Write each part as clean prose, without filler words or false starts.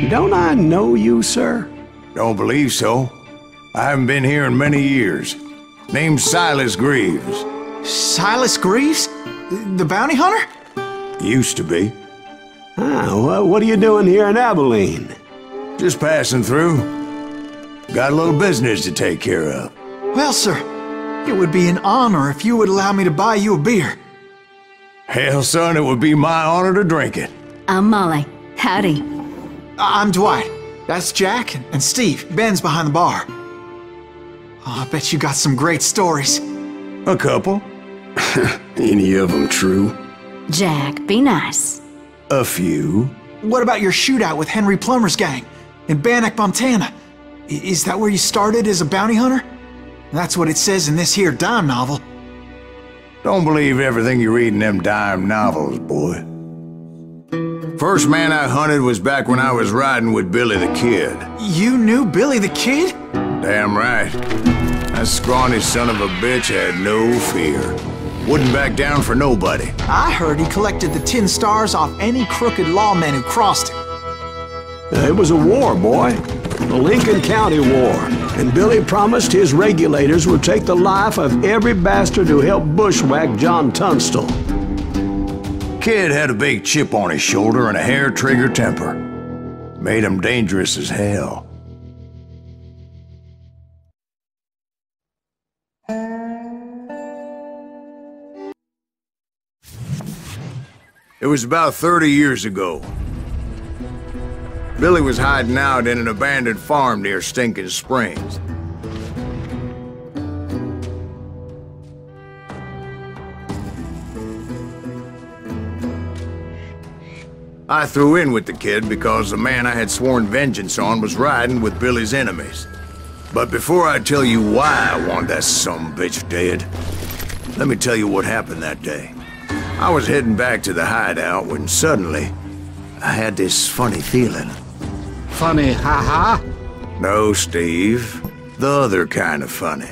Don't I know you, sir? Don't believe so. I haven't been here in many years. Name's Silas Greaves. Silas Greaves? The bounty hunter? Used to be. Well, what are you doing here in Abilene? Just passing through. Got a little business to take care of. Well, sir, it would be an honor if you would allow me to buy you a beer. Hell, son, it would be my honor to drink it. I'm Molly. Howdy. I'm Dwight. That's Jack and Steve. Ben's behind the bar. Oh, I bet you got some great stories. A couple. Any of them true? Jack, be nice. A few. What about your shootout with Henry Plummer's gang in Bannock, Montana? Is that where you started as a bounty hunter? That's what it says in this here dime novel. Don't believe everything you read in them dime novels, boy. First man I hunted was back when I was riding with Billy the Kid. You knew Billy the Kid? Damn right. That scrawny son of a bitch had no fear. Wouldn't back down for nobody. I heard he collected the 10 stars off any crooked lawman who crossed him. It was a war, boy. The Lincoln County War. And Billy promised his regulators would take the life of every bastard who helped bushwhack John Tunstall. Kid had a big chip on his shoulder and a hair-trigger temper. Made him dangerous as hell. It was about 30 years ago. Billy was hiding out in an abandoned farm near Stinking Springs. I threw in with the kid because the man I had sworn vengeance on was riding with Billy's enemies. But before I tell you why I want that sumbitch dead, let me tell you what happened that day. I was heading back to the hideout when suddenly I had this funny feeling. Funny, ha-ha? No, Steve. The other kind of funny.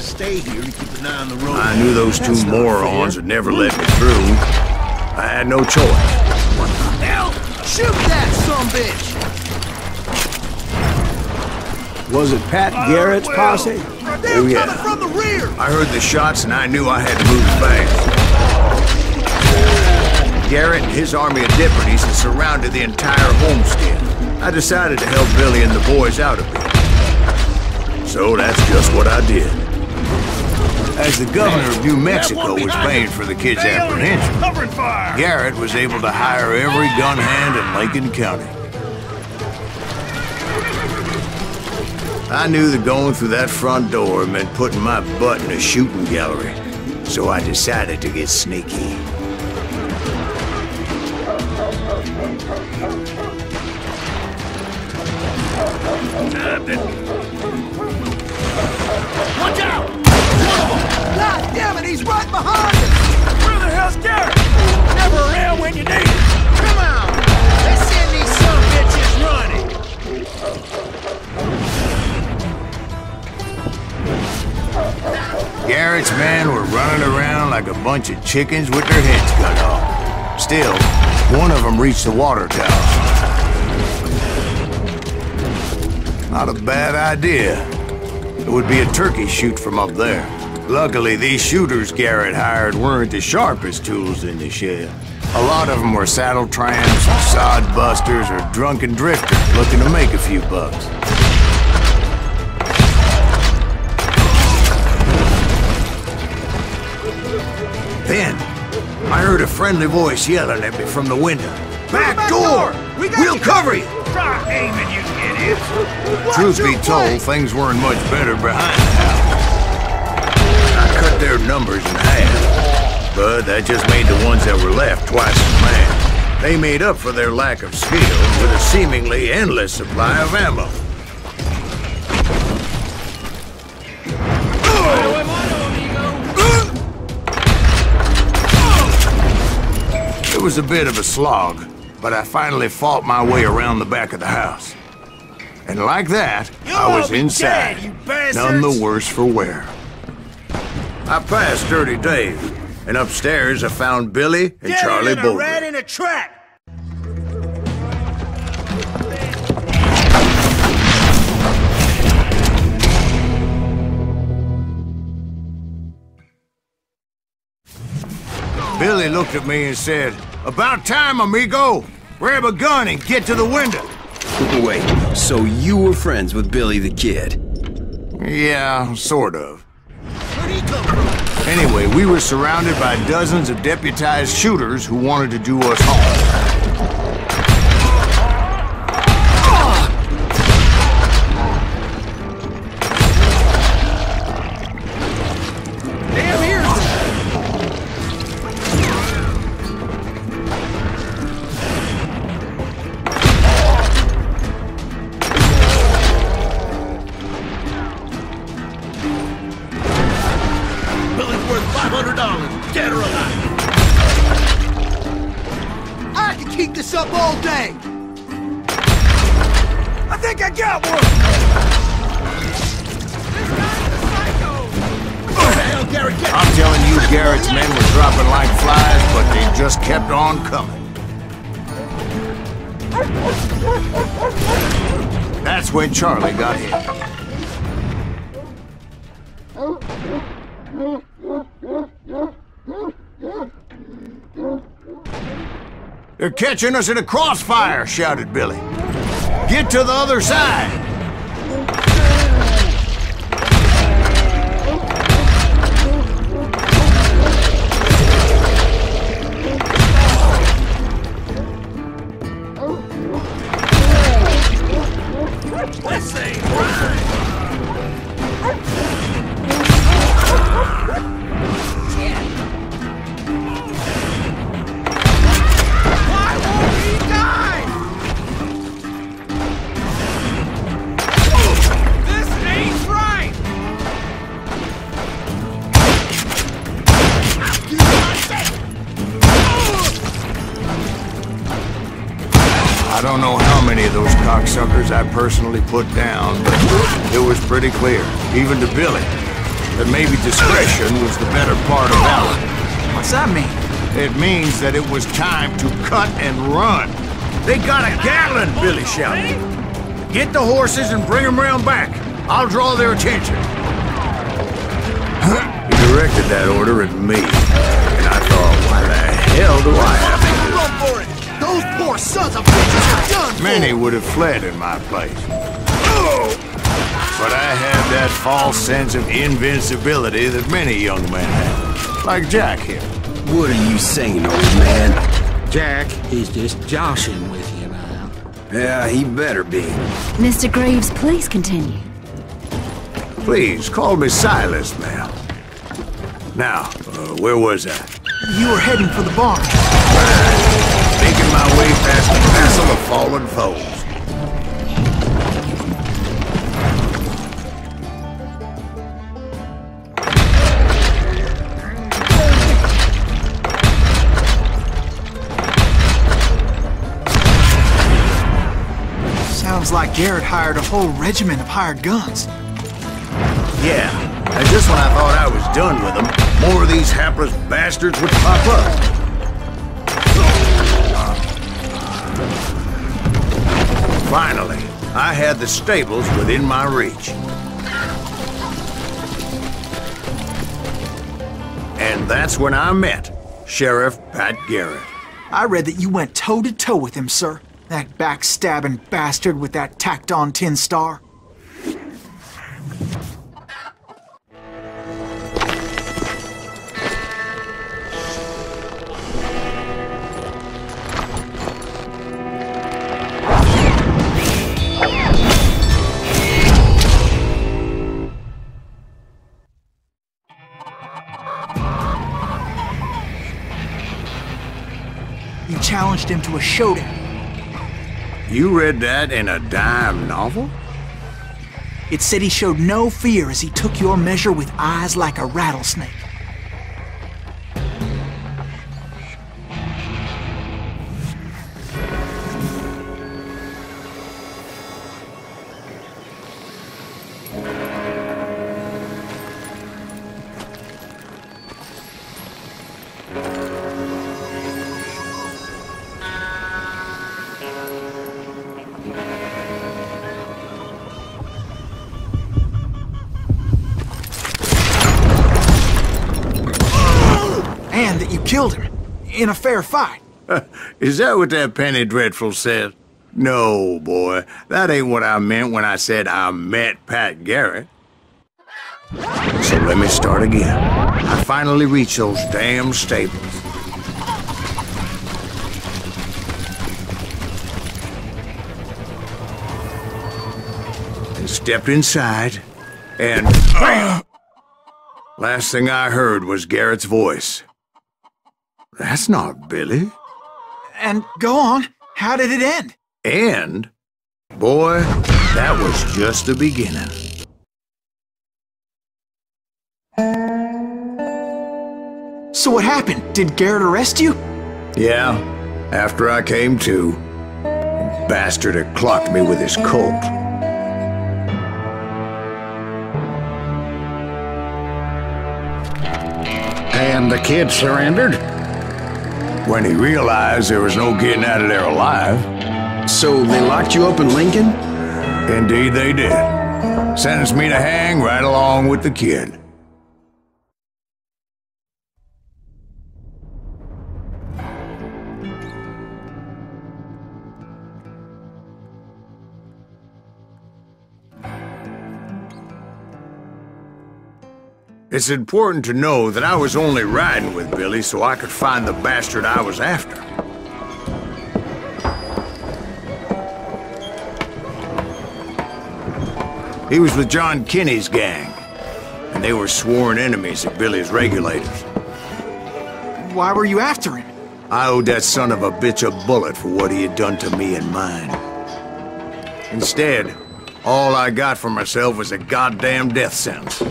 Stay here and keep an eye on the road. I knew those two morons would never let me through. I had no choice. What the hell? Shoot that sumbitch! Was it Pat Garrett's posse? Oh yeah. Coming from the rear! I heard the shots and I knew I had to move fast. Garrett and his army of deputies had surrounded the entire homestead. I decided to help Billy and the boys out a bit. So that's just what I did. As the governor of New Mexico was paying for the kid's apprehension, Garrett was able to hire every gun hand in Lincoln County. I knew that going through that front door meant putting my butt in a shooting gallery, so I decided to get sneaky. Watch out! God damn it, he's right behind us! Where the hell's Garrett? Never around when you need him. Come on! Let's send these sumbitches running! Garrett's men were running around like a bunch of chickens with their heads cut off. Still, one of them reached the water tower. Not a bad idea. It would be a turkey shoot from up there. Luckily, these shooters Garrett hired weren't the sharpest tools in the shed. A lot of them were saddle tramps, sod busters, or drunken drifters looking to make a few bucks. Then, I heard a friendly voice yelling at me from the window. Back door! We'll cover you! Try aiming, you idiots! Truth be told, things weren't much better behind the house. I cut their numbers in half, but that just made the ones that were left twice as mad. They made up for their lack of skill with a seemingly endless supply of ammo. It was a bit of a slog, but I finally fought my way around the back of the house. And like that, I was inside, none the worse for wear. I passed Dirty Dave, and upstairs I found Billy and Charlie Bowler. Rat in a trap! Billy looked at me and said, "About time, amigo! Grab a gun and get to the window!" Wait, so you were friends with Billy the Kid? Yeah, sort of. Where'd he come from? Anyway, we were surrounded by dozens of deputized shooters who wanted to do us harm. Dead or alive. I can keep this up all day. I think I got one. This guy's a psycho. What the hell, Garrett? I'm telling you, Garrett's men were dropping like flies, but they just kept on coming. That's when Charlie got hit. "They're catching us in a crossfire!" shouted Billy. "Get to the other side!" This ain't right. I don't know how many of those cocksuckers I personally put down, but it was pretty clear, even to Billy, that maybe discretion was the better part of valor. What's that mean? It means that it was time to cut and run. "They got a Gatling!" Billy shouted. "Get the horses and bring them round back. I'll draw their attention." He directed that order at me, and I thought, why the hell do I have to do Run for it! Those poor sons of bitches are done for! Many would have fled in my place. But I had that false sense of invincibility that many young men have. Like Jack here. What are you saying, old man? Jack, he's just joshing with you now. Yeah, he better be. Mr. Greaves, please continue. Please, call me Silas, ma'am. Now, where was I? You were heading for the barn. Making my way past the castle of fallen foes. Sounds like Garrett hired a whole regiment of hired guns. Yeah, and just when I thought I was done with them, more of these hapless bastards would pop up. Finally, I had the stables within my reach. And that's when I met Sheriff Pat Garrett. I read that you went toe-to-toe with him, sir. That backstabbing bastard with that tacked-on tin star. You challenged him to a showdown. You read that in a dime novel? It said he showed no fear as he took your measure with eyes like a rattlesnake. killed him. In a fair fight. Is that what that penny dreadful said? No, boy. That ain't what I meant when I said I met Pat Garrett. So let me start again. I finally reached those damn stables. And stepped inside, and... Last thing I heard was Garrett's voice. That's not Billy. And go on. How did it end? And, boy, that was just the beginning. So what happened? Did Garrett arrest you? Yeah, after I came to, bastard had clocked me with his Colt. And the kid surrendered? When he realized there was no getting out of there alive. So they locked you up in Lincoln? Indeed they did. Sentenced me to hang right along with the kid. It's important to know that I was only riding with Billy so I could find the bastard I was after. He was with John Kinney's gang, and they were sworn enemies of Billy's regulators. Why were you after him? I owed that son of a bitch a bullet for what he had done to me and mine. Instead, all I got for myself was a goddamn death sentence.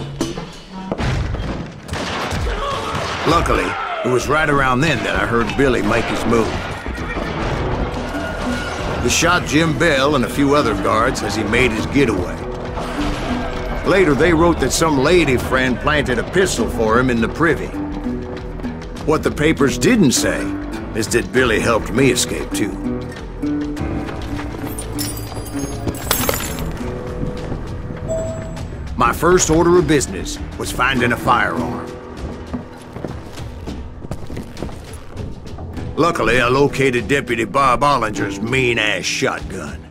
Luckily, it was right around then that I heard Billy make his move. He shot Jim Bell and a few other guards as he made his getaway. Later, they wrote that some lady friend planted a pistol for him in the privy. What the papers didn't say is that Billy helped me escape, too. My first order of business was finding a firearm. Luckily, I located Deputy Bob Ollinger's mean-ass shotgun.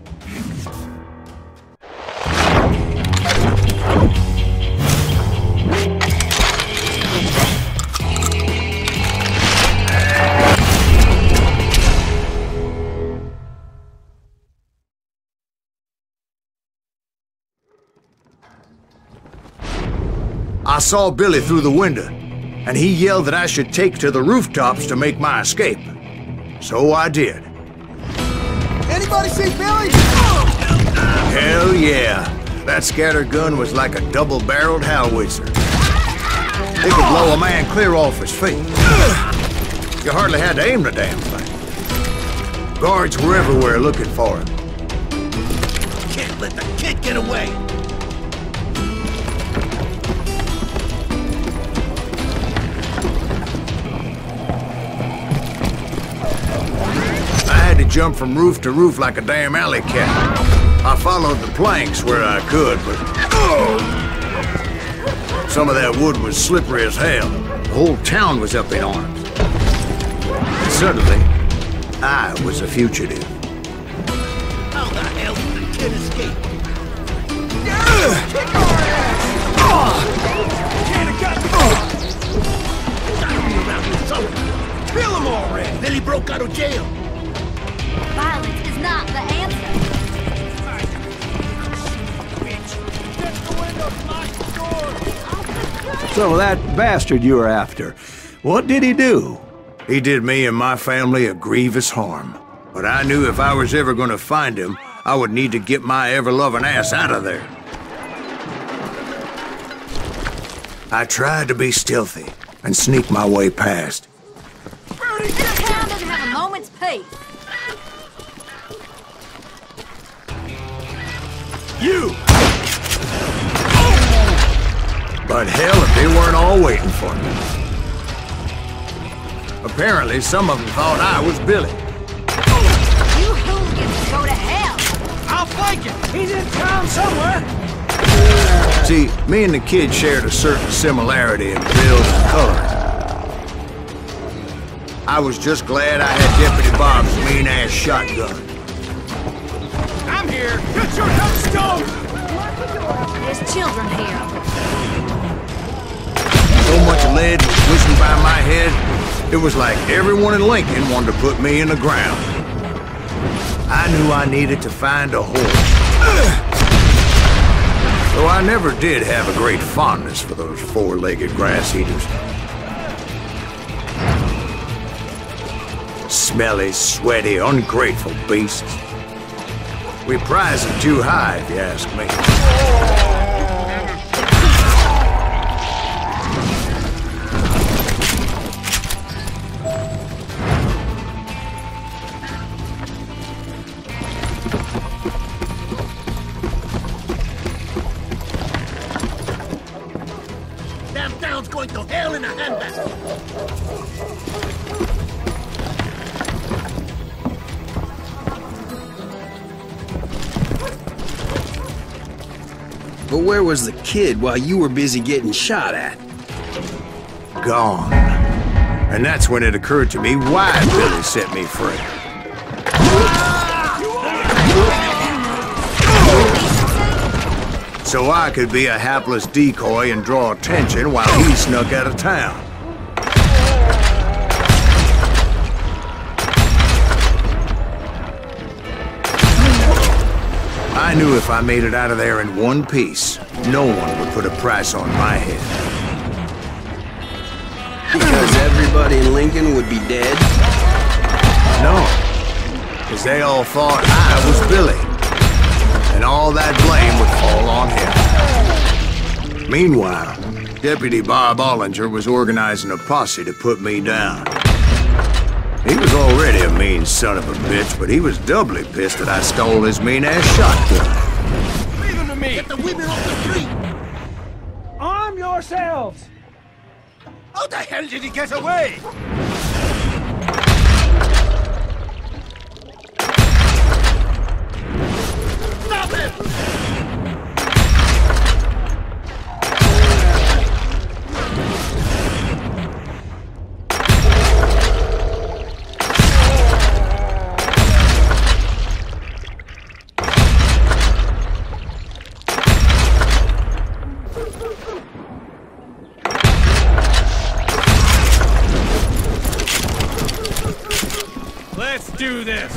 I saw Billy through the window, and he yelled that I should take to the rooftops to make my escape. So I did. Anybody see Billy? Hell yeah. That scatter gun was like a double-barreled howitzer. It could blow a man clear off his feet. You hardly had to aim the damn thing. Guards were everywhere looking for him. Can't let the kid get away. To jump from roof to roof like a damn alley cat. I followed the planks where I could, but some of that wood was slippery as hell. The whole town was up in arms. And suddenly, I was a fugitive. How the hell did the kid escape? Kick our ass! Kill him already! Billy broke out of jail. Violence is not the answer. So that bastard you were after, what did he do? He did me and my family a grievous harm. But I knew if I was ever going to find him, I would need to get my ever-loving ass out of there. I tried to be stealthy and sneak my way past. This town doesn't have a moment's peace. You! But hell if they weren't all waiting for me. Apparently, some of them thought I was Billy. You hooligans go to hell. I'll flank him! He's in town somewhere! See, me and the kid shared a certain similarity in build and color. I was just glad I had Deputy Bob's mean-ass shotgun. I'm here! Get your headstone! There's children here. So much lead was whizzing by my head, it was like everyone in Lincoln wanted to put me in the ground. I knew I needed to find a horse. Though I never did have a great fondness for those four-legged grass-eaters. Smelly, sweaty, ungrateful beasts. We prize them too high, if you ask me. Damn town's going to hell in a handbasket! But where was the kid while you were busy getting shot at? Gone. And that's when it occurred to me why Billy set me free. So I could be a hapless decoy and draw attention while he snuck out of town. I knew if I made it out of there in one piece, no one would put a price on my head. Because everybody in Lincoln would be dead? No, because they all thought I was Billy, and all that blame would fall on him. Meanwhile, Deputy Bob Ollinger was organizing a posse to put me down. He was already a mean son of a bitch, but he was doubly pissed that I stole his mean-ass shotgun. Leave him to me! Get the women off the street! Arm yourselves! How the hell did he get away? Stop him! Let's do this!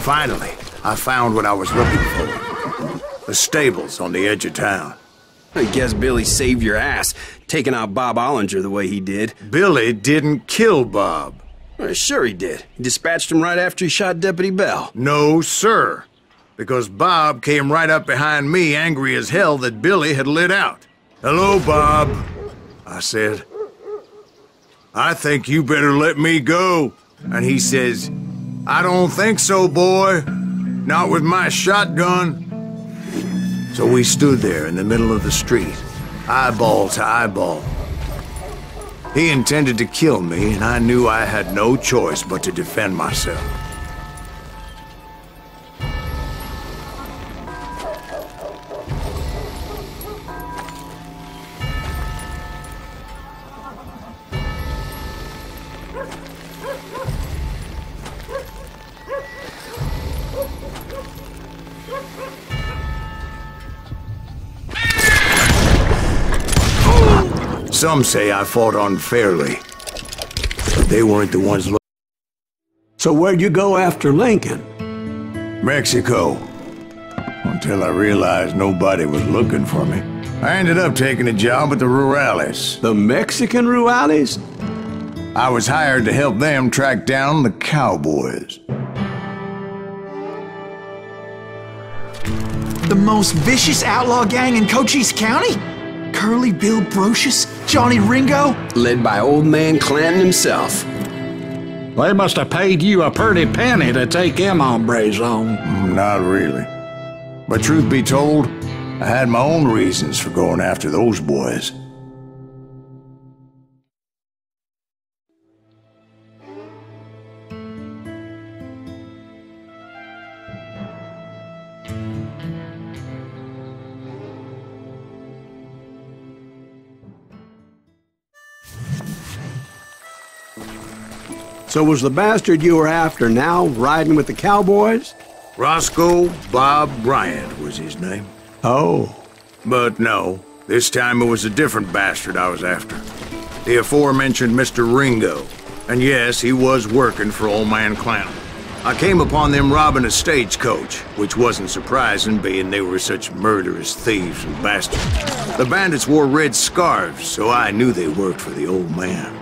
Finally, I found what I was looking for. The stables on the edge of town. I guess Billy saved your ass, taking out Bob Ollinger the way he did. Billy didn't kill Bob. Well, sure he did. He dispatched him right after he shot Deputy Bell. No, sir. Because Bob came right up behind me, angry as hell that Billy had lit out. "Hello, Bob," I said. "I think you better let me go." And he says, "I don't think so, boy. Not with my shotgun." So we stood there in the middle of the street, eyeball to eyeball. He intended to kill me, and I knew I had no choice but to defend myself. Some say I fought unfairly, but they weren't the ones looking. So where'd you go after Lincoln? Mexico. Until I realized nobody was looking for me. I ended up taking a job at the Rurales. The Mexican Rurales? I was hired to help them track down the cowboys. The most vicious outlaw gang in Cochise County? Curly Bill Brocious? Johnny Ringo? Led by old man Clanton himself. They must have paid you a pretty penny to take them hombres on. Not really. But truth be told, I had my own reasons for going after those boys. So was the bastard you were after now riding with the cowboys? Roscoe Bob Bryant was his name. Oh. But no, this time it was a different bastard I was after. The aforementioned Mr. Ringo. And yes, he was working for old man Clanton. I came upon them robbing a stagecoach, which wasn't surprising, being they were such murderous thieves and bastards. The bandits wore red scarves, so I knew they worked for the old man.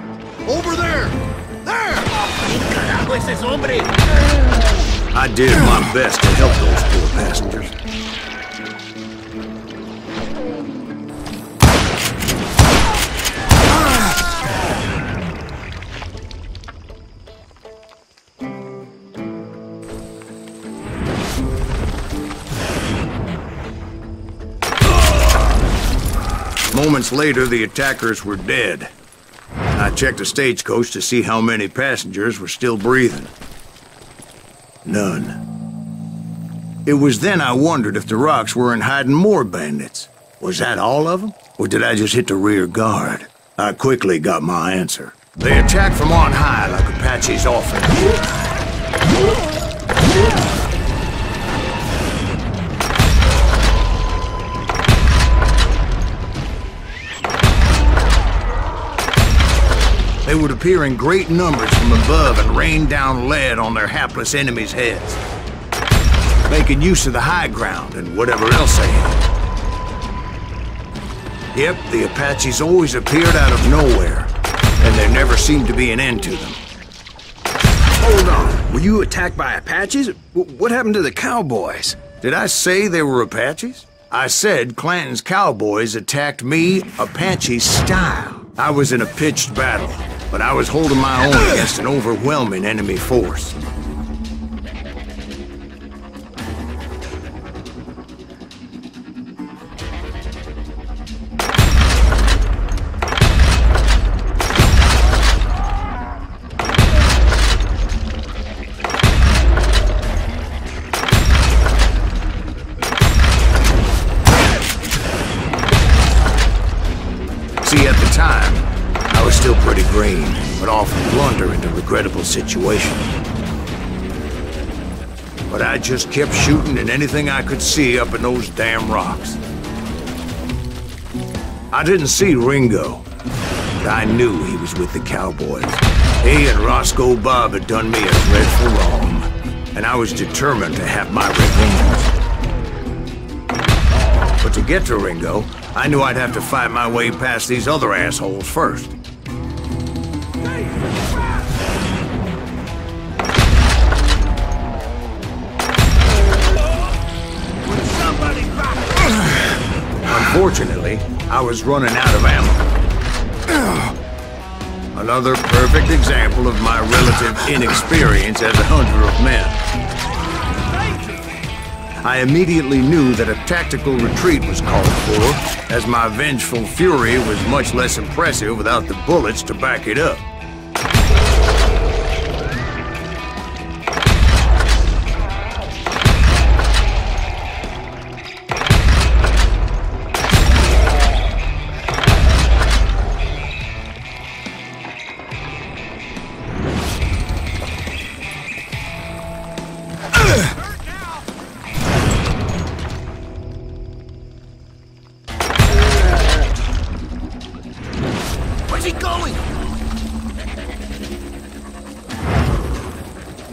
Over there! There! I did my best to help those poor passengers. Moments later, the attackers were dead. I checked the stagecoach to see how many passengers were still breathing. None. It was then I wondered if the rocks weren't hiding more bandits. Was that all of them? Or did I just hit the rear guard? I quickly got my answer. They attacked from on high like Apaches often do. They would appear in great numbers from above and rain down lead on their hapless enemies' heads, making use of the high ground and whatever else they had. Yep, the Apaches always appeared out of nowhere, and there never seemed to be an end to them. Hold on, were you attacked by Apaches? What happened to the cowboys? Did I say they were Apaches? I said Clanton's cowboys attacked me Apache style. I was in a pitched battle, but I was holding my own against an overwhelming enemy force. See, at the time, I was still pretty green, but often blunder into regrettable situations. But I just kept shooting at anything I could see up in those damn rocks. I didn't see Ringo, but I knew he was with the cowboys. He and Roscoe Bob had done me a dreadful wrong, and I was determined to have my revenge. But to get to Ringo, I knew I'd have to fight my way past these other assholes first. Unfortunately, I was running out of ammo. Another perfect example of my relative inexperience as a hunter of men. I immediately knew that a tactical retreat was called for, as my vengeful fury was much less impressive without the bullets to back it up.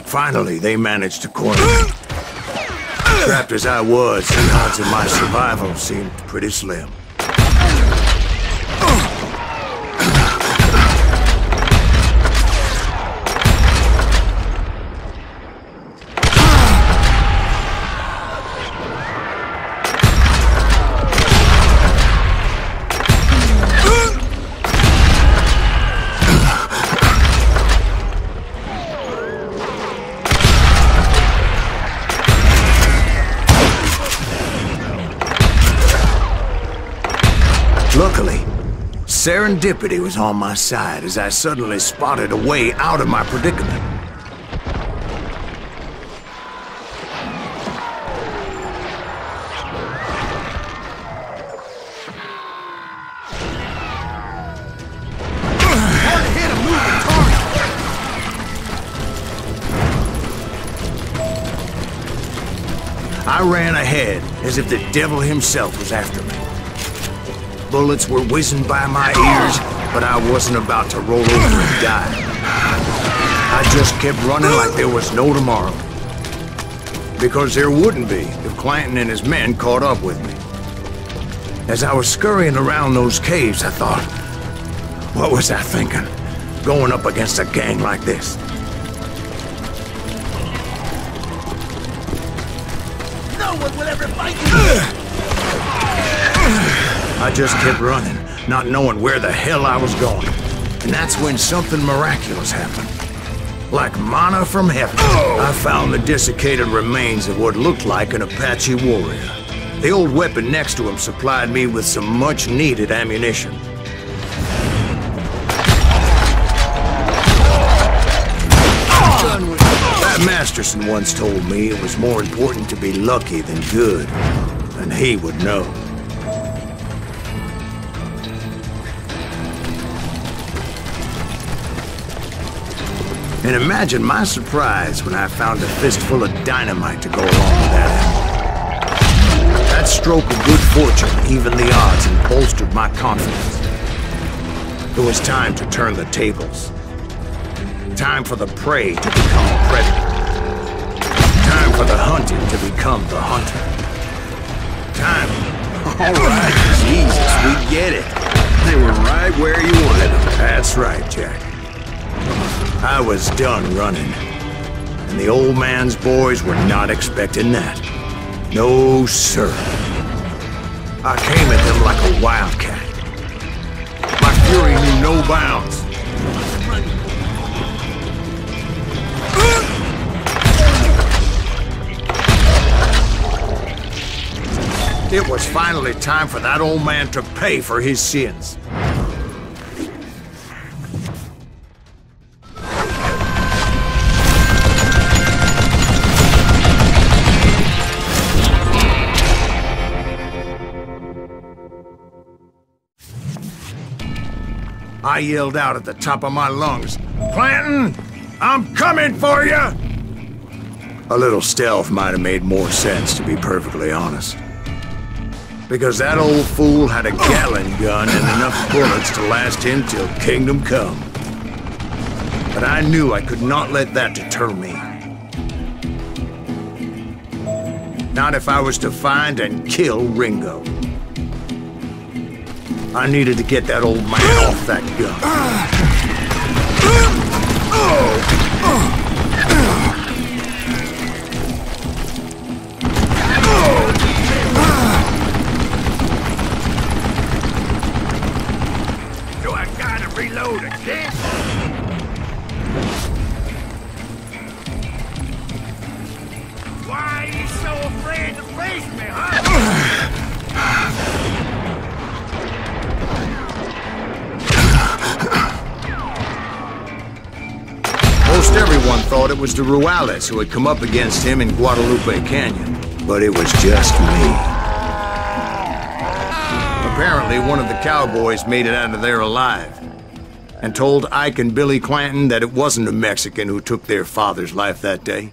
Finally, they managed to corner me. Trapped as I was, the odds of my survival seemed pretty slim. Luckily, serendipity was on my side as I suddenly spotted a way out of my predicament. I ran ahead as if the devil himself was after me. Bullets were whizzing by my ears, but I wasn't about to roll over and die. I just kept running like there was no tomorrow. Because there wouldn't be if Clanton and his men caught up with me. As I was scurrying around those caves, I thought, what was I thinking? Going up against a gang like this? No one will ever fight you! I just kept running, not knowing where the hell I was going. And that's when something miraculous happened. Like manna from heaven, I found the desiccated remains of what looked like an Apache warrior. The old weapon next to him supplied me with some much-needed ammunition. Pat Masterson once told me it was more important to be lucky than good, and he would know. And imagine my surprise when I found a fistful of dynamite to go along with that ammo. That stroke of good fortune evened the odds and bolstered my confidence. It was time to turn the tables. Time for the prey to become a predator. Time for the hunted to become the hunter. Time. All right, Jesus, we get it. They were right where you wanted them. That's right, Jack. I was done running, and the old man's boys were not expecting that. No, sir. I came at them like a wildcat. My fury knew no bounds. It was finally time for that old man to pay for his sins. I yelled out at the top of my lungs, "Clanton, I'm coming for you!" A little stealth might have made more sense, to be perfectly honest. Because that old fool had a Gatling gun and enough bullets to last him till kingdom come. But I knew I could not let that deter me. Not if I was to find and kill Ringo. I needed to get that old man off that gun. Do I gotta reload again? Why are you so afraid to face me, huh? Most everyone thought it was the Ruales who had come up against him in Guadalupe Canyon, but it was just me. Apparently, one of the cowboys made it out of there alive, and told Ike and Billy Clanton that it wasn't a Mexican who took their father's life that day.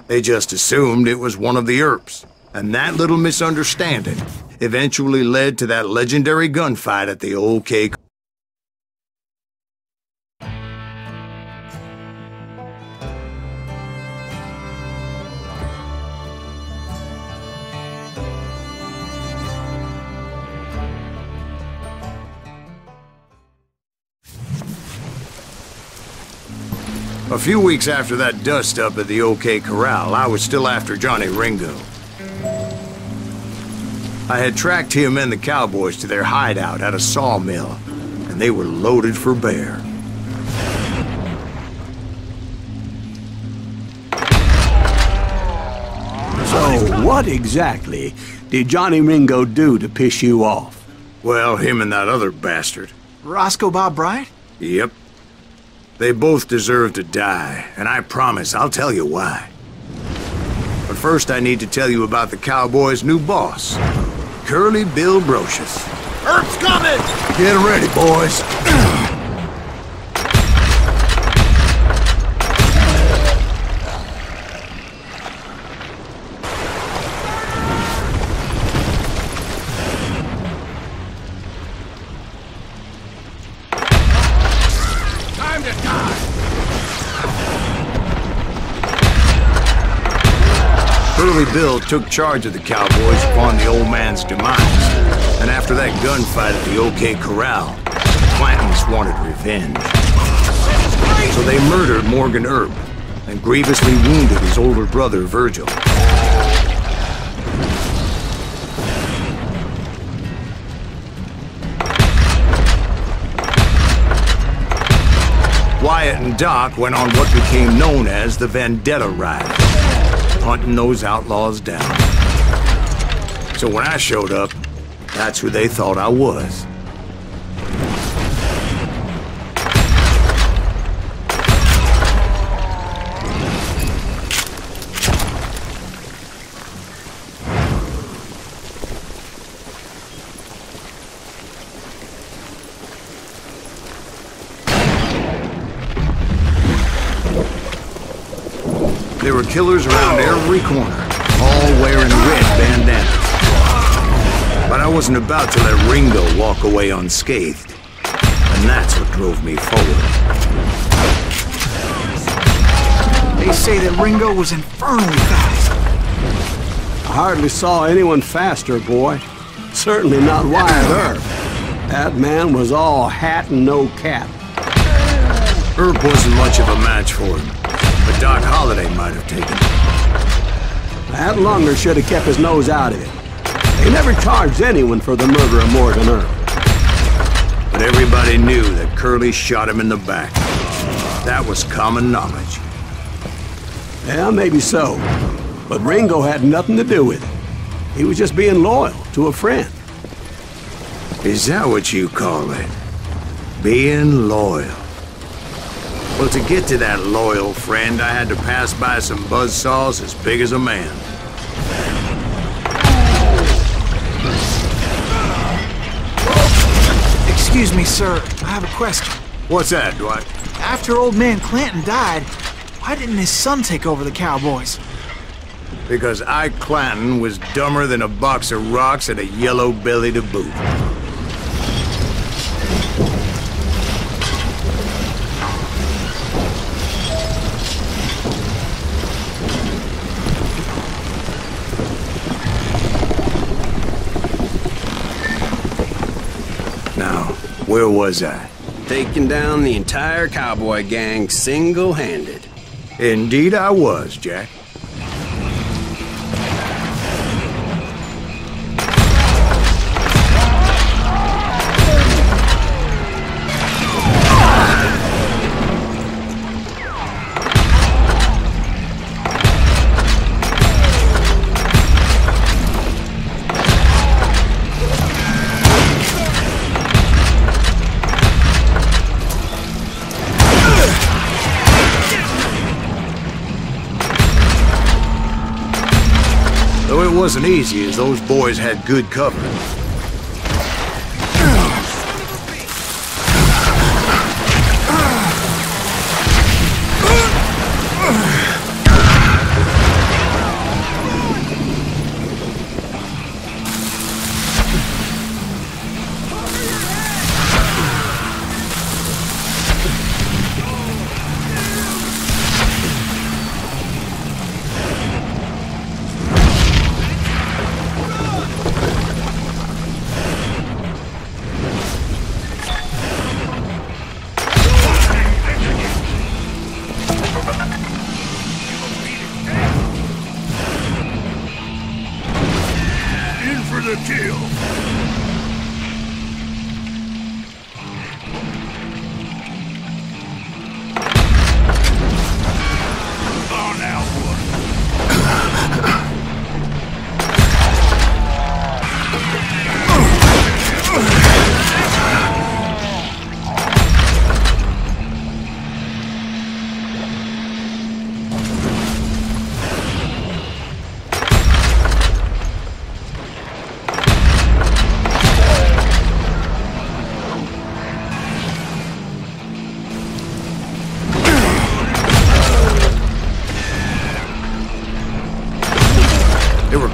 They just assumed it was one of the Earps, and that little misunderstanding eventually led to that legendary gunfight at the OK. A few weeks after that dust-up at the OK Corral, I was still after Johnny Ringo. I had tracked him and the cowboys to their hideout at a sawmill, and they were loaded for bear. So, what exactly did Johnny Ringo do to piss you off? Well, him and that other bastard. Roscoe Bob Bryant? Yep. They both deserve to die, and I promise I'll tell you why. But first I need to tell you about the cowboys' new boss, Curly Bill Brocious. Earp's coming! Get ready, boys. Bill took charge of the cowboys upon the old man's demise. And after that gunfight at the OK Corral, the Clantons wanted revenge. So they murdered Morgan Earp and grievously wounded his older brother, Virgil. Wyatt and Doc went on what became known as the Vendetta Ride, hunting those outlaws down. So when I showed up, that's who they thought I was. There were killers around every corner, all wearing red bandanas. But I wasn't about to let Ringo walk away unscathed. And that's what drove me forward. They say that Ringo was infernally fast. I hardly saw anyone faster, boy. Certainly not Wyatt Earp. That man was all hat and no cap. Earp wasn't much of a match for him. But Doc Holliday might have taken it. That Lunger should have kept his nose out of it. They never charged anyone for the murder of Morgan Earp. But everybody knew that Curly shot him in the back. That was common knowledge. Yeah, maybe so. But Ringo had nothing to do with it. He was just being loyal to a friend. Is that what you call it? Being loyal? Well, to get to that loyal friend, I had to pass by some buzzsaws as big as a man. Excuse me, sir. I have a question. What's that, Dwight? After old man Clanton died, why didn't his son take over the cowboys? Because Ike Clanton was dumber than a box of rocks and a yellow belly to boot. Where was I? Taking down the entire cowboy gang single-handed. Indeed I was, Jack. Though it wasn't easy, as those boys had good cover. The kill. Oh, now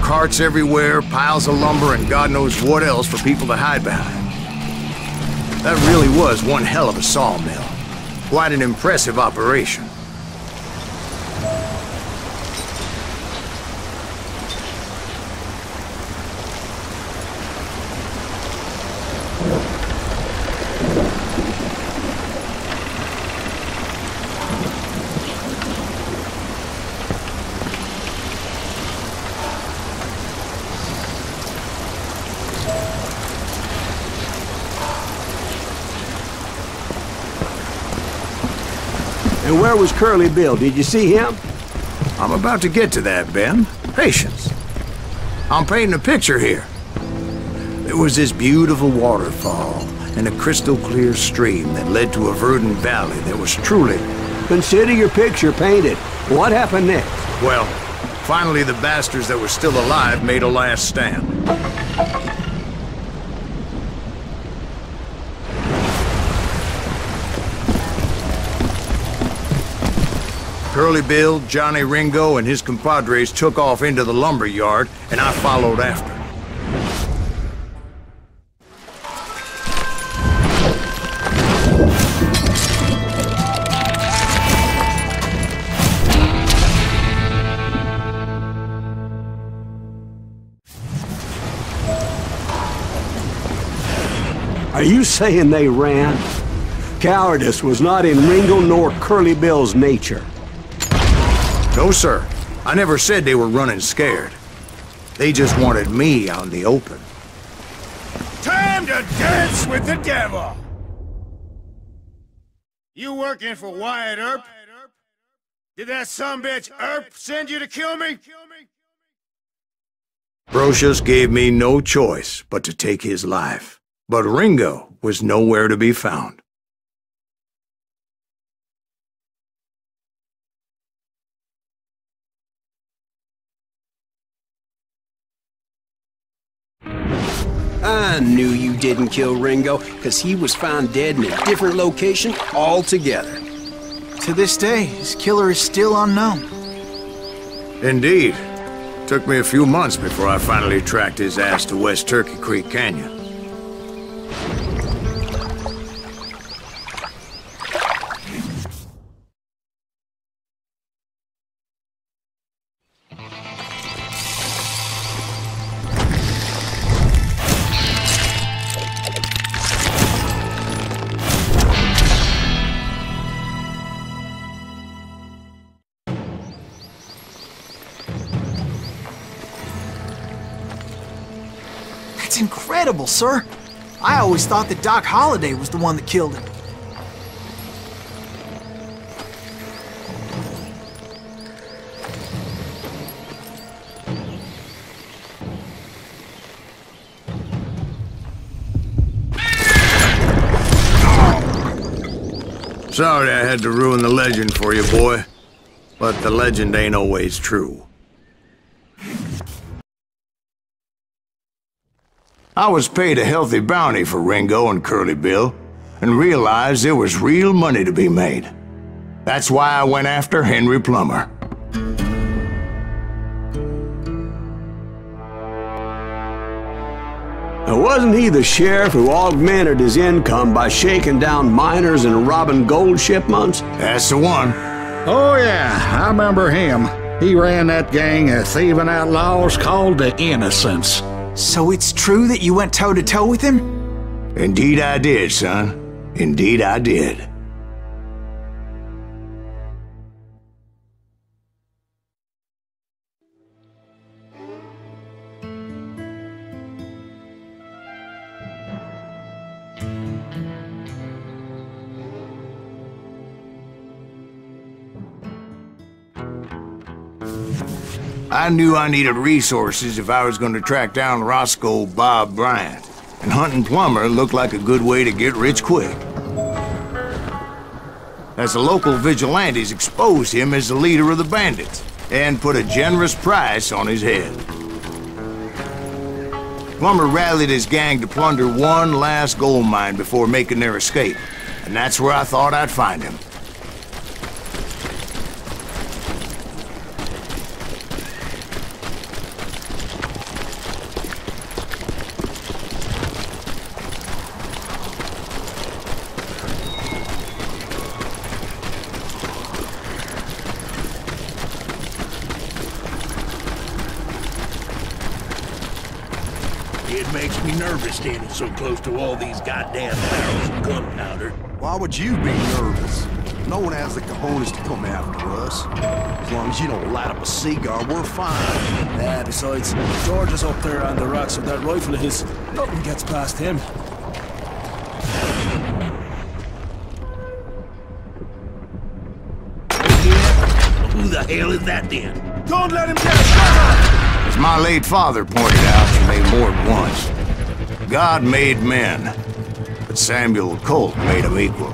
Carts everywhere, piles of lumber, and God knows what else for people to hide behind. That really was one hell of a sawmill. Quite an impressive operation. So where was Curly Bill? Did you see him? I'm about to get to that, Ben. Patience. I'm painting a picture here. There was this beautiful waterfall and a crystal clear stream that led to a verdant valley that was truly... Consider your picture painted. What happened next? Well, finally the bastards that were still alive made a last stand. Curly Bill, Johnny Ringo, and his compadres took off into the lumber yard, and I followed after. Are you saying they ran? Cowardice was not in Ringo nor Curly Bill's nature. No, sir. I never said they were running scared. They just wanted me out in the open. Time to dance with the devil! You working for Wyatt Earp? Did that sumbitch Earp send you to kill me? Brocious gave me no choice but to take his life. But Ringo was nowhere to be found. I knew you didn't kill Ringo, because he was found dead in a different location altogether. To this day, his killer is still unknown. Indeed. Took me a few months before I finally tracked his ass to West Turkey Creek Canyon. That's incredible, sir. I always thought that Doc Holliday was the one that killed him. Sorry I had to ruin the legend for you, boy. But the legend ain't always true. I was paid a healthy bounty for Ringo and Curly Bill, and realized there was real money to be made. That's why I went after Henry Plummer. Now, wasn't he the sheriff who augmented his income by shaking down miners and robbing gold shipments? That's the one. Oh, yeah, I remember him. He ran that gang of thieving outlaws called the Innocents. So it's true that you went toe-to-toe with him? Indeed I did, son. Indeed I did. I knew I needed resources if I was going to track down Roscoe Bob Bryant, and hunting Plummer looked like a good way to get rich quick. As the local vigilantes exposed him as the leader of the bandits, and put a generous price on his head. Plummer rallied his gang to plunder one last gold mine before making their escape, and that's where I thought I'd find him. It makes me nervous standing so close to all these goddamn barrels of gunpowder. Why would you be nervous? No one has the cojones to come after us. As long as you don't light up a cigar, we're fine. Yeah, besides, George is up there on the rocks with that rifle of his. Nothing gets past him. the hell is that then? Don't let him get a shot on! As my late father pointed out to me more than once, God made men, but Samuel Colt made them equal.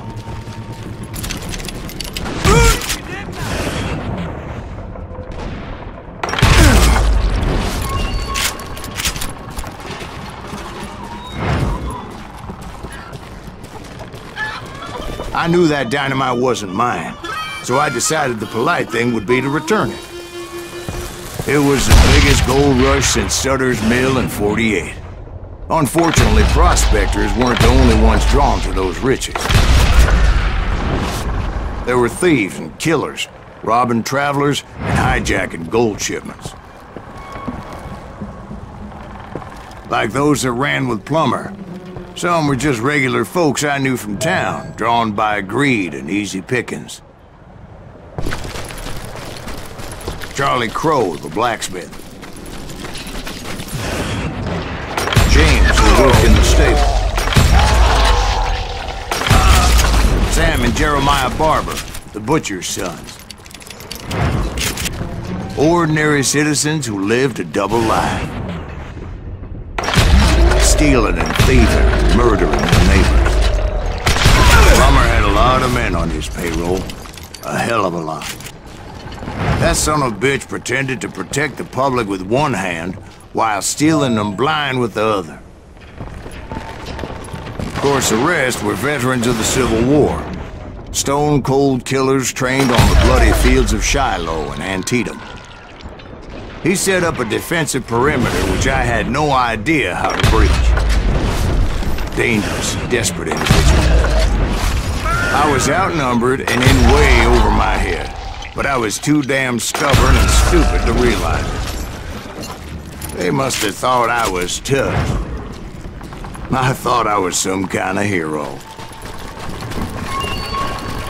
I knew that dynamite wasn't mine, so I decided the polite thing would be to return it. It was the biggest gold rush since Sutter's Mill in '48. Unfortunately, prospectors weren't the only ones drawn to those riches. There were thieves and killers, robbing travelers and hijacking gold shipments. Like those that ran with Plummer. Some were just regular folks I knew from town, drawn by greed and easy pickings. Charlie Crow, the blacksmith. James, who worked in the stable. Sam and Jeremiah Barber, the butcher's sons. Ordinary citizens who lived a double life. Stealing and thieving, murdering their neighbors. Plummer had a lot of men on his payroll. A hell of a lot. That son of a bitch pretended to protect the public with one hand while stealing them blind with the other. Of course, the rest were veterans of the Civil War. Stone-cold killers trained on the bloody fields of Shiloh and Antietam. He set up a defensive perimeter which I had no idea how to breach. Dangerous, desperate individual. I was outnumbered and in way over my head, but I was too damn stubborn and stupid to realize it. They must have thought I was tough. I thought I was some kind of hero.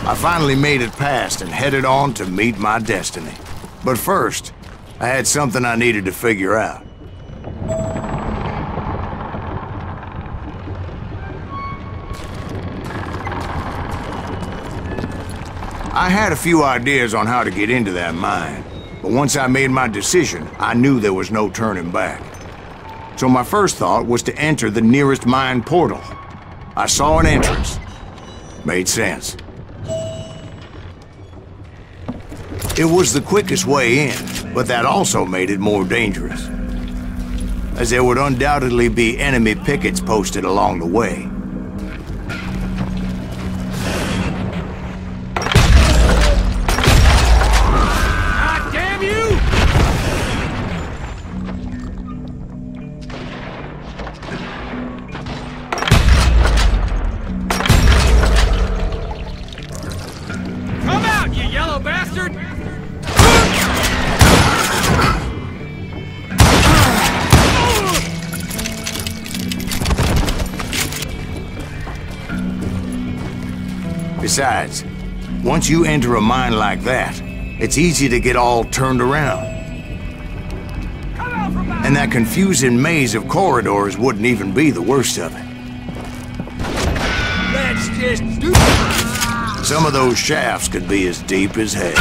I finally made it past and headed on to meet my destiny. But first, I had something I needed to figure out. I had a few ideas on how to get into that mine, but once I made my decision, I knew there was no turning back. So my first thought was to enter the nearest mine portal. I saw an entrance. Made sense. It was the quickest way in, but that also made it more dangerous, as there would undoubtedly be enemy pickets posted along the way. God damn you! Come out, you yellow bastard! Besides, once you enter a mine like that, it's easy to get all turned around. And that confusing maze of corridors wouldn't even be the worst of it. Let's just do Some of those shafts could be as deep as hell.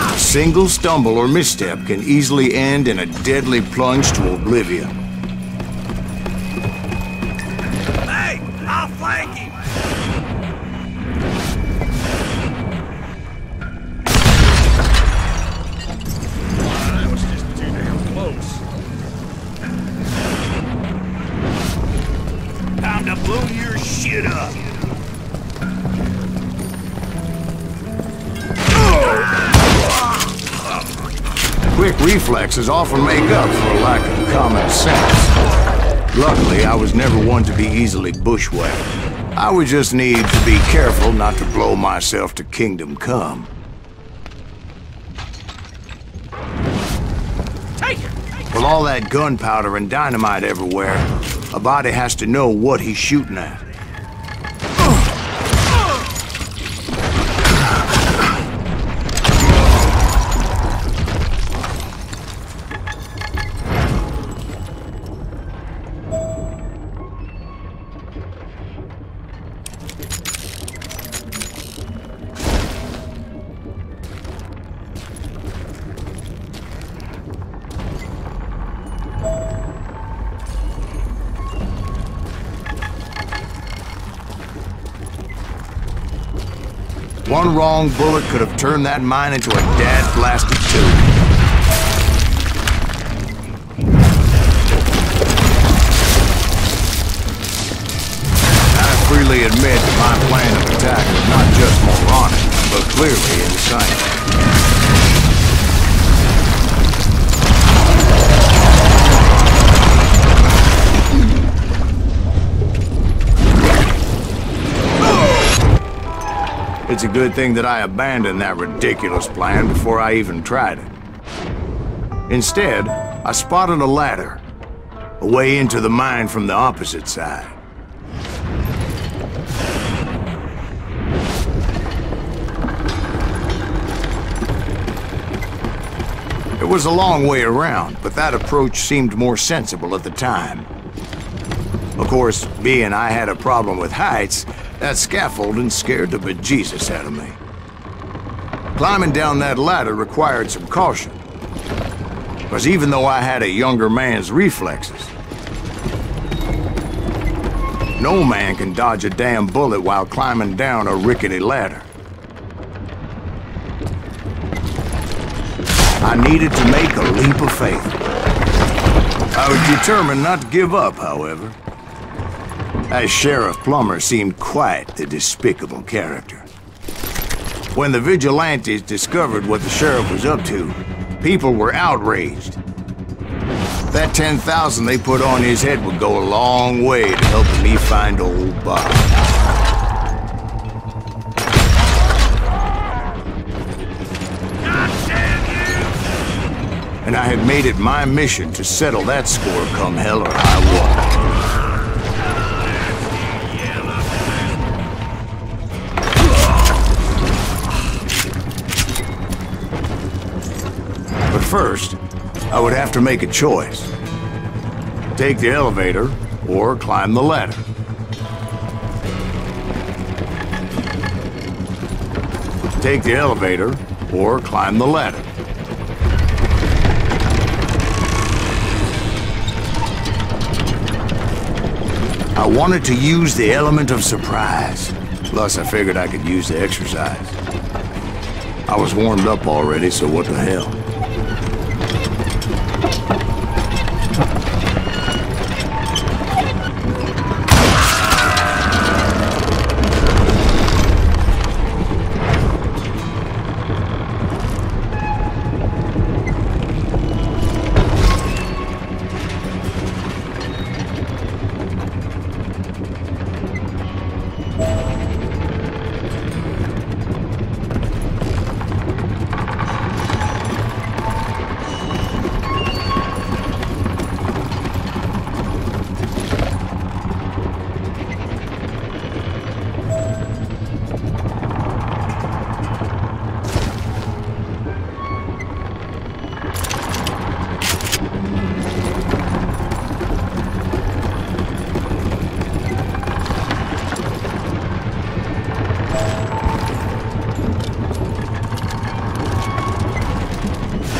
A single stumble or misstep can easily end in a deadly plunge to oblivion. Hey, I'll flank him! That was just too damn close. Time to blow your shit up! Quick reflexes often make up for a lack of common sense. Luckily, I was never one to be easily bushwhacked. I would just need to be careful not to blow myself to kingdom come. With all that gunpowder and dynamite everywhere, a body has to know what he's shooting at. One wrong bullet could have turned that mine into a dad-blasted tube. I freely admit that my plan of attack was not just moronic, but clearly insane. It's a good thing that I abandoned that ridiculous plan before I even tried it. Instead, I spotted a ladder, a way into the mine from the opposite side. It was a long way around, but that approach seemed more sensible at the time. Of course, being I had a problem with heights, that scaffolding scared the bejesus out of me. Climbing down that ladder required some caution. Because even though I had a younger man's reflexes, no man can dodge a damn bullet while climbing down a rickety ladder. I needed to make a leap of faith. I was determined not to give up, however. As Sheriff Plummer seemed quite the despicable character. When the vigilantes discovered what the sheriff was up to, people were outraged. That 10,000 they put on his head would go a long way to helping me find old Bob. And I had made it my mission to settle that score come hell or high water. But first, I would have to make a choice. Take the elevator or climb the ladder. Take the elevator or climb the ladder. I wanted to use the element of surprise. Plus, I figured I could use the exercise. I was warmed up already, so what the hell?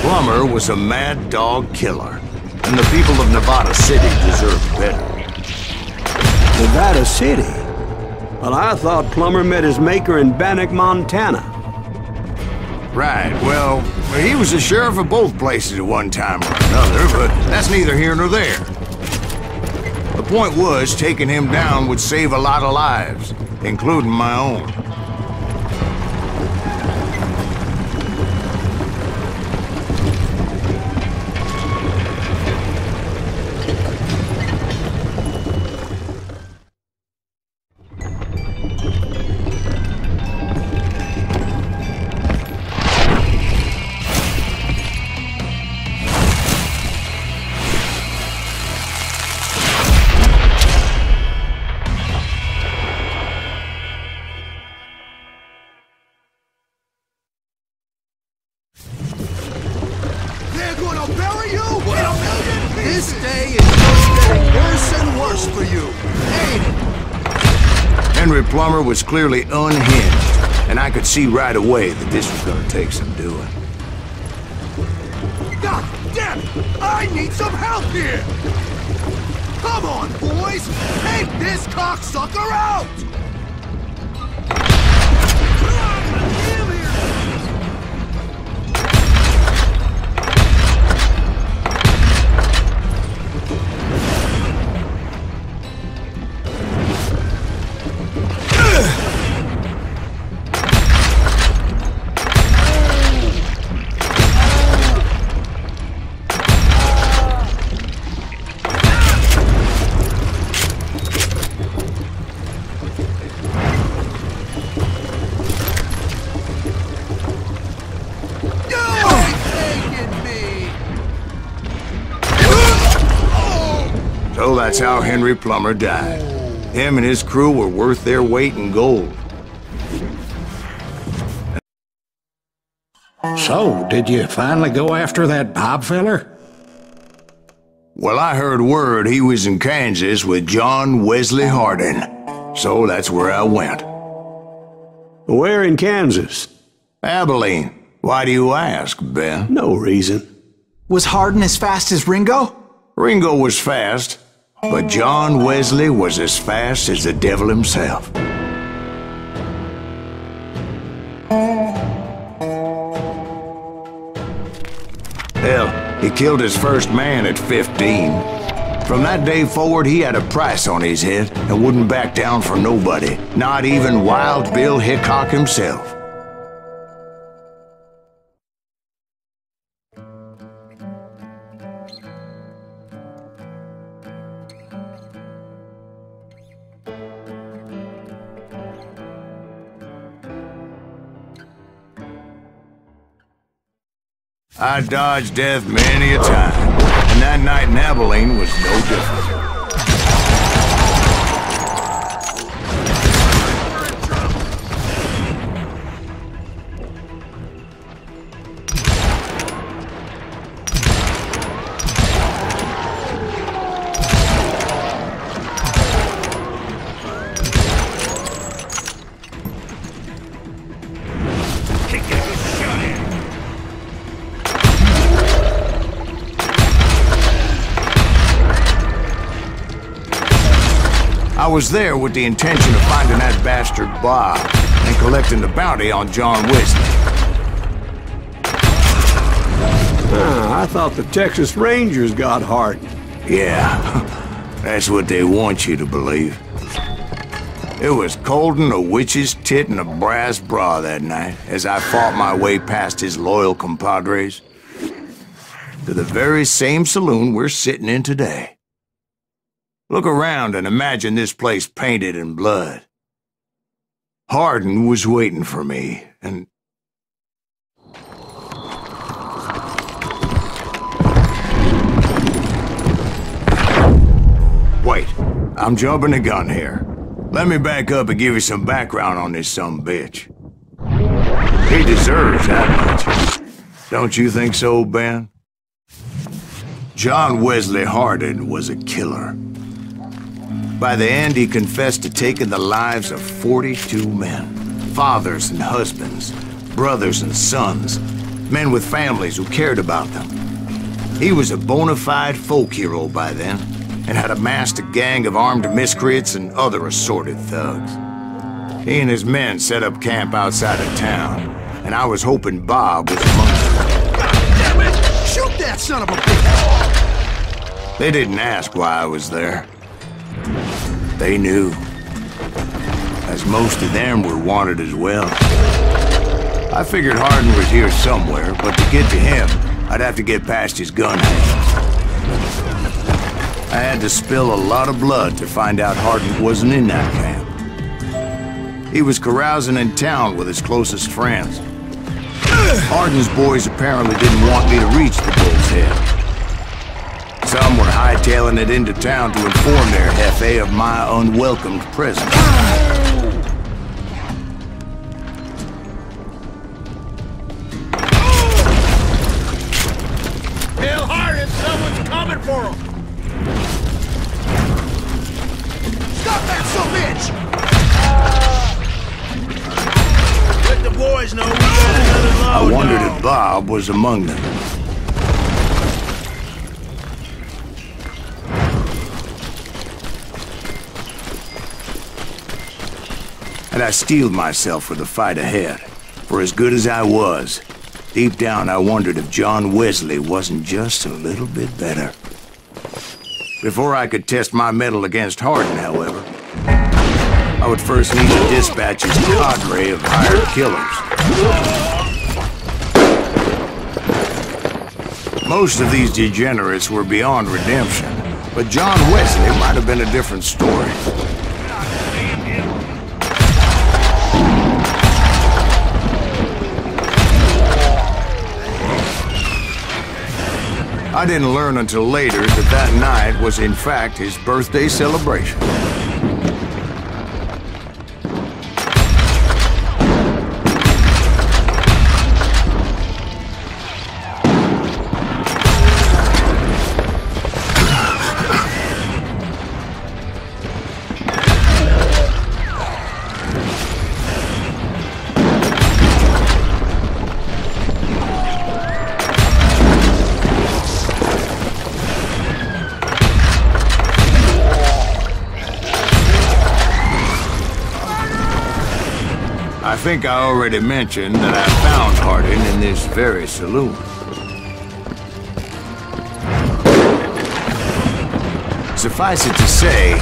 Plummer was a mad dog killer, and the people of Nevada City deserved better. Nevada City? Well, I thought Plummer met his maker in Bannock, Montana. Right, well, he was the sheriff of both places at one time or another, but that's neither here nor there. The point was, taking him down would save a lot of lives, including my own. Plummer was clearly unhinged, and I could see right away that this was gonna take some doing. God damn it! I need some help here! Come on, boys! Take this cocksucker out! that's how Henry Plummer died. Him and his crew were worth their weight in gold. So, did you finally go after that Bob feller? Well, I heard word he was in Kansas with John Wesley Hardin. So that's where I went. Where in Kansas? Abilene. Why do you ask, Ben? No reason. Was Hardin as fast as Ringo? Ringo was fast, but John Wesley was as fast as the devil himself. Hell, he killed his first man at 15. From that day forward, he had a price on his head and wouldn't back down for nobody, not even Wild Bill Hickok himself. I dodged death many a time, and that night in Abilene was no different. I was there with the intention of finding that bastard Bob and collecting the bounty on John Wesley. I thought the Texas Rangers got Hardin. Yeah, that's what they want you to believe. It was cold and a witch's tit and a brass bra that night as I fought my way past his loyal compadres to the very same saloon we're sitting in today. Look around and imagine this place painted in blood. Hardin was waiting for me, and... Wait, I'm jumping the gun here. Let me back up and give you some background on this sumbitch. He deserves that much. Don't you think so, Ben? John Wesley Hardin was a killer. By the end, he confessed to taking the lives of 42 men. Fathers and husbands, brothers and sons, men with families who cared about them. He was a bona fide folk hero by then, and had amassed a gang of armed miscreants and other assorted thugs. He and his men set up camp outside of town, and I was hoping Bob was among them. God damn it! Shoot that son of a bitch! They didn't ask why I was there. They knew, as most of them were wanted as well. I figured Hardin was here somewhere, but to get to him, I'd have to get past his gun hands. I had to spill a lot of blood to find out Hardin wasn't in that camp. He was carousing in town with his closest friends. Hardin's boys apparently didn't want me to reach the bull's head. Some were hightailing it into town to inform their jefe of my unwelcomed presence. Tell Hardin someone's coming for him! Stop that son bitch! Let the boys know we got another load. I wondered if Bob was among them. And I steeled myself for the fight ahead. For as good as I was, deep down I wondered if John Wesley wasn't just a little bit better. Before I could test my mettle against Hardin, however, I would first need to dispatch his cadre of hired killers. Most of these degenerates were beyond redemption, but John Wesley might have been a different story. I didn't learn until later that that night was in fact his birthday celebration. I think I already mentioned that I found Hardin in this very saloon. Suffice it to say,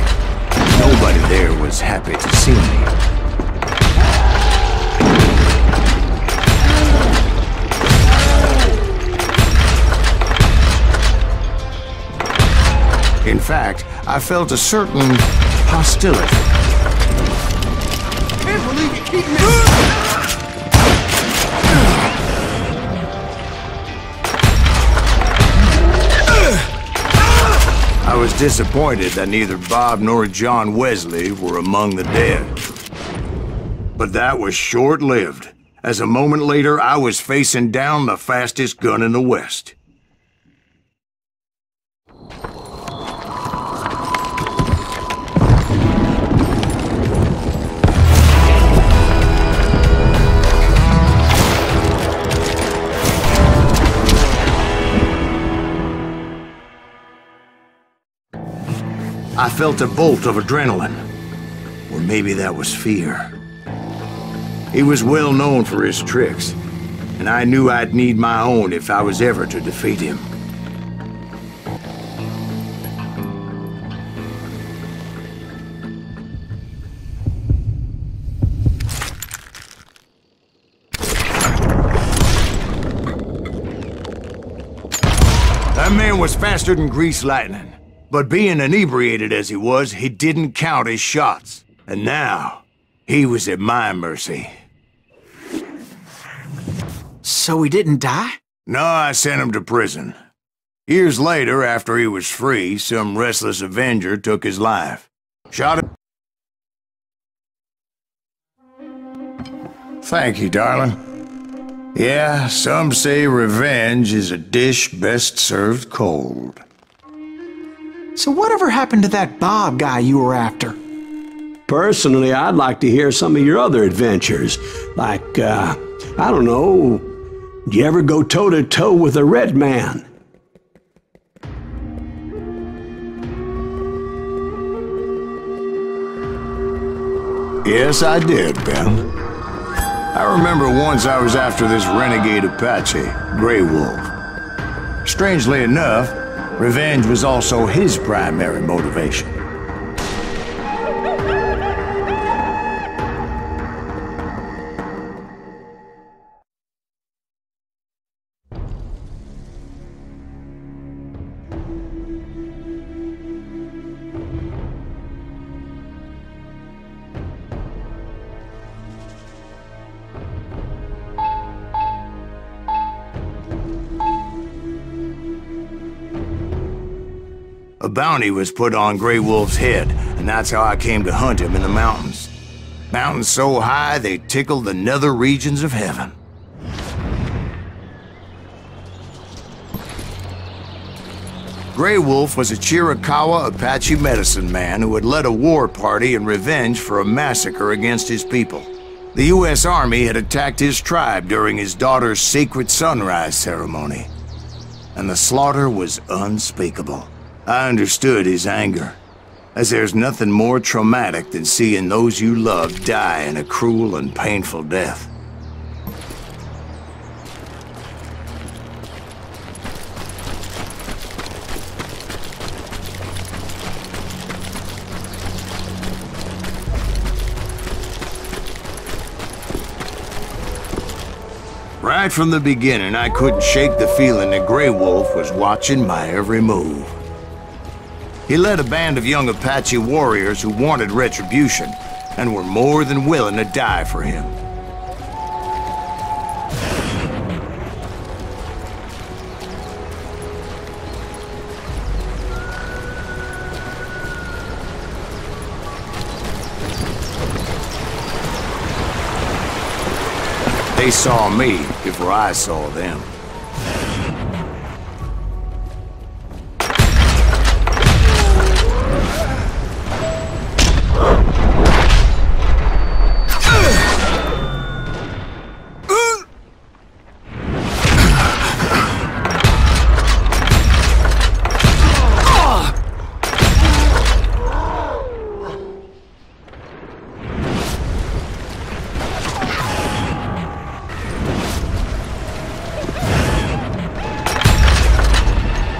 nobody there was happy to see me. In fact, I felt a certain hostility. I can't believe you keep missing. I was disappointed that neither Bob nor John Wesley were among the dead. But that was short-lived, as a moment later I was facing down the fastest gun in the West. I felt a bolt of adrenaline, or maybe that was fear. He was well known for his tricks, and I knew I'd need my own if I was ever to defeat him. That man was faster than greased lightning. But being inebriated as he was, he didn't count his shots. And now, he was at my mercy. So he didn't die? No, I sent him to prison. Years later, after he was free, some restless avenger took his life. Shot him. Thank you, darling. Yeah, some say revenge is a dish best served cold. So whatever happened to that Bob guy you were after? Personally, I'd like to hear some of your other adventures. Like, I don't know, did you ever go toe-to-toe with a red man? Yes, I did, Ben. I remember once I was after this renegade Apache, Grey Wolf. Strangely enough, revenge was also his primary motivation. A bounty was put on Grey Wolf's head, and that's how I came to hunt him in the mountains. Mountains so high they tickled the nether regions of heaven. Grey Wolf was a Chiricahua Apache medicine man who had led a war party in revenge for a massacre against his people. The U.S. Army had attacked his tribe during his daughter's sacred sunrise ceremony, and the slaughter was unspeakable. I understood his anger, as there's nothing more traumatic than seeing those you love die in a cruel and painful death. Right from the beginning, I couldn't shake the feeling that Grey Wolf was watching my every move. He led a band of young Apache warriors who wanted retribution and were more than willing to die for him. They saw me before I saw them.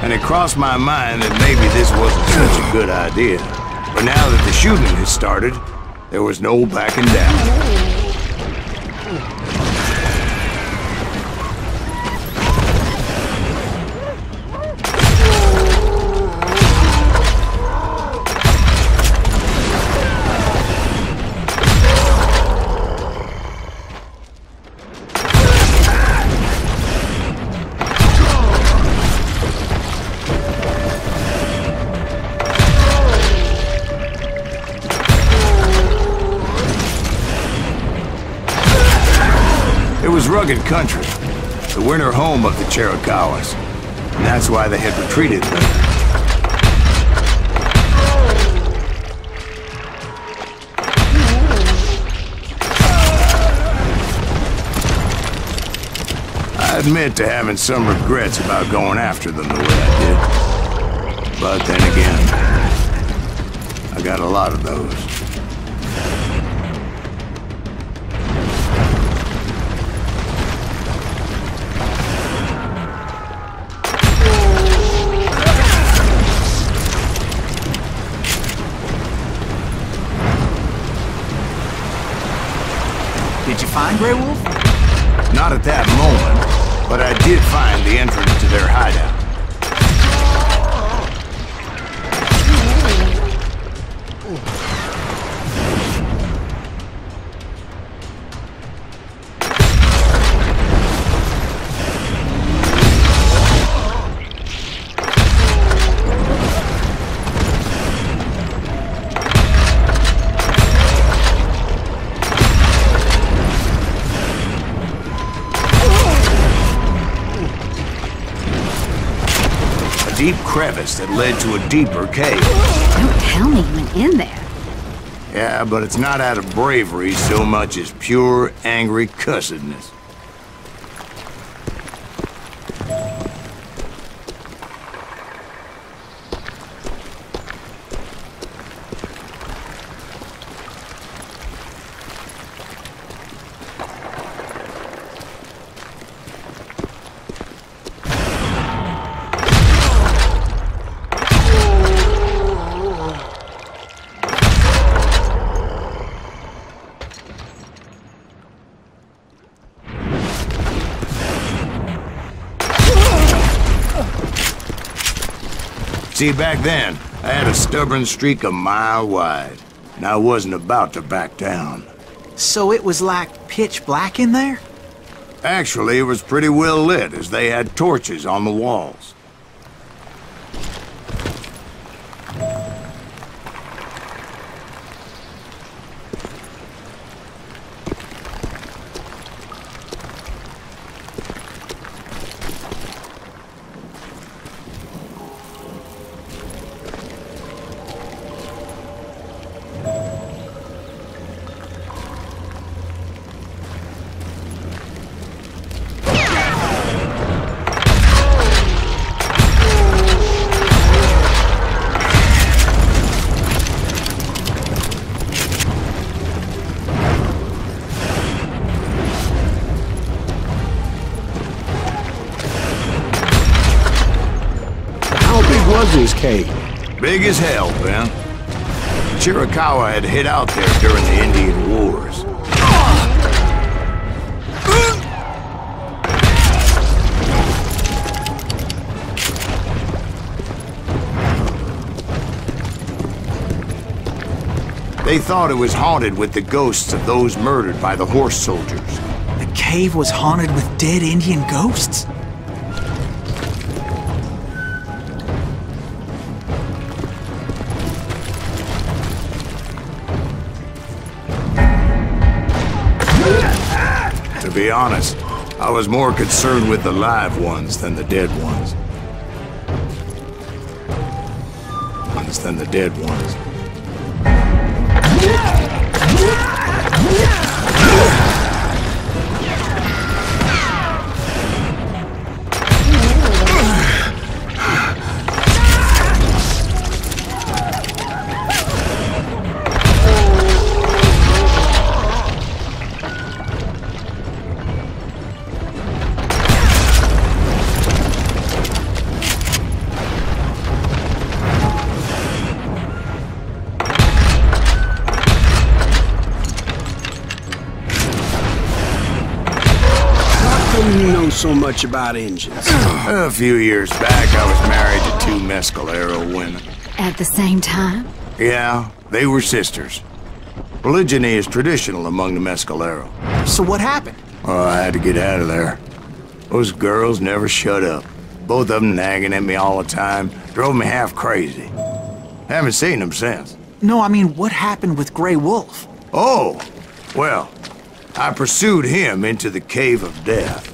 And it crossed my mind that maybe this wasn't such a good idea. But now that the shooting had started, there was no backing down. Rugged country, the winter home of the Chiricahuas, and that's why they had retreated there. I admit to having some regrets about going after them the way I did, but then again, I got a lot of those. Did you find Grey Wolf? Not at that moment, but I did find the entrance to their hideout. Deep crevice that led to a deeper cave. Don't tell me you went in there. Yeah, but it's not out of bravery so much as pure, angry cussedness. See, back then, I had a stubborn streak a mile wide, and I wasn't about to back down. So it was like pitch black in there? Actually, it was pretty well lit, as they had torches on the walls. Was his cave? Big as hell, Ben. Chiricahua had hid out there during the Indian Wars. They thought it was haunted with the ghosts of those murdered by the horse soldiers. The cave was haunted with dead Indian ghosts? To To be honest, I was more concerned with the live ones than the dead ones. You know so much about engines. A few years back, I was married to 2 Mescalero women. At the same time? Yeah, they were sisters. Polygyny is traditional among the Mescalero. So what happened? Oh, I had to get out of there. Those girls never shut up. Both of them nagging at me all the time. Drove me half crazy. Haven't seen them since. No, I mean, what happened with Grey Wolf? Oh, well, I pursued him into the Cave of Death.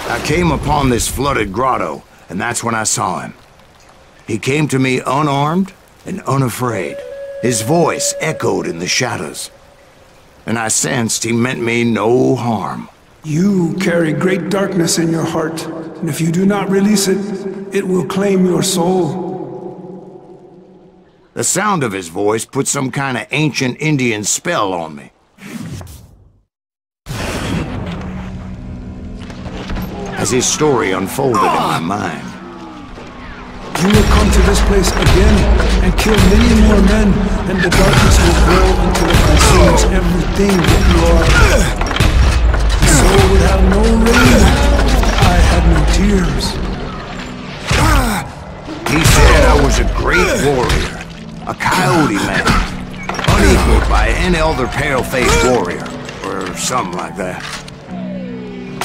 I came upon this flooded grotto, and that's when I saw him. He came to me unarmed and unafraid. His voice echoed in the shadows, and I sensed he meant me no harm. You carry great darkness in your heart, and if you do not release it, it will claim your soul. The sound of his voice put some kind of ancient Indian spell on me. As his story unfolded in my mind. You will come to this place again and kill many more men, and the darkness will grow until it consumes everything that you are. The soul would have no rain if the eye had no tears. He said I was a great warrior, a coyote man, unequaled by any other pale-faced warrior, or something like that.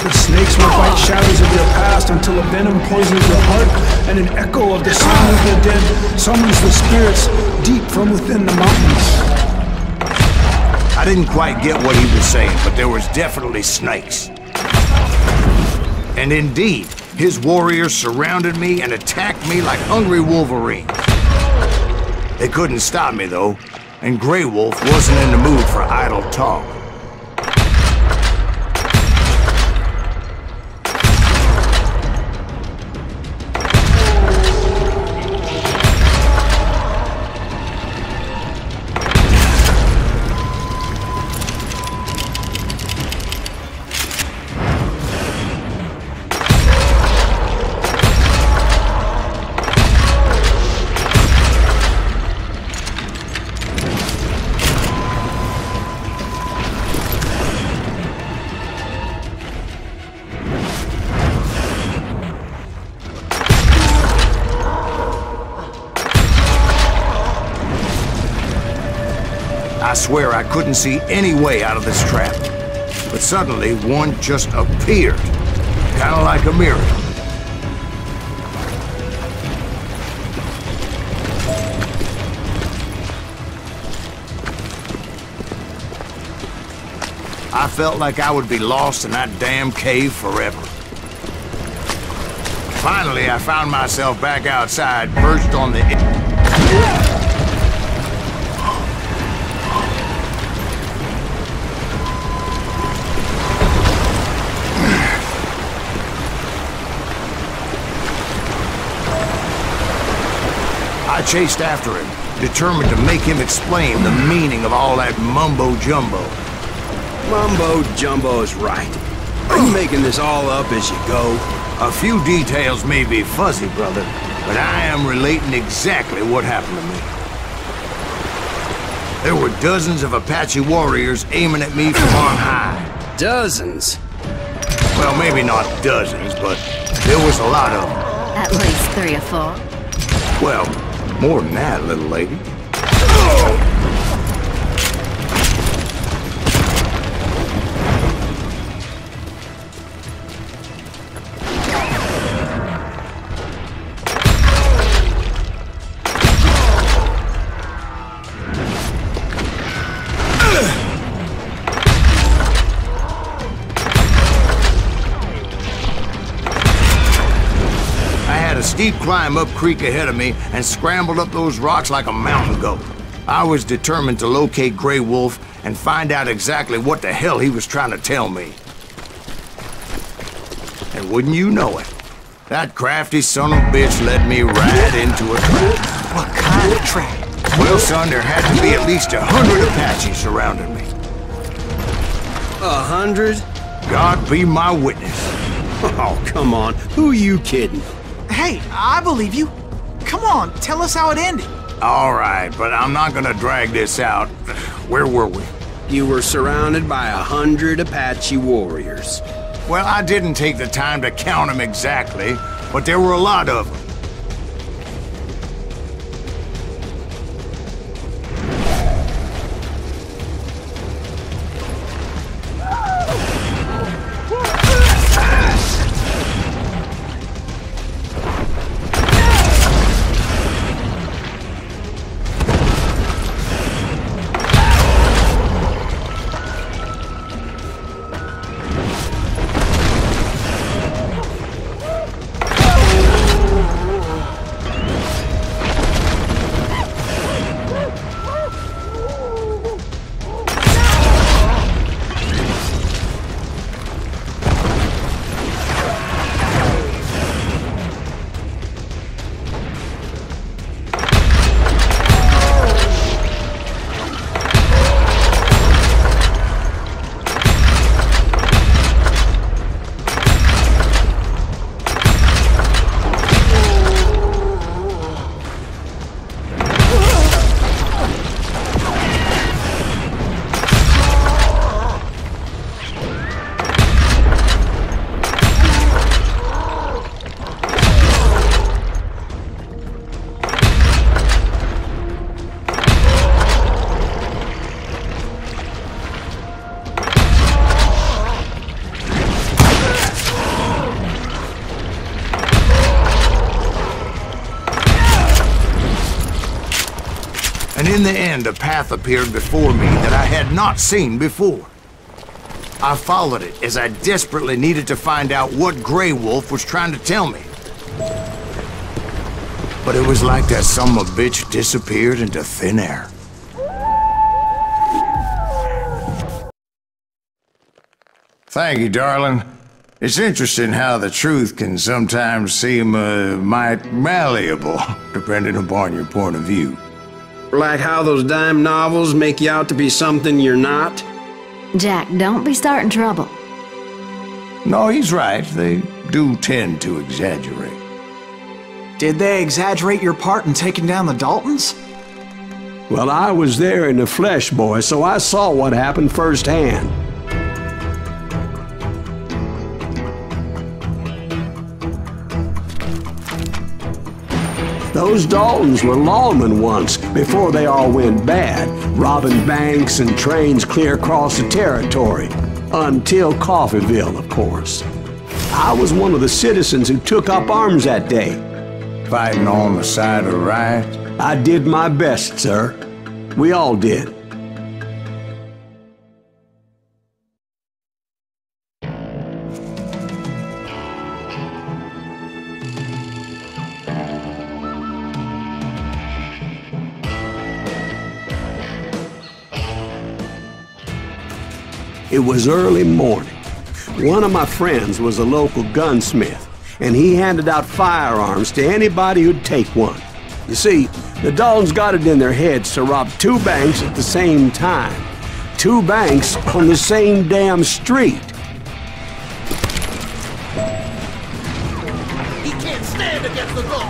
The snakes will bite shadows of your past until a venom poisons your heart, and an echo of the song of the dead summons the spirits deep from within the mountains. I didn't quite get what he was saying, but there was definitely snakes. And indeed, his warriors surrounded me and attacked me like hungry wolverines. They couldn't stop me, though, and Grey Wolf wasn't in the mood for idle talk. I swear I couldn't see any way out of this trap. But suddenly, one just appeared. Kind of like a miracle. I felt like I would be lost in that damn cave forever. Finally, I found myself back outside, perched on the... I chased after him, determined to make him explain the meaning of all that mumbo-jumbo. Mumbo-jumbo is right. Are you making this all up as you go? A few details may be fuzzy, brother, but I am relating exactly what happened to me. There were dozens of Apache warriors aiming at me from on high. Dozens? Well, maybe not dozens, but there was a lot of them. At least 3 or 4. Well, more than that, little lady. Steep climb up creek ahead of me and scrambled up those rocks like a mountain goat. I was determined to locate Grey Wolf and find out exactly what the hell he was trying to tell me. And wouldn't you know it, that crafty son of a bitch led me right into a trap. What kind of trap? Well, son, there had to be at least 100 Apaches surrounding me. 100? God be my witness. Oh, come on. Who you kidding? Hey, I believe you. Come on, tell us how it ended. All right, but I'm not gonna drag this out. Where were we? You were surrounded by 100 Apache warriors. Well, I didn't take the time to count them exactly, but there were a lot of them. And in the end, a path appeared before me that I had not seen before. I followed it as I desperately needed to find out what Grey Wolf was trying to tell me. But it was like that son of a bitch disappeared into thin air. Thank you, darling. It's interesting how the truth can sometimes seem, might malleable, depending upon your point of view. Like how those dime novels make you out to be something you're not? Jack, don't be starting trouble. No, he's right. They do tend to exaggerate. Did they exaggerate your part in taking down the Daltons? Well, I was there in the flesh, boy, so I saw what happened firsthand. Those Daltons were lawmen once, before they all went bad, robbing banks and trains clear across the territory. Until Coffeeville, of course. I was one of the citizens who took up arms that day. Fighting on the side of right? I did my best, sir. We all did. It was early morning. One of my friends was a local gunsmith, and he handed out firearms to anybody who'd take one. You see, the Daltons got it in their heads to rob 2 banks at the same time. 2 banks on the same damn street. He can't stand against the law.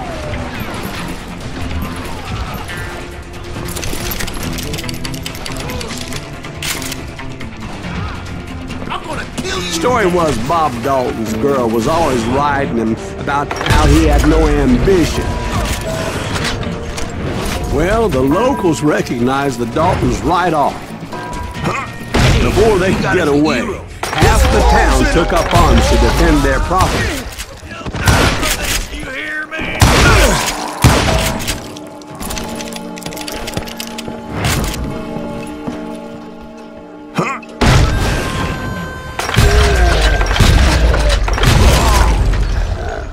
I'm gonna kill you story was Bob Dalton's girl was always writing him about how he had no ambition. Well, the locals recognized the Daltons right off. Before they could get away, half the town took up arms to defend their property. You hear me?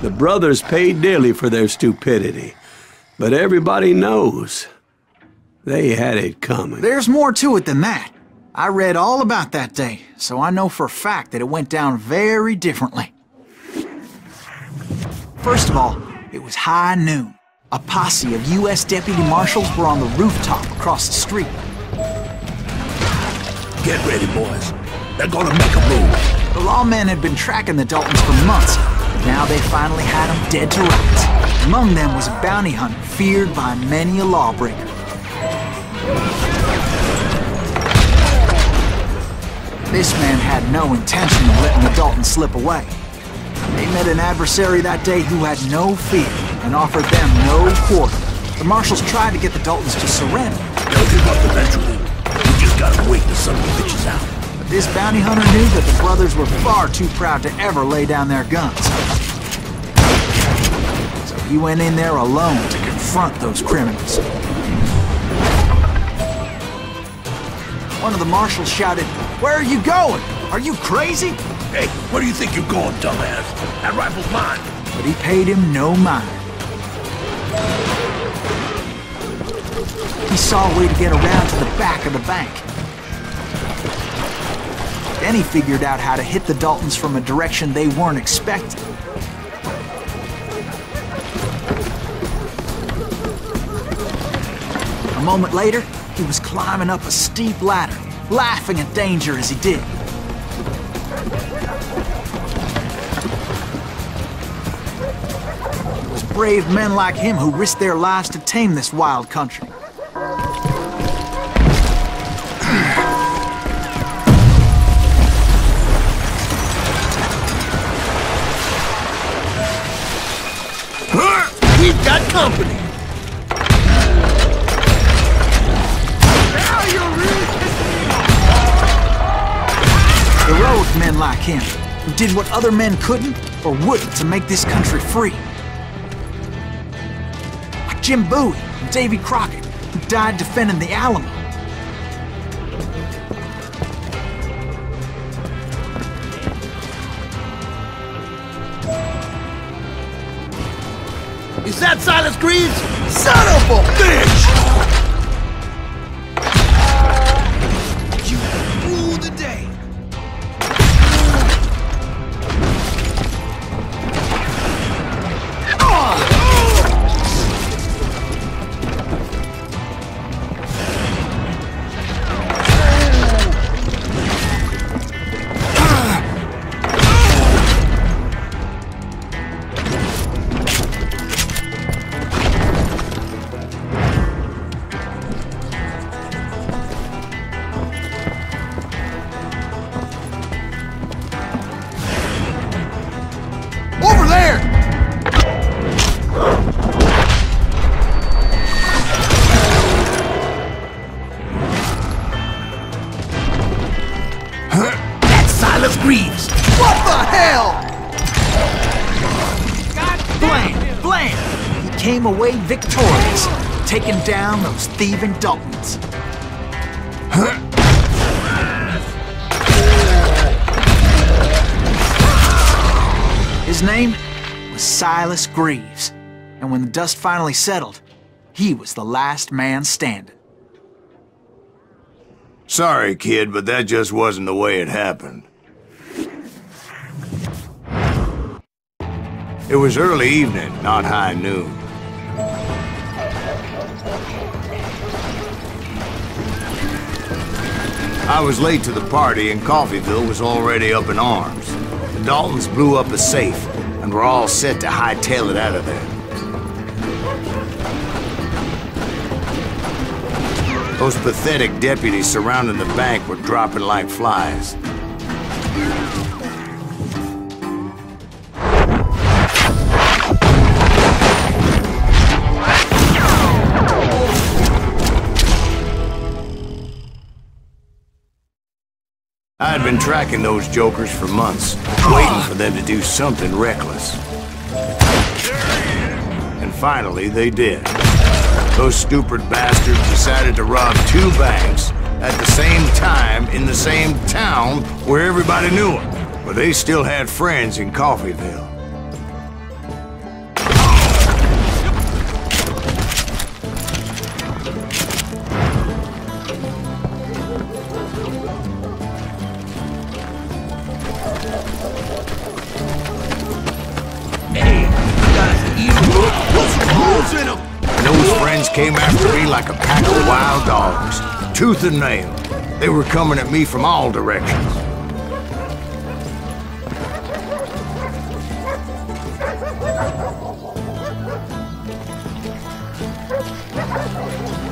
The brothers paid dearly for their stupidity, but everybody knows they had it coming. There's more to it than that. I read all about that day, so I know for a fact that it went down very differently. First of all, it was high noon. A posse of U.S. deputy marshals were on the rooftop across the street. Get ready, boys. They're gonna make a move. The lawmen had been tracking the Daltons for months. Now they finally had them dead to rights. Among them was a bounty hunter feared by many a lawbreaker. This man had no intention of letting the Daltons slip away. They met an adversary that day who had no fear and offered them no quarter. The marshals tried to get the Daltons to surrender. They'll give up eventually. We just gotta wait till some of the bitches out. But this bounty hunter knew that the brothers were far too proud to ever lay down their guns. So he went in there alone to confront those criminals. One of the marshals shouted, "Where are you going? Are you crazy?" Hey, where do you think you're going, dumbass? That rifle's mine. But he paid him no mind. He saw a way to get around to the back of the bank. Then he figured out how to hit the Daltons from a direction they weren't expecting. A moment later, he was climbing up a steep ladder, laughing at danger as he did. It was brave men like him who risked their lives to tame this wild country. We've got company. Heroic men like him, who did what other men couldn't or wouldn't to make this country free. Like Jim Bowie and Davy Crockett, who died defending the Alamo. Is that Silas Greaves? Son of a bitch! You rule the day. Greaves! What the hell? Blam! He came away victorious, taking down those thieving Daltons. His name was Silas Greaves, and when the dust finally settled, he was the last man standing. Sorry, kid, but that just wasn't the way it happened. It was early evening, not high noon. I was late to the party and Coffeyville was already up in arms. The Daltons blew up a safe and were all set to hightail it out of there. Those pathetic deputies surrounding the bank were dropping like flies. been tracking those jokers for months, waiting for them to do something reckless. And finally, they did. Those stupid bastards decided to rob 2 banks at the same time in the same town where everybody knew them. But they still had friends in Coffeyville. Those friends came after me like a pack of wild dogs, tooth and nail. They were coming at me from all directions.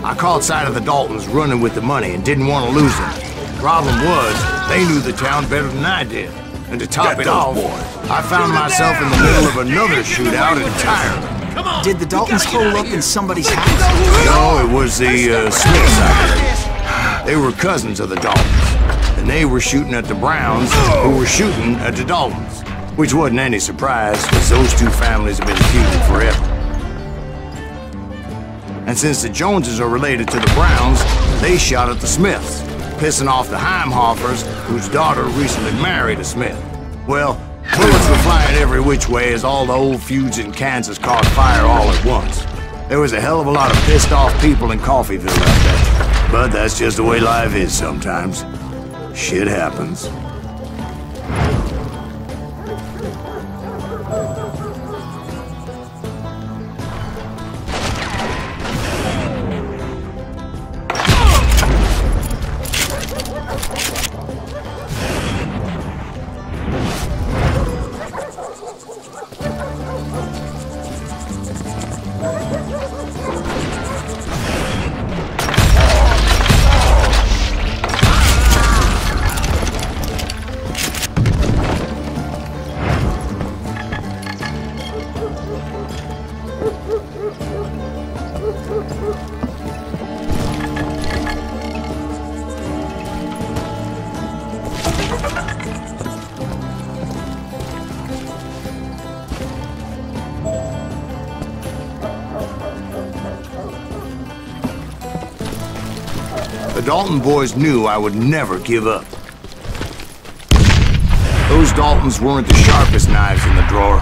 I caught sight of the Daltons running with the money and didn't want to lose them. Problem was, they knew the town better than I did. And to top it off, I found myself in the middle of another shootout entirely. Did the Daltons hole up in somebody's house? No, it was the Smiths, I believe. They were cousins of the Daltons, and they were shooting at the Browns, who were shooting at the Daltons. Which wasn't any surprise, because those 2 families have been feuding forever. And since the Joneses are related to the Browns, they shot at the Smiths, pissing off the Heimhoffers, whose daughter recently married a Smith. Well, bullets were flying every which way as all the old feuds in Kansas caught fire all at once. There was a hell of a lot of pissed off people in Coffeyville that day. But that's just the way life is sometimes. Shit happens. The Dalton boys knew I would never give up. Those Daltons weren't the sharpest knives in the drawer,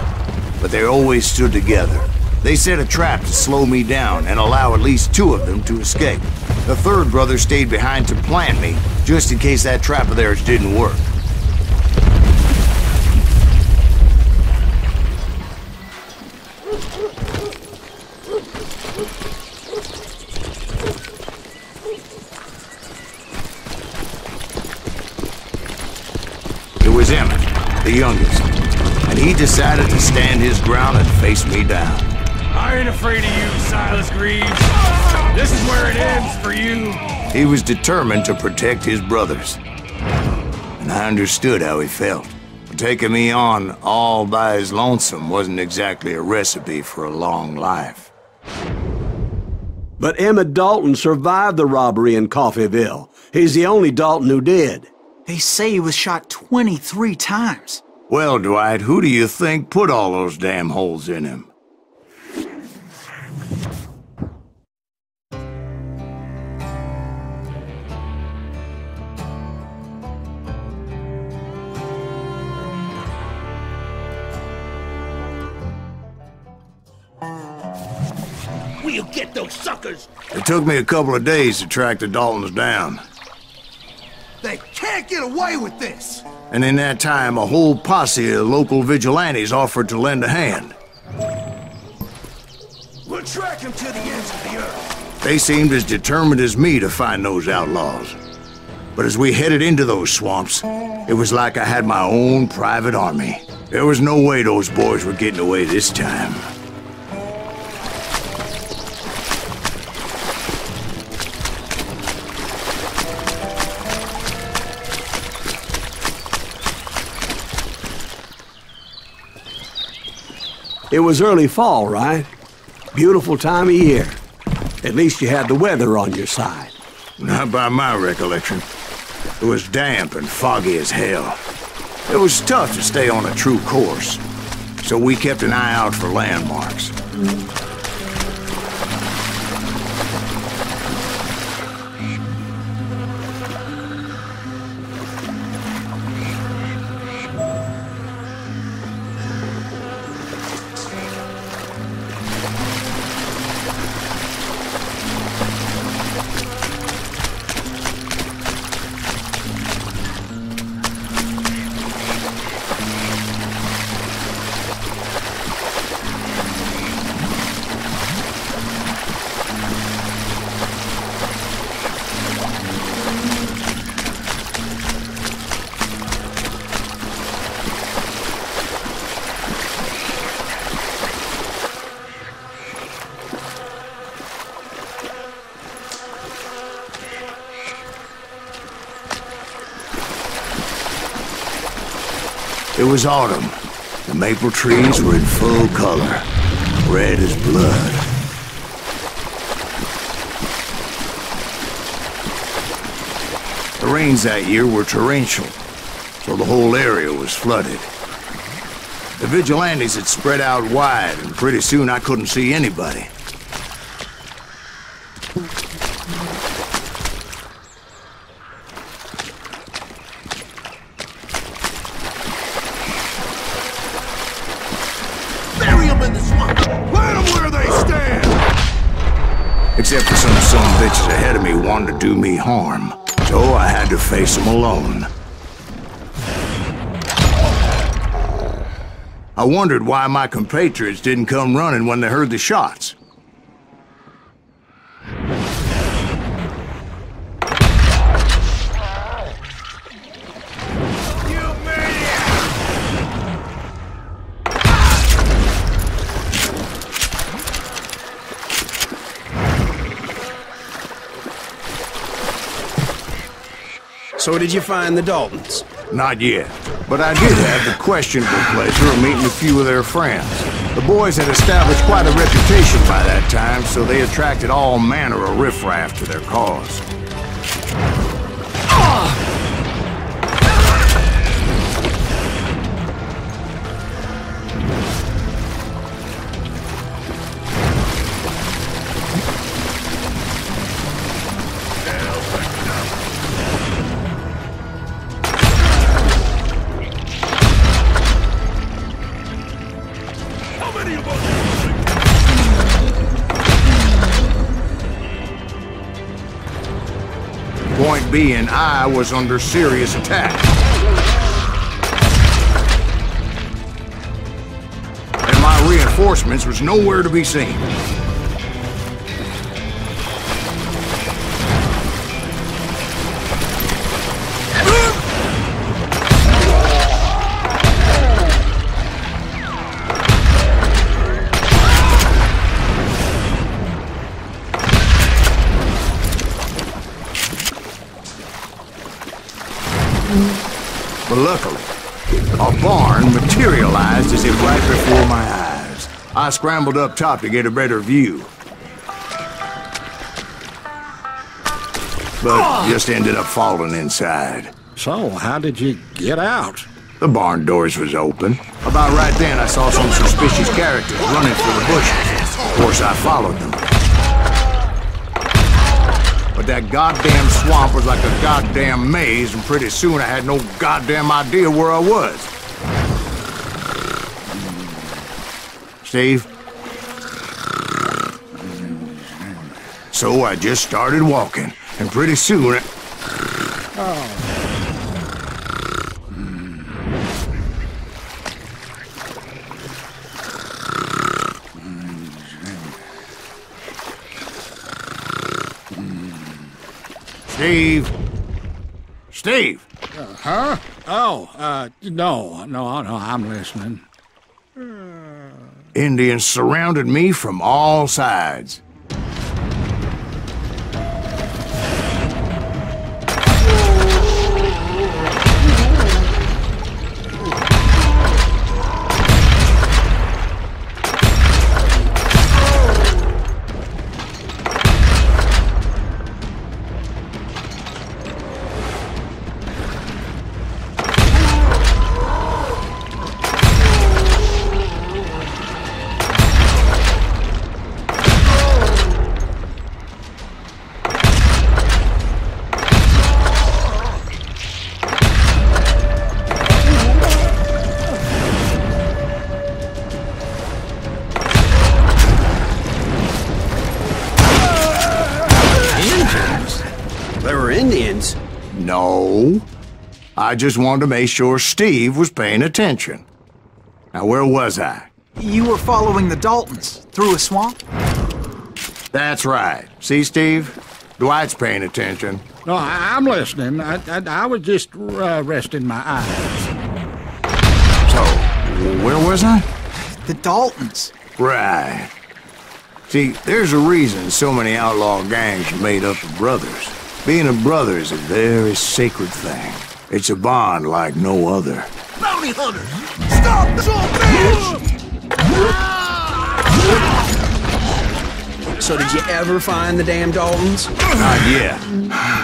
but they always stood together. They set a trap to slow me down and allow at least 2 of them to escape. The 3rd brother stayed behind to plant me, just in case that trap of theirs didn't work. Was Emmett, the youngest, and he decided to stand his ground and face me down. I ain't afraid of you, Silas Greaves. This is where it ends for you. He was determined to protect his brothers, and I understood how he felt. Taking me on all by his lonesome wasn't exactly a recipe for a long life. But Emmett Dalton survived the robbery in Coffeyville. He's the only Dalton who did. They say he was shot 23 times. Well, Dwight, who do you think put all those damn holes in him? We'll get those suckers! It took me a couple of days to track the Daltons down. They can't get away with this! And in that time, a whole posse of local vigilantes offered to lend a hand. We'll track them to the ends of the earth. They seemed as determined as me to find those outlaws. But as we headed into those swamps, it was like I had my own private army. There was no way those boys were getting away this time. It was early fall, right? Beautiful time of year. At least you had the weather on your side. Not by my recollection. It was damp and foggy as hell. It was tough to stay on a true course, so we kept an eye out for landmarks. It was autumn. The maple trees were in full color, red as blood. The rains that year were torrential, so the whole area was flooded. The vigilantes had spread out wide, and pretty soon I couldn't see anybody. Except for some bitches ahead of me wanted to do me harm, so I had to face them alone. I wondered why my compatriots didn't come running when they heard the shots. So did you find the Daltons? Not yet, but I did have the questionable pleasure of meeting a few of their friends. The boys had established quite a reputation by that time, so they attracted all manner of riffraff to their cause. Point being, I was under serious attack. And my reinforcements was nowhere to be seen. But luckily, a barn materialized as if right before my eyes. I scrambled up top to get a better view. But just ended up falling inside. So, how did you get out? The barn doors was open. About right then, I saw some suspicious characters running through the bushes. Of course, I followed them. But that goddamn swamp was like a goddamn maze, and pretty soon I had no goddamn idea where I was. Steve? So I just started walking, and pretty soon Steve? Steve? Huh? Oh, no, I'm listening. Indians surrounded me from all sides. No. I just wanted to make sure Steve was paying attention. Now, where was I? You were following the Daltons through a swamp? That's right. See, Steve? Dwight's paying attention. No, I'm listening. I was just resting my eyes. So, where was I? The Daltons. Right. See, there's a reason so many outlaw gangs are made up of brothers. Being a brother is a very sacred thing. It's a bond like no other. Bounty hunters! Stop the bitch! So did you ever find the damn Daltons? Not yet,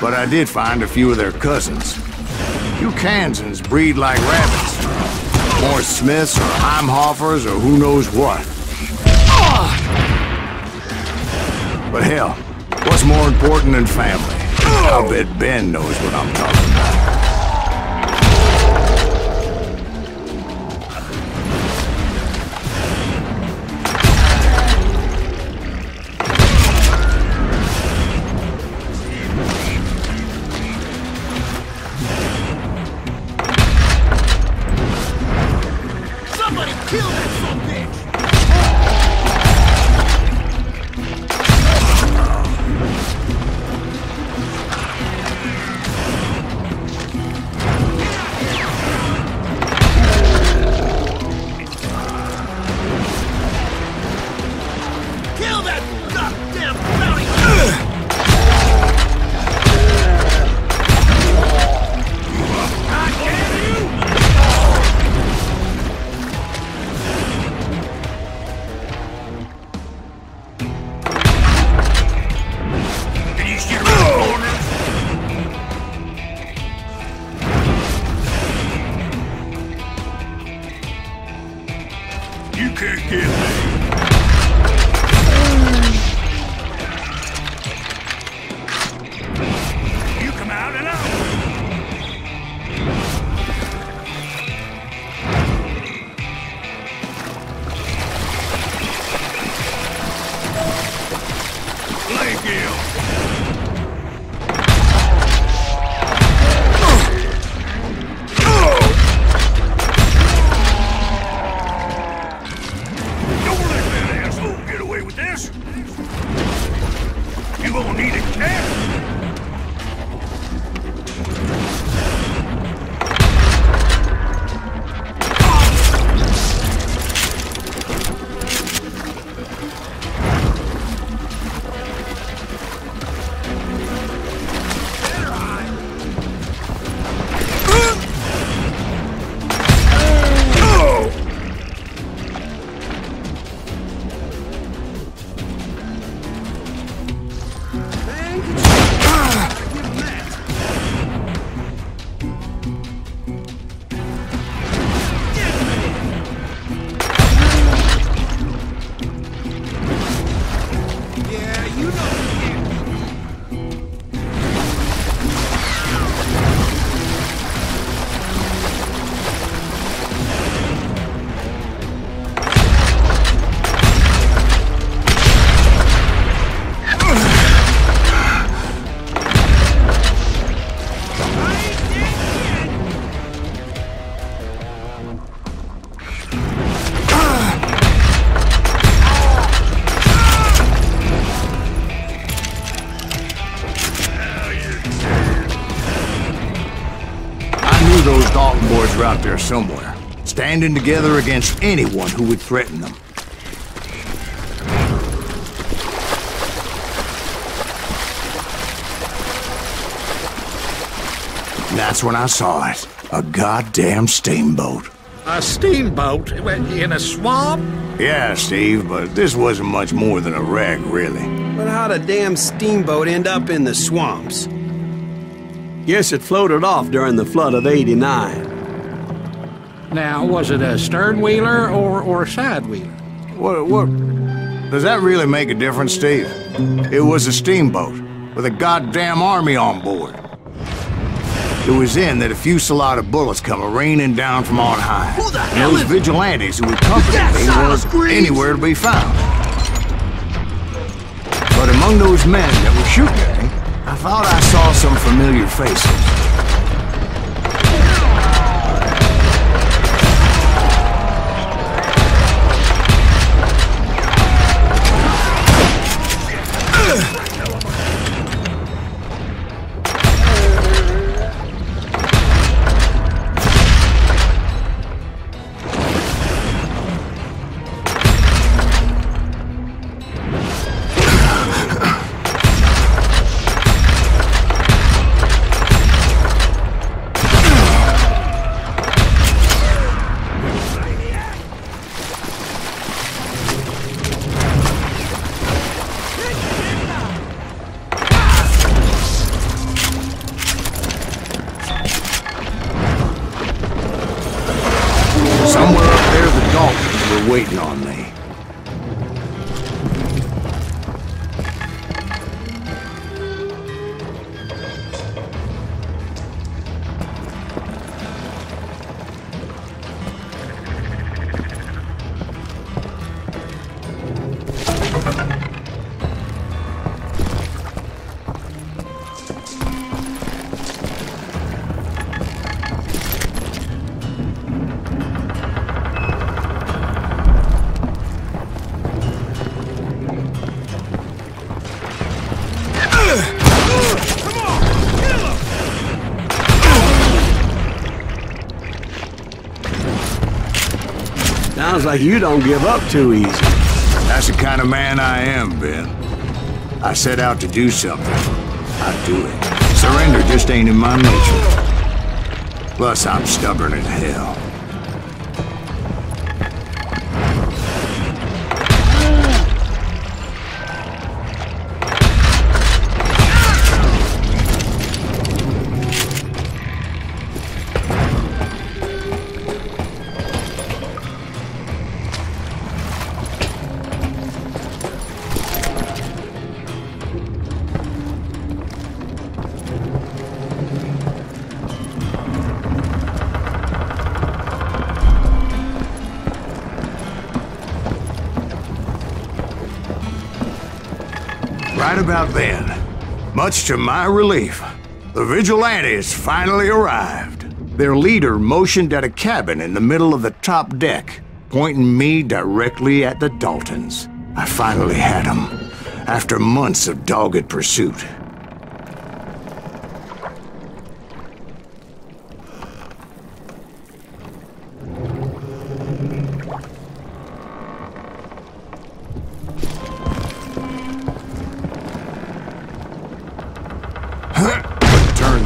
but I did find a few of their cousins. You Kansans breed like rabbits. More Smiths or Heimhoffers or who knows what. But hell, what's more important than family? I'll bet Ben knows what I'm talking about. Somebody kill that son of a bitch! Kill that goddamn bounty! Can you shoot around corners? You can't get me. You come out and out. Thank you. Don't let that asshole get away with this. You gonna need it, cat. Those Dalton boys are out there somewhere, standing together against anyone who would threaten them. And that's when I saw it. A goddamn steamboat. A steamboat in a swamp? Yeah, Steve, but this wasn't much more than a wreck, really. But how'd a damn steamboat end up in the swamps? Guess it floated off during the flood of '89. Now, was it a stern-wheeler or a side-wheeler? What? Does that really make a difference, Steve? It was a steamboat with a goddamn army on board. It was then that a fusillade of bullets come raining down from on high. Who the And hell those is vigilantes who accompanied me weren't anywhere to be found. But among those men that were shooting at me, I thought I saw some familiar faces. on me. Sounds like you don't give up too easy. That's the kind of man I am, Ben. I set out to do something. I do it. Surrender just ain't in my nature. Plus, I'm stubborn as hell. Right about then, much to my relief, the vigilantes finally arrived. Their leader motioned at a cabin in the middle of the top deck, pointing me directly at the Daltons. I finally had them, after months of dogged pursuit.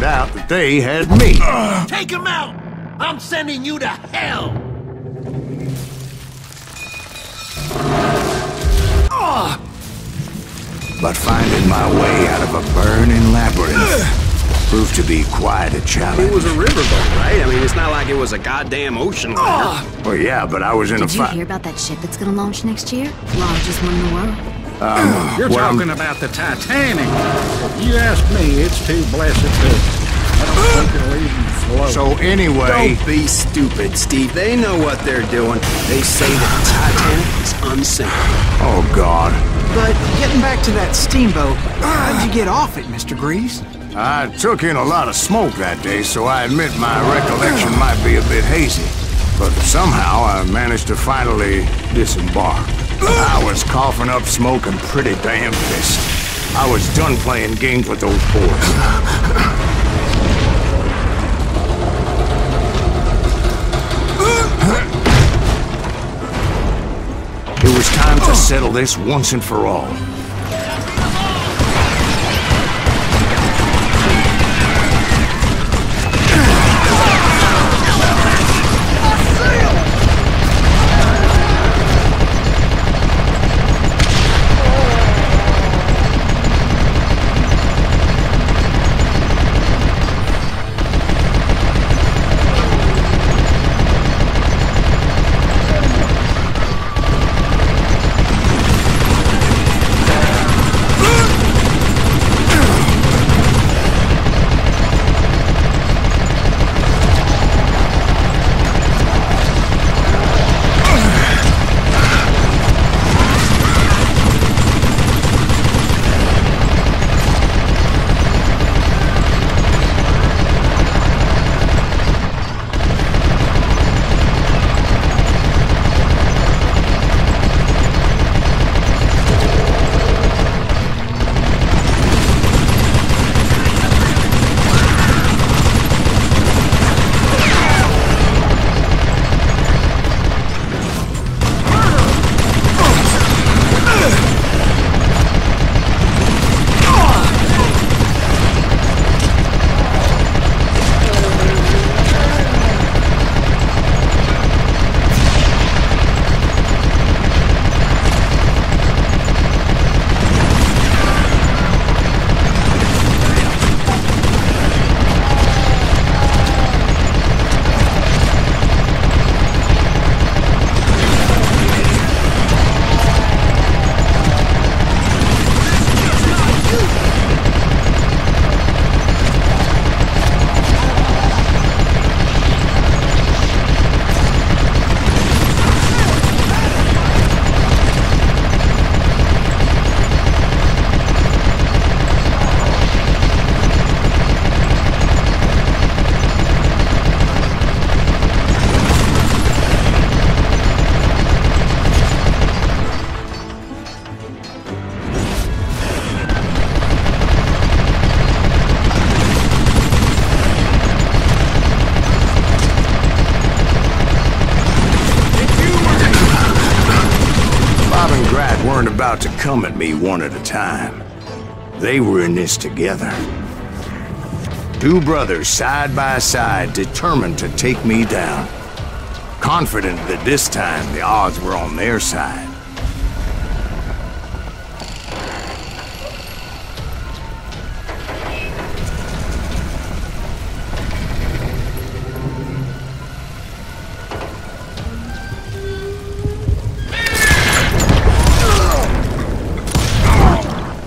Out that they had me. Take him out! I'm sending you to hell! But finding my way out of a burning labyrinth proved to be quite a challenge. It was a riverboat, right? I mean, it's not like it was a goddamn ocean liner. Well, yeah, but I was in a Did you hear about that ship that's gonna launch next year? Largest one in the world. You're talking about the Titanic. If you ask me, it's too blessed to. I don't think it'll even float. So anyway... Don't be stupid, Steve. They know what they're doing. They say that the Titanic is unsinkable. Oh, God. But getting back to that steamboat, how'd you get off it, Mr. Greaves? I took in a lot of smoke that day, so I admit my recollection might be a bit hazy. But somehow I managed to finally disembark. I was coughing up smoke and pretty damn pissed. I was done playing games with those boys. It was time to settle this once and for all. and Grat weren't about to come at me one at a time. They were in this together. Two brothers side by side, determined to take me down. Confident that this time the odds were on their side.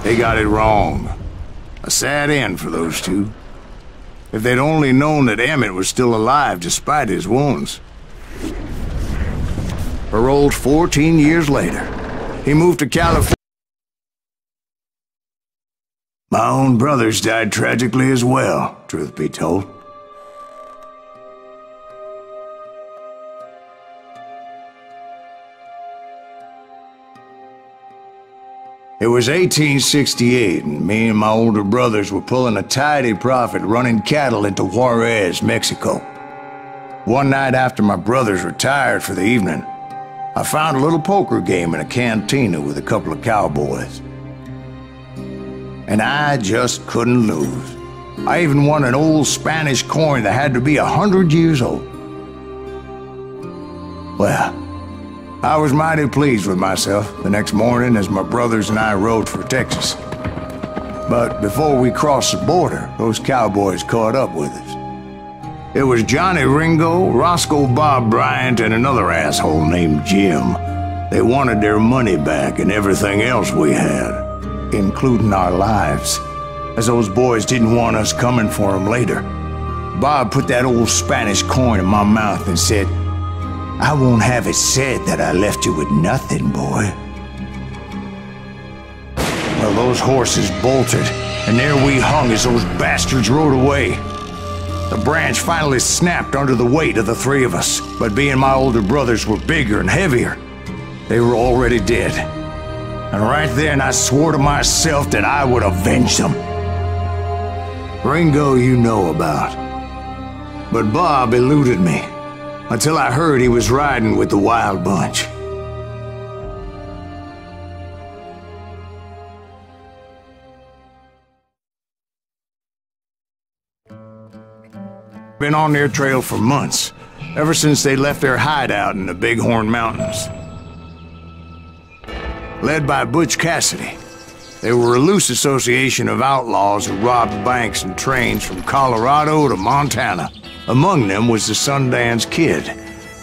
They got it wrong. A sad end for those two. If they'd only known that Emmett was still alive despite his wounds. Paroled 14 years later, he moved to California. My own brothers died tragically as well, truth be told. It was 1868, and me and my older brothers were pulling a tidy profit running cattle into Juarez, Mexico. One night after my brothers retired for the evening, I found a little poker game in a cantina with a couple of cowboys. And I just couldn't lose. I even won an old Spanish coin that had to be 100 years old. Well, I was mighty pleased with myself the next morning as my brothers and I rode for Texas. But before we crossed the border, those cowboys caught up with us. It was Johnny Ringo, Roscoe Bob Bryant, and another asshole named Jim. They wanted their money back and everything else we had, including our lives, as those boys didn't want us coming for them later. Bob put that old Spanish coin in my mouth and said, "I won't have it said that I left you with nothing, boy." Well, those horses bolted, and there we hung as those bastards rode away. The branch finally snapped under the weight of the three of us, but being my older brothers were bigger and heavier, they were already dead. And right then I swore to myself that I would avenge them. Ringo you know about, but Bob eluded me. Until I heard he was riding with the Wild Bunch. Been on their trail for months, ever since they left their hideout in the Bighorn Mountains. Led by Butch Cassidy, they were a loose association of outlaws who robbed banks and trains from Colorado to Montana. Among them was the Sundance Kid,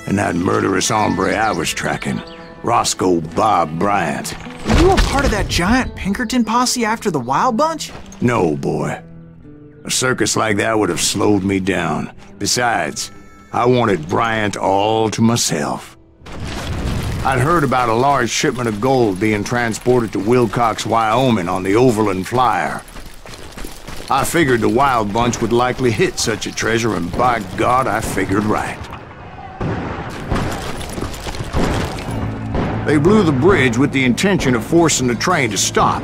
and that murderous hombre I was tracking, Roscoe Bob Bryant. Were you a part of that giant Pinkerton posse after the Wild Bunch? No, boy. A circus like that would have slowed me down. Besides, I wanted Bryant all to myself. I'd heard about a large shipment of gold being transported to Wilcox, Wyoming on the Overland Flyer. I figured the Wild Bunch would likely hit such a treasure, and by God, I figured right. They blew the bridge with the intention of forcing the train to stop.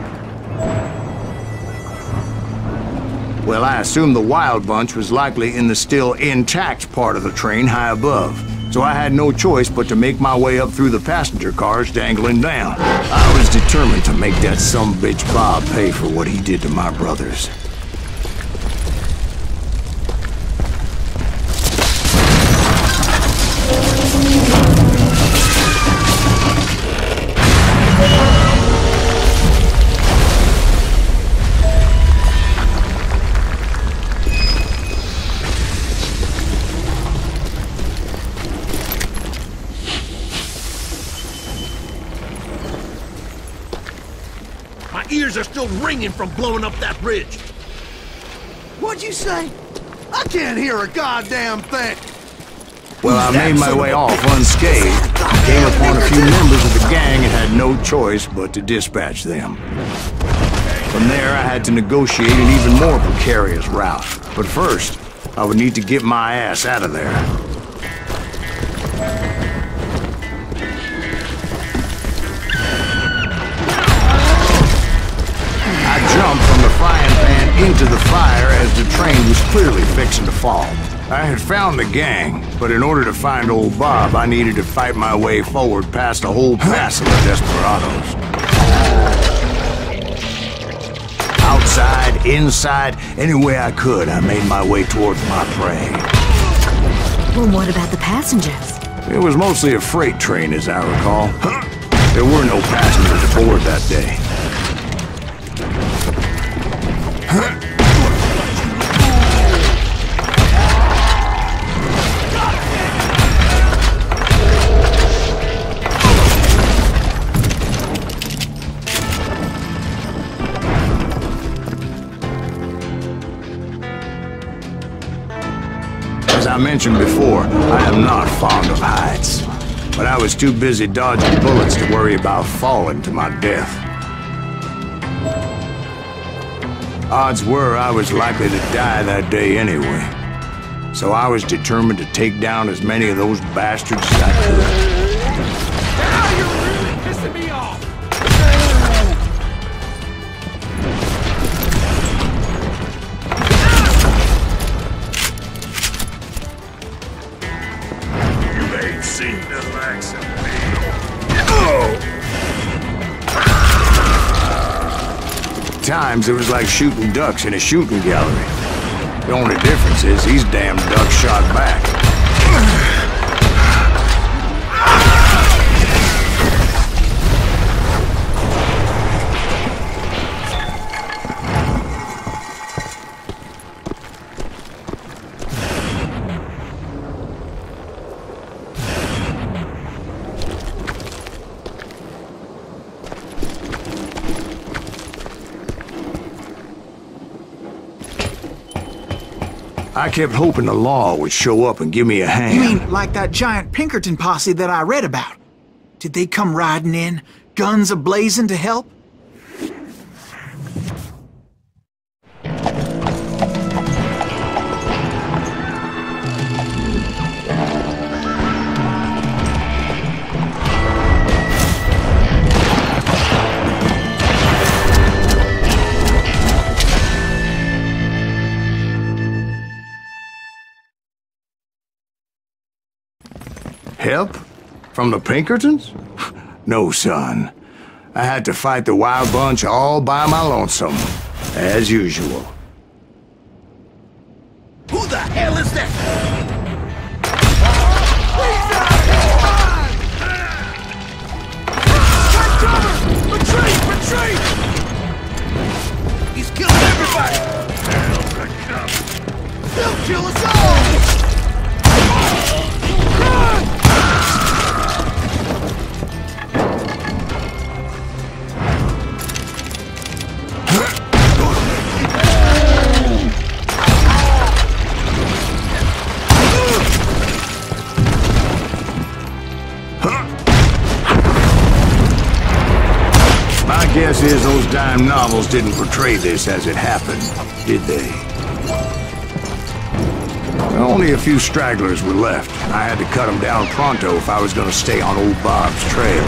Well, I assumed the Wild Bunch was likely in the still intact part of the train high above, so I had no choice but to make my way up through the passenger cars dangling down. I was determined to make that sumbitch Bob pay for what he did to my brothers. Ears are still ringing from blowing up that bridge. What'd you say? I can't hear a goddamn thing. Well, I made my way off unscathed, came upon a few members of the gang and had no choice but to dispatch them. From there, I had to negotiate an even more precarious route. But first, I would need to get my ass out of there. I jumped from the frying pan into the fire as the train was clearly fixing to fall. I had found the gang, but in order to find old Bob, I needed to fight my way forward past a whole passel of desperados. Outside, inside, any way I could, I made my way towards my prey. Well, what about the passengers? It was mostly a freight train, as I recall. There were no passengers aboard that day. As I mentioned before, I am not fond of heights, but I was too busy dodging bullets to worry about falling to my death. Odds were I was likely to die that day anyway, so I was determined to take down as many of those bastards as I could. Now you're really pissing me off! Seen the likes of me. At times, it was like shooting ducks in a shooting gallery. The only difference is these damn ducks shot back. I kept hoping the law would show up and give me a hand. You mean like that giant Pinkerton posse that I read about? Did they come riding in, guns a-blazing to help? Help? From the Pinkertons? No, son. I had to fight the wild bunch all by my lonesome, as usual. Who the hell is that? Retreat! He's killing everybody! They'll kill us all! My guess is those dime novels didn't portray this as it happened, did they? Only a few stragglers were left. I had to cut them down pronto if I was going to stay on old Bob's trail.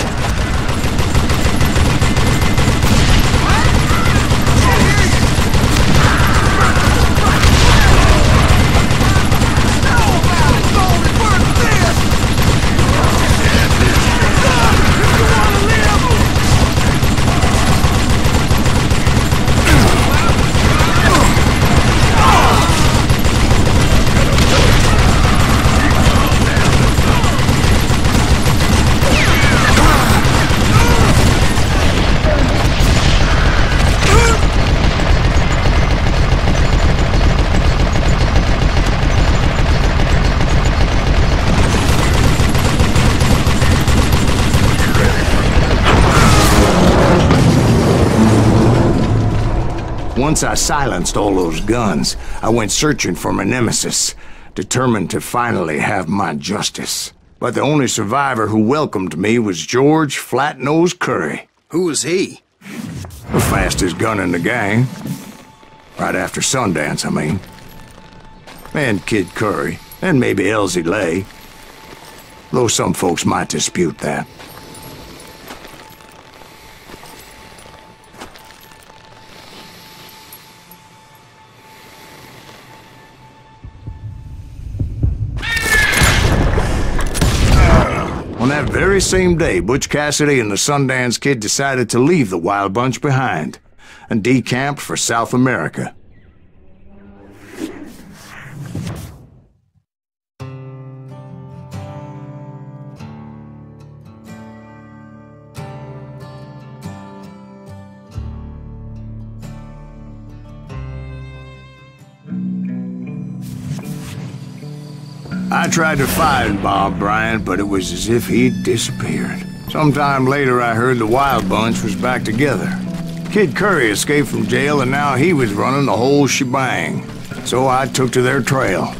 Once I silenced all those guns, I went searching for my nemesis, determined to finally have my justice. But the only survivor who welcomed me was George Flat-Nosed Curry. Who was he? The fastest gun in the gang. Right after Sundance, I mean. And Kid Curry, and maybe Elsie Lay. Though some folks might dispute that. very same day, Butch Cassidy and the Sundance Kid decided to leave the Wild Bunch behind and decamped for South America. I tried to find Bob Bryant, but it was as if he'd disappeared. Sometime later, I heard the Wild Bunch was back together. Kid Curry escaped from jail, and now he was running the whole shebang. So I took to their trail,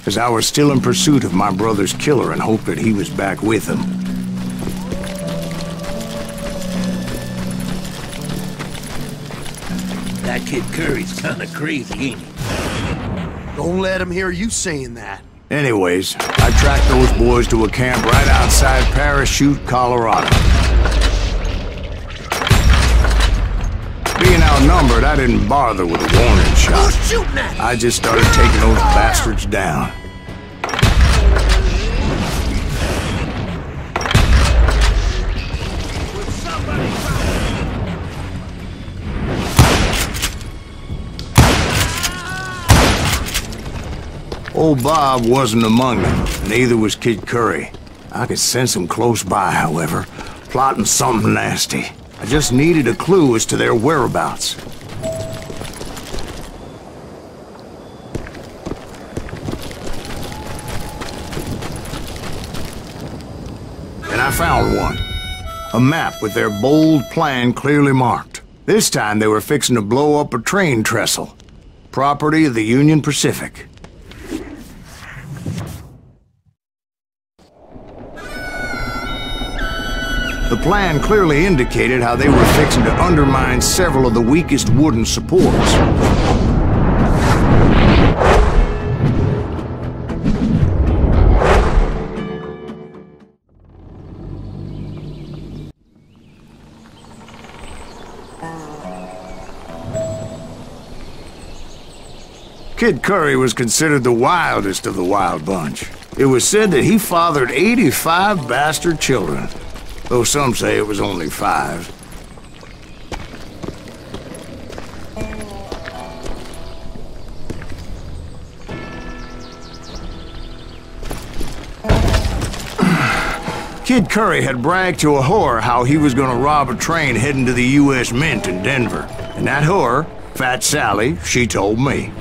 as I was still in pursuit of my brother's killer and hoped that he was back with him. That Kid Curry's kinda crazy, ain't he? Don't let him hear you saying that. Anyways, I tracked those boys to a camp right outside Parachute, Colorado. Being outnumbered, I didn't bother with a warning shot. Who's shooting at? I just started taking those bastards down. Old Bob wasn't among them, neither was Kid Curry. I could sense him close by, however, plotting something nasty. I just needed a clue as to their whereabouts. And I found one. A map with their bold plan clearly marked. This time they were fixing to blow up a train trestle. Property of the Union Pacific. The plan clearly indicated how they were fixing to undermine several of the weakest wooden supports. Kid Curry was considered the wildest of the Wild Bunch. It was said that he fathered 85 bastard children, though some say it was only 5. Kid Curry had bragged to a whore how he was gonna rob a train heading to the U.S. Mint in Denver. And that whore, Fat Sally, she told me.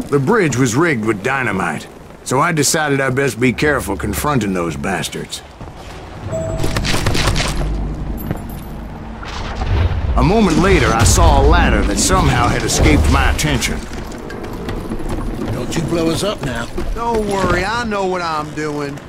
The bridge was rigged with dynamite, so I decided I'd best be careful confronting those bastards. A moment later, I saw a ladder that somehow had escaped my attention. Don't you blow us up now. Don't worry, I know what I'm doing.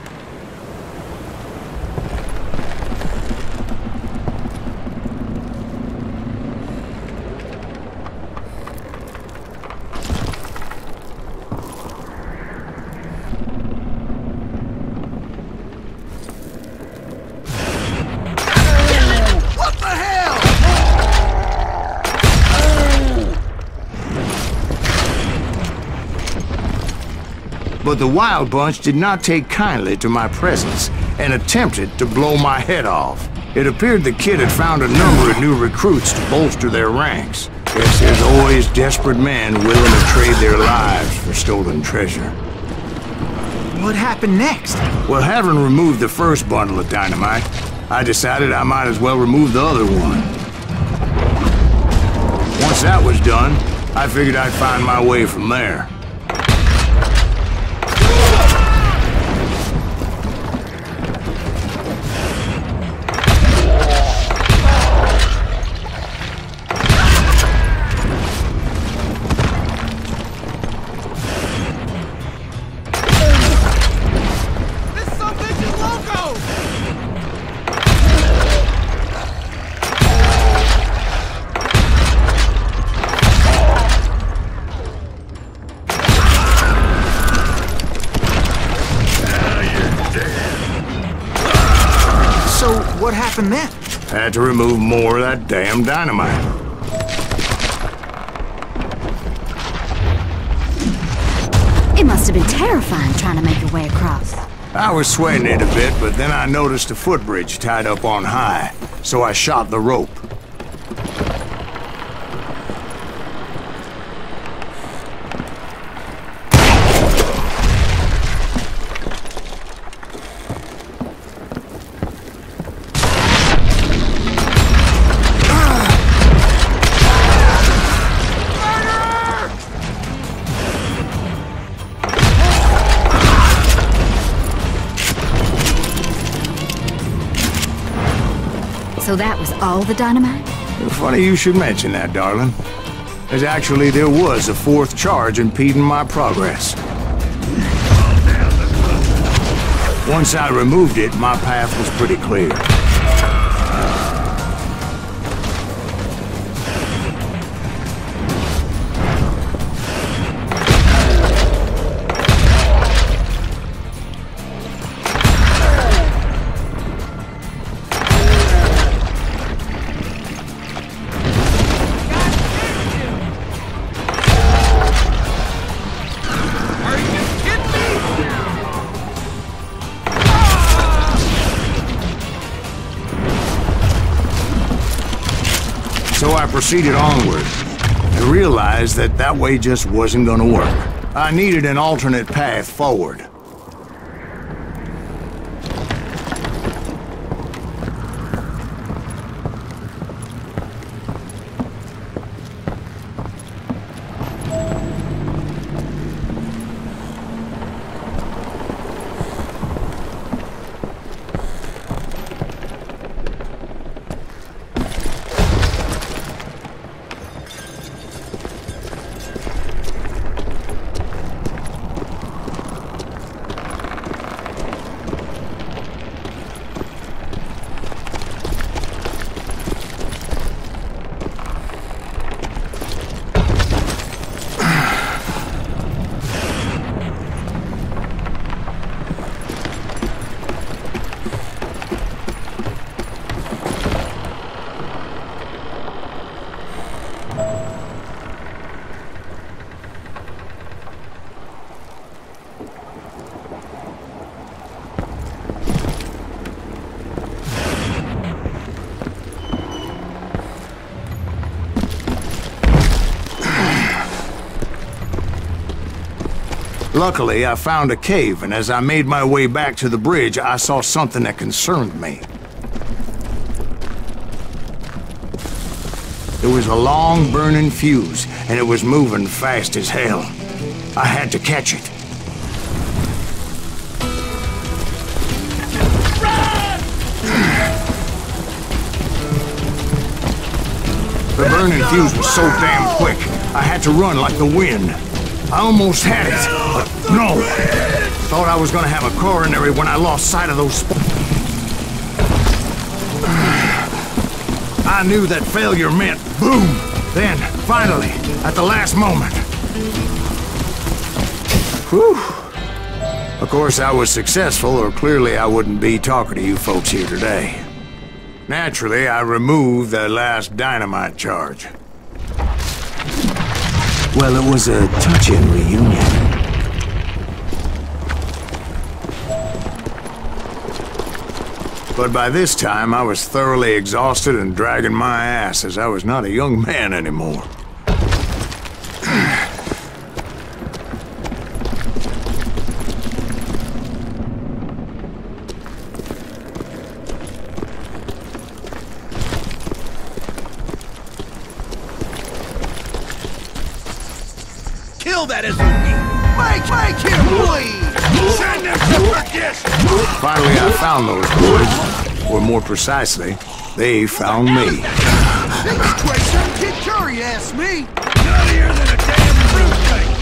But the Wild Bunch did not take kindly to my presence and attempted to blow my head off. It appeared the kid had found a number of new recruits to bolster their ranks. Guess there's always desperate men willing to trade their lives for stolen treasure. What happened next? Well, having removed the first bundle of dynamite, I decided I might as well remove the other one. Once that was done, I figured I'd find my way from there. even then? Had to remove more of that damn dynamite. It must have been terrifying trying to make your way across. I was sweating it a bit, but then I noticed a footbridge tied up on high, so I shot the rope. So that was all the dynamite? Funny you should mention that, darling. There was a fourth charge impeding my progress. Once I removed it, my path was pretty clear. So I proceeded onward and realized that that way just wasn't gonna work. I needed an alternate path forward. Luckily, I found a cave, and as I made my way back to the bridge, I saw something that concerned me. It was a long, burning fuse, and it was moving fast as hell. I had to catch it. The burning fuse was so damn quick, I had to run like the wind. I almost had it, but no. Thought I was gonna have a coronary when I lost sight of those. I knew that failure meant boom. Then, finally, at the last moment. Whew. Of course, I was successful, or clearly I wouldn't be talking to you folks here today. Naturally, I removed the last dynamite charge. Well, it was a touching reunion. But by this time, I was thoroughly exhausted and dragging my ass, as I was not a young man anymore. Kill that SOB! Make him bleed! Send them separatists! Finally, I found those boys. Or more precisely, they found me. This place don't get curry, ask me! Nuttier than a damn fruitcake!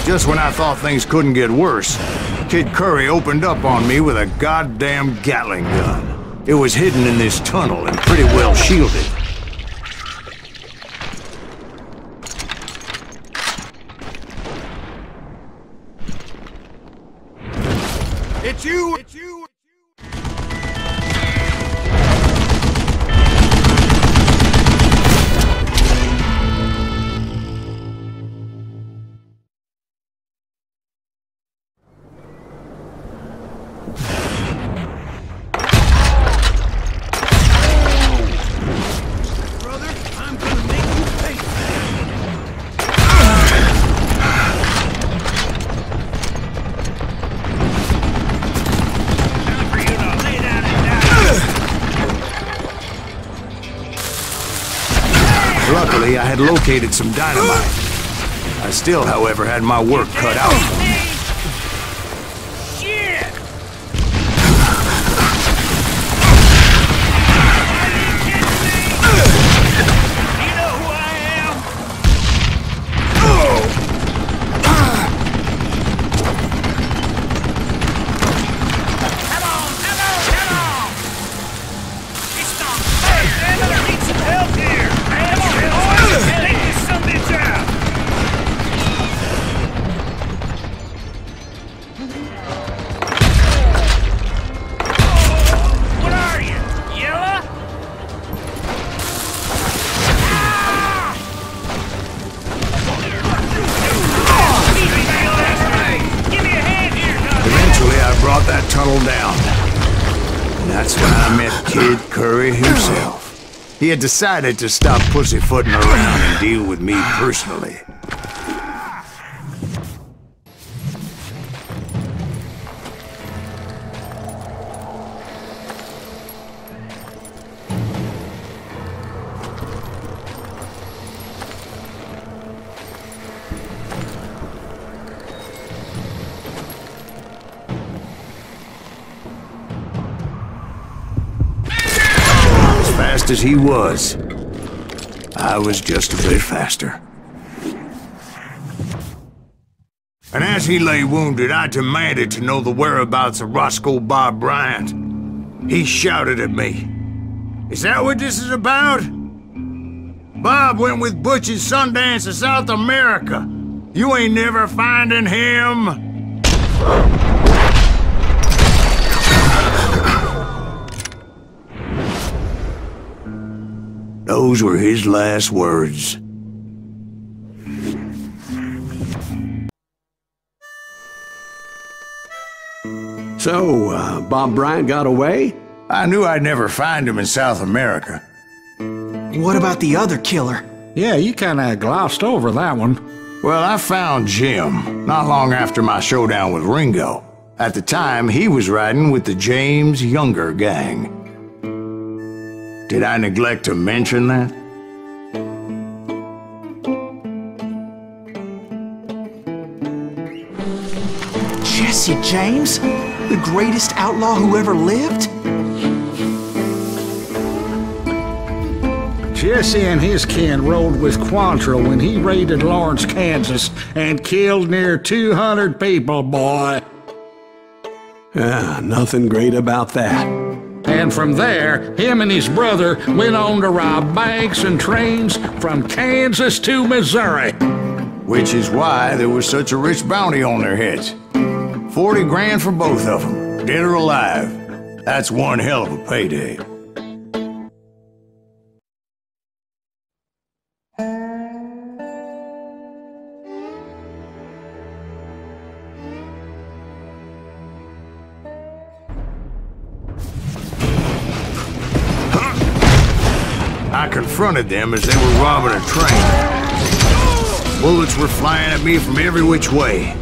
Just when I thought things couldn't get worse, Kid Curry opened up on me with a goddamn Gatling gun. It was hidden in this tunnel and pretty well shielded. It's you! It's you! Luckily, I had located some dynamite. I still, however, had my work cut out. Shit! You know who I am? Come on! It's not fair! I need some help here! Take this some bitch out! What are you? Yellow? Give me a hand here, Eventually, I brought that tunnel down. And that's when I met Kid Curry himself. He had decided to stop pussyfooting around and deal with me personally. Fast as he was, I was just a bit faster. And as he lay wounded, I demanded to know the whereabouts of Roscoe Bob Bryant. He shouted at me, "Is that what this is about? Bob went with Butch's Sundance to South America. You ain't never finding him." Those were his last words. So, Bob Bryant got away? I knew I'd never find him in South America. What about the other killer? Yeah, you kinda glossed over that one. Well, I found Jim not long after my showdown with Ringo. At the time, he was riding with the James Younger gang. Did I neglect to mention that? Jesse James? The greatest outlaw who ever lived? Jesse and his kin rode with Quantrill when he raided Lawrence, Kansas, and killed near 200 people, boy. Nothing great about that. And from there, him and his brother went on to rob banks and trains from Kansas to Missouri. Which is why there was such a rich bounty on their heads. 40 grand for both of them, dead or alive. That's one hell of a payday. I confronted them as they were robbing a train. Bullets were flying at me from every which way.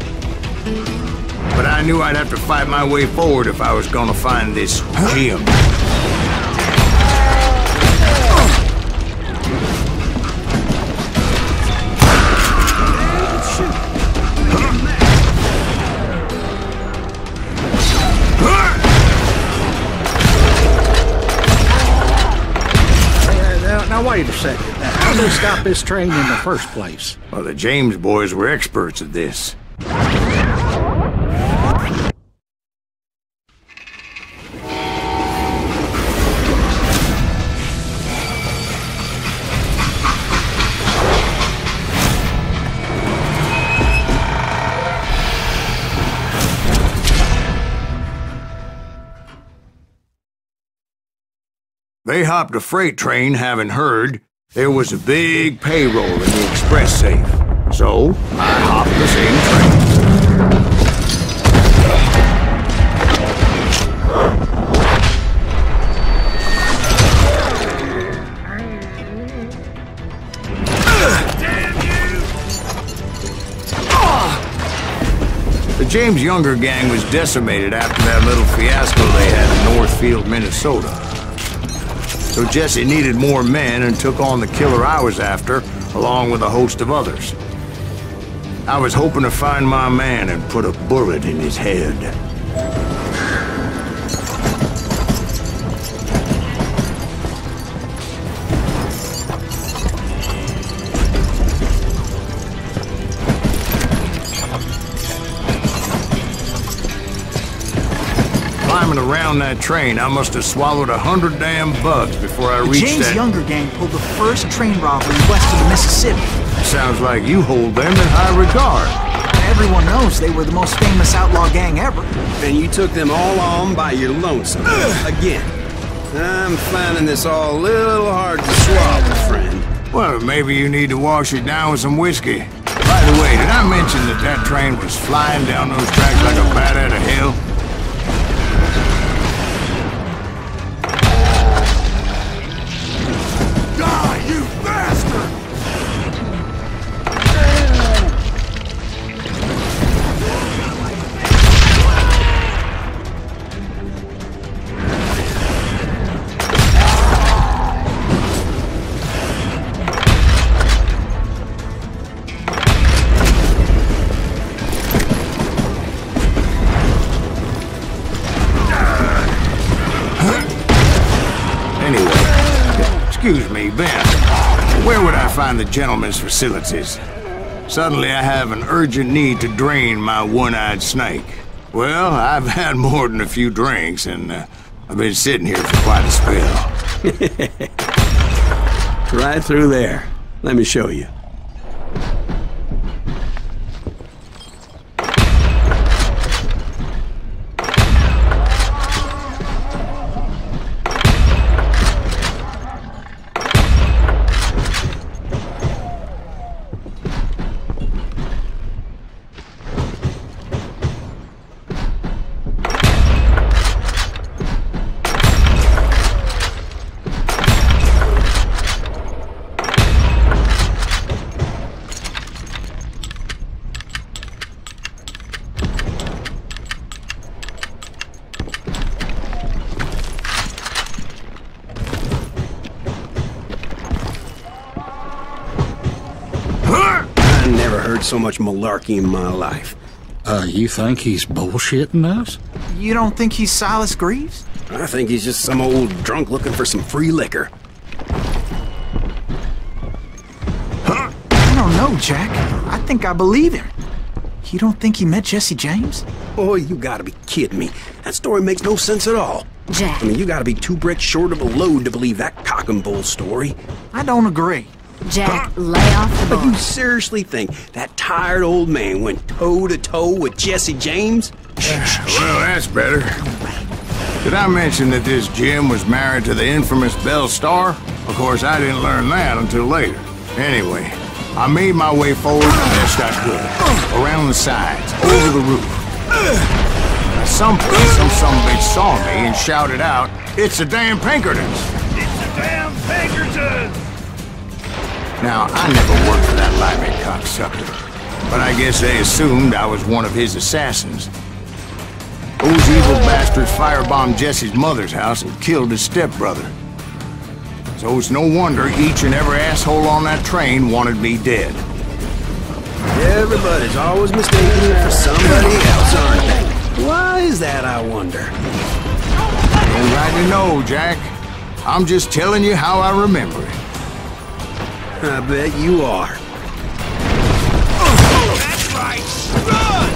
But I knew I'd have to fight my way forward if I was gonna find this Jim. Now wait a second. How did they stop this train in the first place? Well, the James boys were experts at this. They hopped a freight train having heard there was a big payroll in the express safe. So, I hopped the same train. The James Younger gang was decimated after that little fiasco they had in Northfield, Minnesota. So Jesse needed more men and took on the killer I was after, along with a host of others. I was hoping to find my man and put a bullet in his head. Climbing around that train, I must have swallowed 100 damn bugs before I reached James that... Younger gang pulled the first train robbery west of the Mississippi. Sounds like you hold them in high regard. Everyone knows they were the most famous outlaw gang ever. And you took them all on by your lonesome. Again. I'm finding this all a little hard to swallow, friend. Well, maybe you need to wash it down with some whiskey. By the way, did I mention that that train was flying down those tracks like a bat out of hell? Die, you bastard! Excuse me, Ben. Where would I find the gentleman's facilities? Suddenly I have an urgent need to drain my one-eyed snake. Well, I've had more than a few drinks, and I've been sitting here for quite a spell. Right through there. Let me show you. So much malarkey in my life. You think he's bullshitting us? You don't think he's Silas Greaves? I think he's just some old drunk looking for some free liquor. I don't know, Jack. I think I believe him. You don't think he met Jesse James? Oh, you gotta be kidding me. That story makes no sense at all. Jack. I mean, you gotta be 2 bricks short of a load to believe that cock and bull story. I don't agree. Jack, lay off the But you bar. seriously think that tired old man went toe-to-toe with Jesse James? Well, that's better. Did I mention that this Jim was married to the infamous Belle Starr? Of course, I didn't learn that until later. Anyway, I made my way forward the best I could. Around the sides, over the roof. At some point, some bitch saw me and shouted out, "It's the damn Pinkertons!" It's the damn Pinkertons! Now, I never worked for that lively cocksucker, but I guess they assumed I was one of his assassins. Those evil bastards firebombed Jesse's mother's house and killed his stepbrother. So it's no wonder each and every asshole on that train wanted me dead. Everybody's always mistaking you for somebody else, aren't they? Why is that, I wonder? Ain't right to know, Jack. I'm just telling you how I remember it. I bet you are. That's right! Run!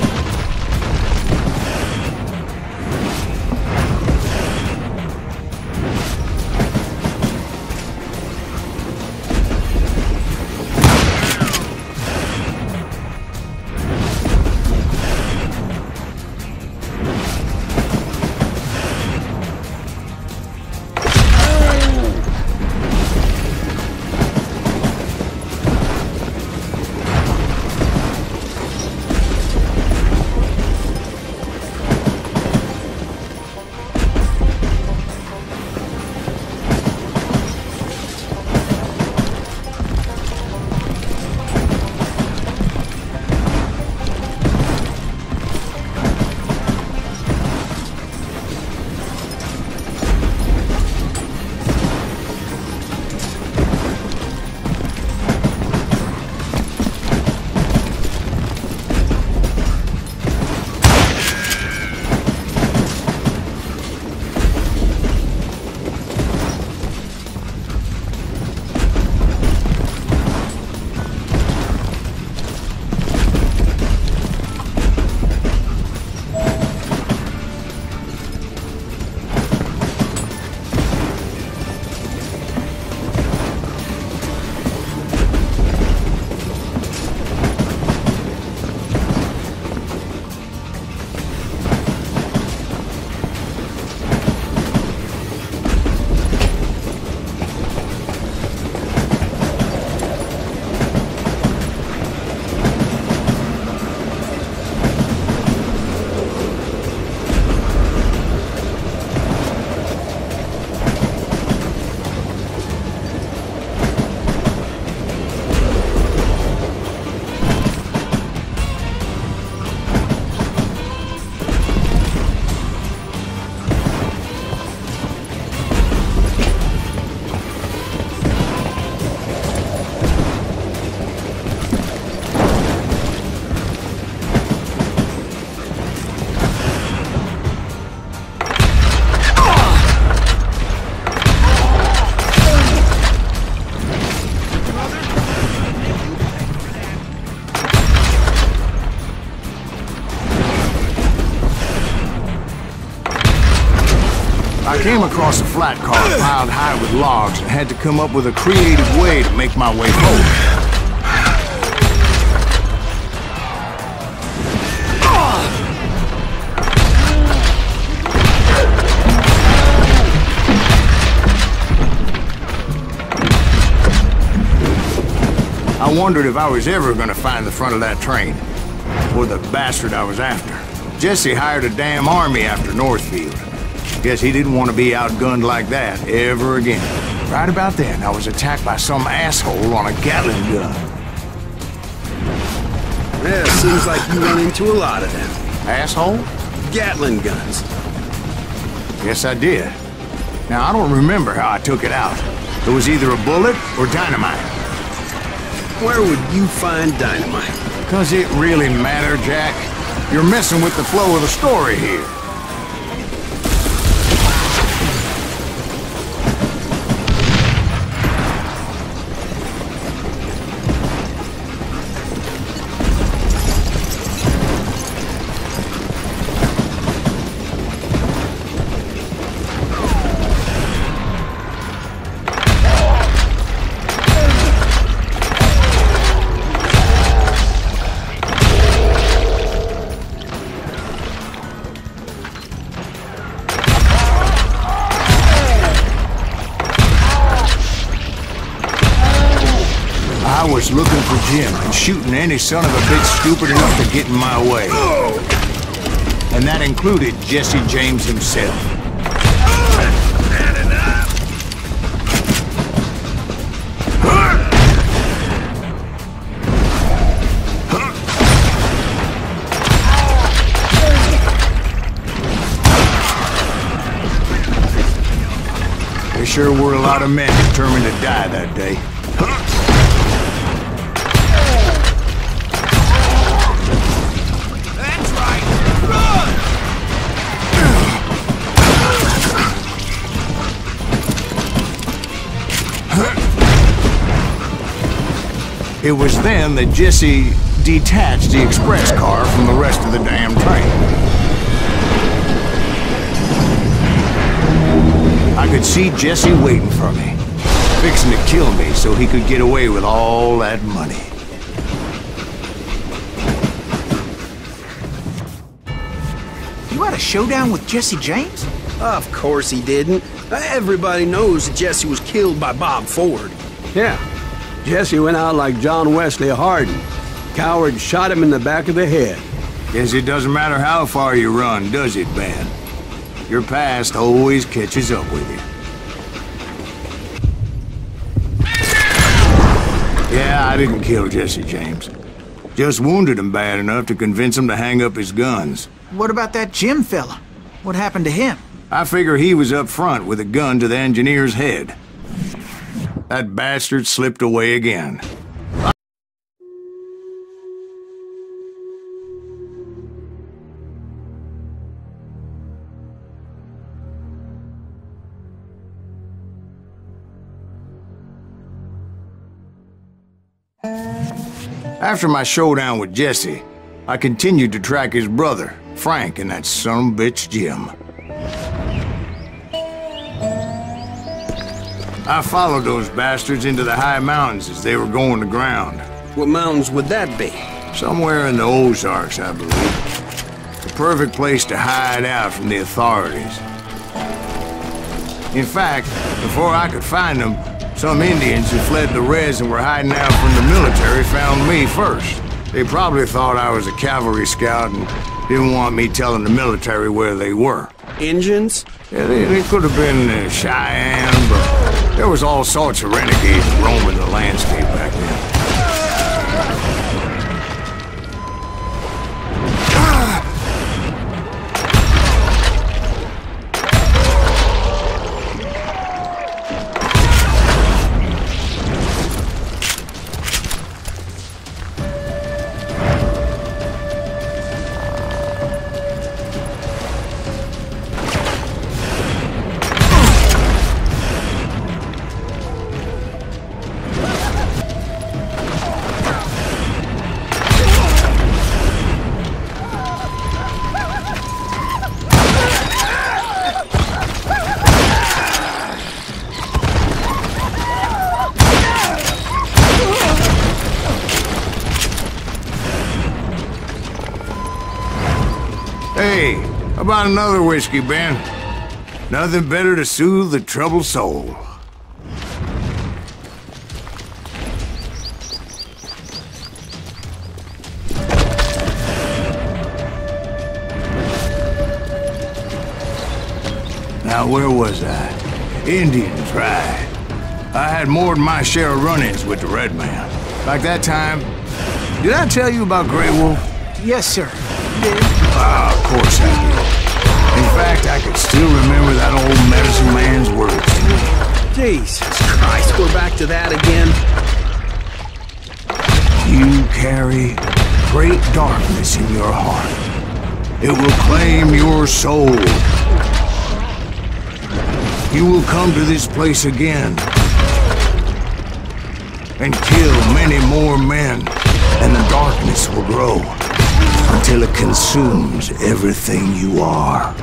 I came across a flat car piled high with logs and had to come up with a creative way to make my way forward. I wondered if I was ever gonna find the front of that train, or the bastard I was after. Jesse hired a damn army after Northfield. Guess he didn't want to be outgunned like that ever again. Right about then, I was attacked by some asshole on a Gatling gun. Yeah, seems like you run into a lot of them. Asshole? Gatling guns. Yes, I did. Now, I don't remember how I took it out. It was either a bullet or dynamite. Where would you find dynamite? Does it really matter, Jack? You're messing with the flow of the story here. I was looking for Jim and shooting any son of a bitch stupid enough to get in my way. And that included Jesse James himself. There sure were a lot of men determined to die that day. It was then that Jesse detached the express car from the rest of the damn train. I could see Jesse waiting for me, fixing to kill me so he could get away with all that money. You had a showdown with Jesse James? Of course he didn't. Everybody knows that Jesse was killed by Bob Ford. Yeah. Jesse went out like John Wesley Hardin. Coward shot him in the back of the head. Guess it doesn't matter how far you run, does it, Ben? Your past always catches up with you. Yeah, I didn't kill Jesse James. Just wounded him bad enough to convince him to hang up his guns. What about that Jim fella? What happened to him? I figure he was up front with a gun to the engineer's head. That bastard slipped away again. After my showdown with Jesse, I continued to track his brother, Frank, and that son of a bitch, Jim. I followed those bastards into the high mountains as they were going to ground. What mountains would that be? Somewhere in the Ozarks, I believe. The perfect place to hide out from the authorities. In fact, before I could find them, some Indians who fled the Reds and were hiding out from the military found me first. They probably thought I was a cavalry scout and didn't want me telling the military where they were. Indians? Yeah, they could have been Cheyenne, but there was all sorts of renegades roaming the landscape back then. about another whiskey, Ben? Nothing better to soothe the troubled soul. Now, where was I? Indians, right. I had more than my share of run-ins with the Red Man. Like that time... Did I tell you about Grey Wolf? Yes, sir. Ah, of course I did. In fact, I could still remember that old medicine man's words to me. Jesus Christ, we're back to that again. You carry great darkness in your heart. It will claim your soul. You will come to this place again and kill many more men, and the darkness will grow until it consumes everything you are.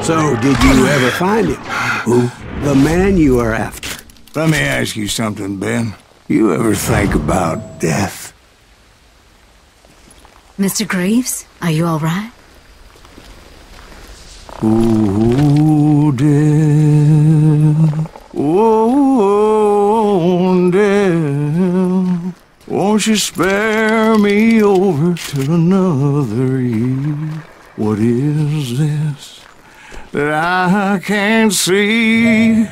So, did you ever find him? Who? The man you are after. Let me ask you something, Ben. You ever think about death? Mr. Greaves, are you all right? Oh, death. Oh, death. Won't you spare me over till another year? What is this that I can't see,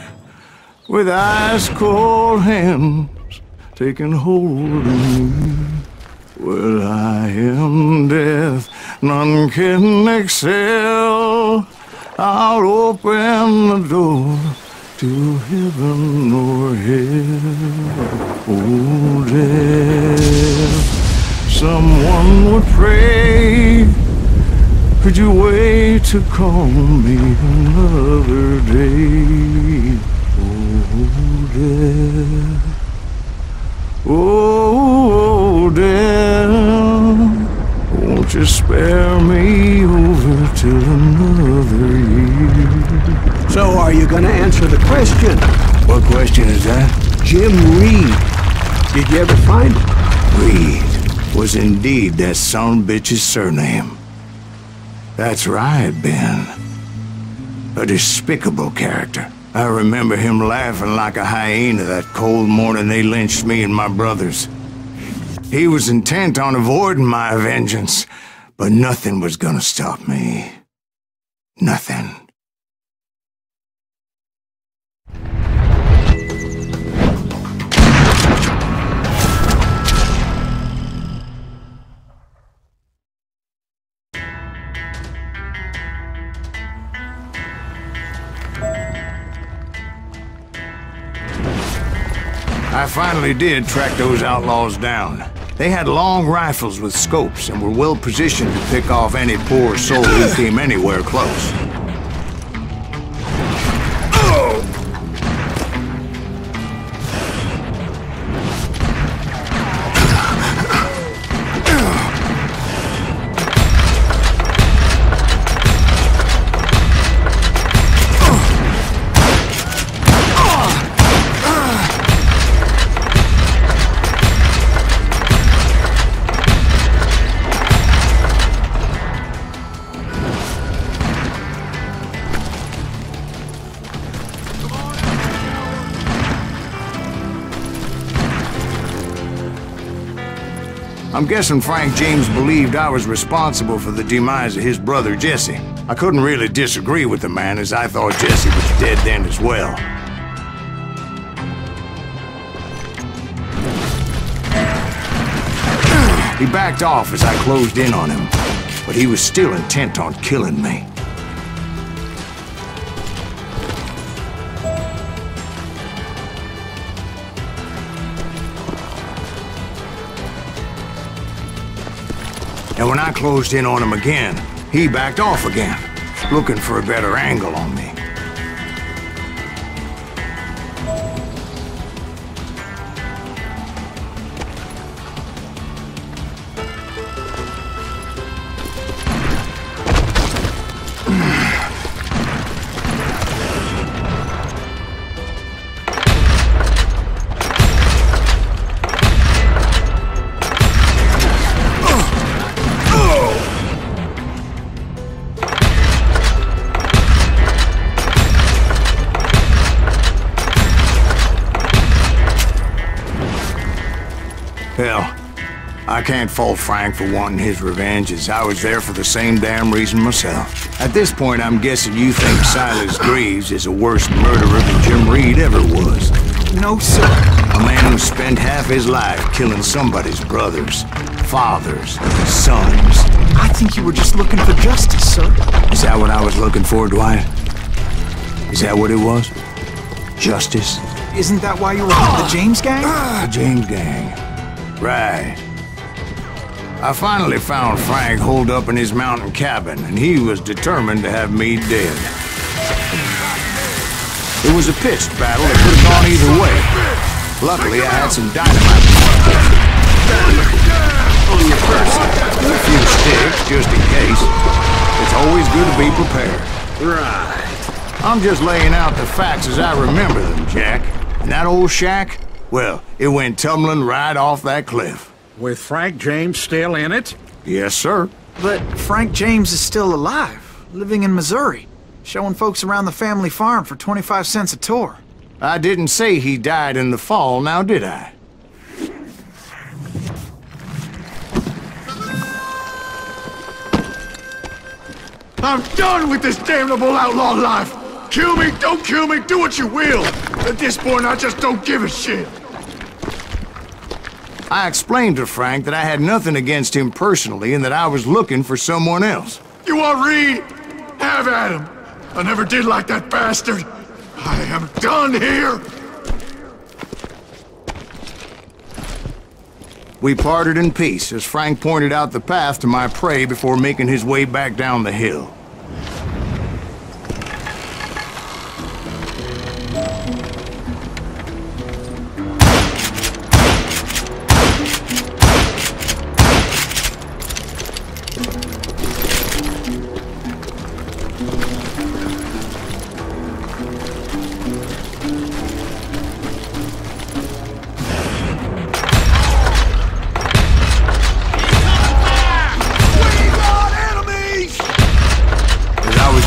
with ice cold hands taking hold of me? Well, I am death, none can excel. I'll open the door to heaven or hell. Oh, death, someone would pray. Could you wait to call me another day? Oh, death. Oh, death. Won't you spare me over till another year? So, are you gonna answer the question? What question is that? Jim Reed. Did you ever find him? Reed was indeed that son of a bitch's surname. That's right, Ben. A despicable character. I remember him laughing like a hyena that cold morning they lynched me and my brothers. He was intent on avoiding my vengeance, but nothing was gonna stop me. Nothing. I finally did track those outlaws down. They had long rifles with scopes and were well positioned to pick off any poor soul who came anywhere close. I'm guessing Frank James believed I was responsible for the demise of his brother Jesse. I couldn't really disagree with the man, as I thought Jesse was dead then as well. He backed off as I closed in on him, but he was still intent on killing me. And when I closed in on him again, he backed off again, looking for a better angle on me. Hell, I can't fault Frank for wanting his revenge, as I was there for the same damn reason myself. At this point, I'm guessing you think Silas Greaves is a worse murderer than Jim Reed ever was. No, sir. A man who spent half his life killing somebody's brothers, fathers, sons. I think you were just looking for justice, sir. Is that what I was looking for, Dwight? Is that what it was? Justice? Isn't that why you were with the James gang? The James gang. Right. I finally found Frank holed up in his mountain cabin, and he was determined to have me dead. It was a pitched battle that could have gone either way. Luckily, I had some dynamite on your person. A few sticks, just in case. It's always good to be prepared. Right. I'm just laying out the facts as I remember them, Jack. And that old shack, well, it went tumbling right off that cliff. With Frank James still in it? Yes, sir. But Frank James is still alive, living in Missouri, showing folks around the family farm for 25 cents a tour. I didn't say he died in the fall, now did I? I'm done with this damnable outlaw life! Kill me, don't kill me, do what you will! At this point, I just don't give a shit! I explained to Frank that I had nothing against him personally and that I was looking for someone else. You want Reed? Have at him! I never did like that bastard! I am done here! We parted in peace as Frank pointed out the path to my prey before making his way back down the hill.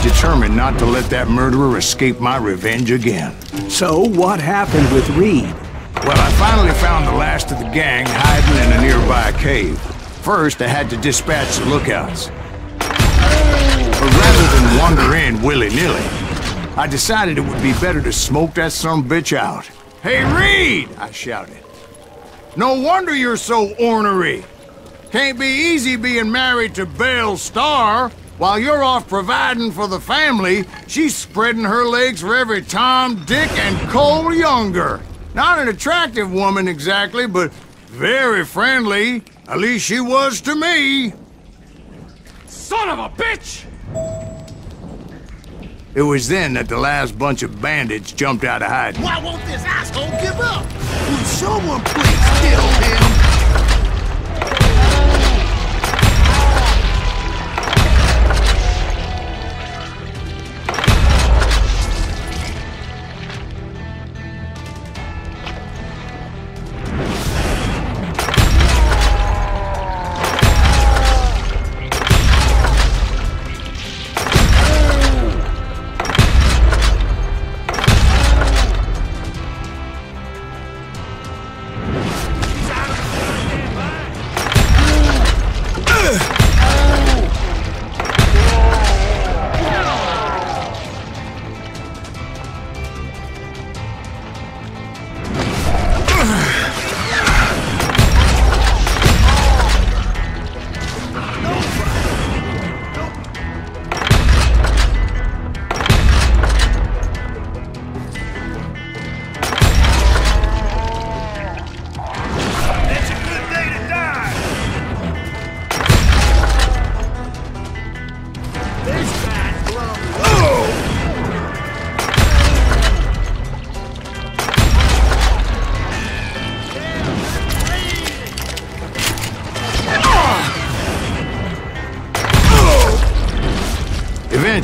Determined not to let that murderer escape my revenge again. So, what happened with Reed? Well, I finally found the last of the gang hiding in a nearby cave. First, I had to dispatch the lookouts. But rather than wander in willy-nilly, I decided it would be better to smoke that sumbitch out. "Hey, Reed!" I shouted. "No wonder you're so ornery. Can't be easy being married to Belle Starr. While you're off providing for the family, she's spreading her legs for every Tom, Dick, and Cole Younger. Not an attractive woman exactly, but very friendly. At least she was to me." Son of a bitch! It was then that the last bunch of bandits jumped out of hiding. Why won't this asshole give up? Would someone please kill him?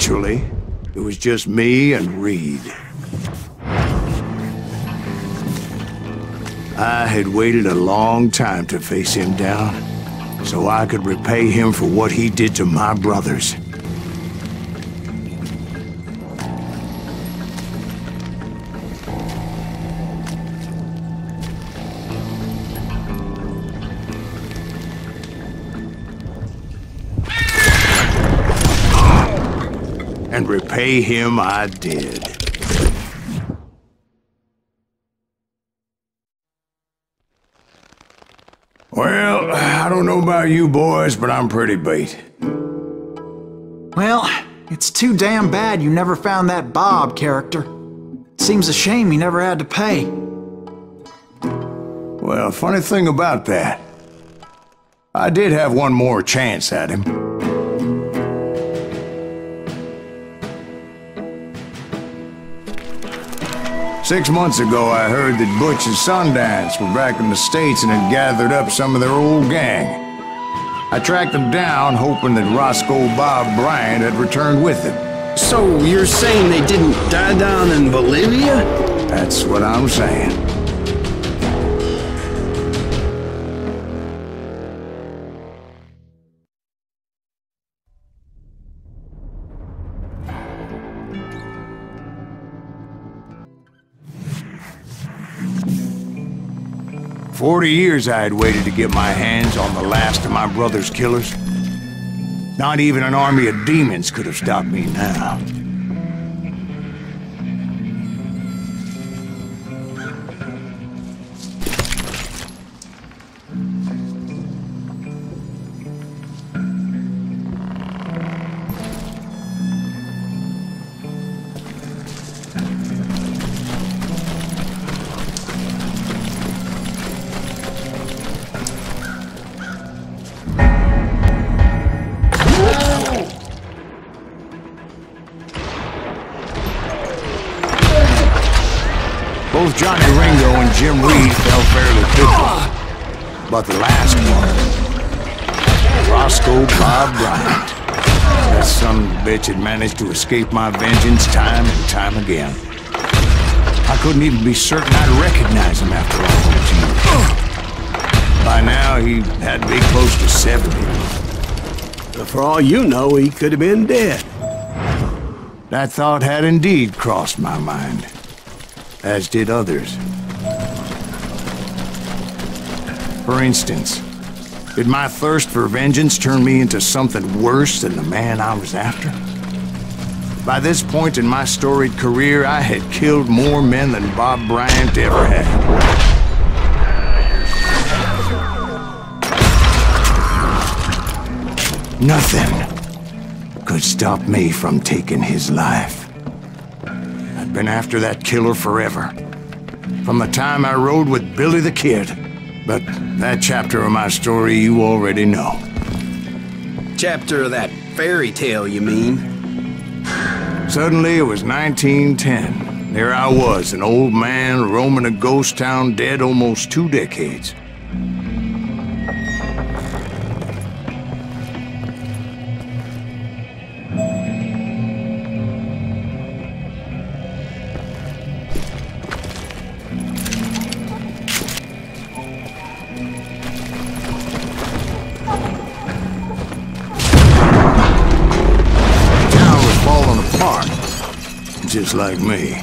Eventually, it was just me and Reed. I had waited a long time to face him down, so I could repay him for what he did to my brothers. And repay him I did. Well, I don't know about you boys, but I'm pretty beat. Well, it's too damn bad you never found that Bob character. Seems a shame he never had to pay. Well, funny thing about that, I did have one more chance at him. 6 months ago, I heard that Butch and Sundance were back in the States and had gathered up some of their old gang. I tracked them down, hoping that Roscoe Bob Bryant had returned with them. So you're saying they didn't die down in Bolivia? That's what I'm saying. For 40 years I had waited to get my hands on the last of my brother's killers. Not even an army of demons could have stopped me now. Both Johnny Ringo and Jim Reed fell fairly quickly. But the last one, Roscoe Bob Bryant. That son of a bitch had managed to escape my vengeance time and time again. I couldn't even be certain I'd recognize him after all those years. By now, he had to be close to 70. For all you know, he could have been dead. That thought had indeed crossed my mind. As did others. For instance, did my thirst for vengeance turn me into something worse than the man I was after? By this point in my storied career, I had killed more men than Bob Bryant ever had. Nothing could stop me from taking his life. I'd been after that killer forever. From the time I rode with Billy the Kid. But that chapter of my story you already know. Chapter of that fairy tale, you mean? Suddenly it was 1910. There I was, an old man roaming a ghost town dead almost 2 decades. Just like me.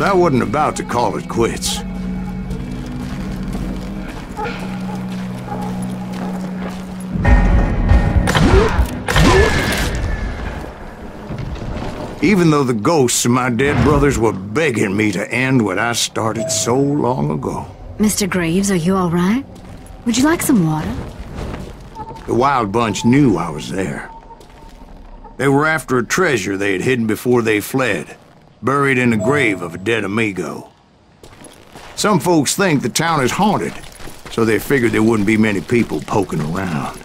But I wasn't about to call it quits. Even though the ghosts of my dead brothers were begging me to end what I started so long ago. Mr. Graves, are you all right? Would you like some water? The Wild Bunch knew I was there. They were after a treasure they had hidden before they fled, buried in the grave of a dead amigo. Some folks think the town is haunted, so they figured there wouldn't be many people poking around.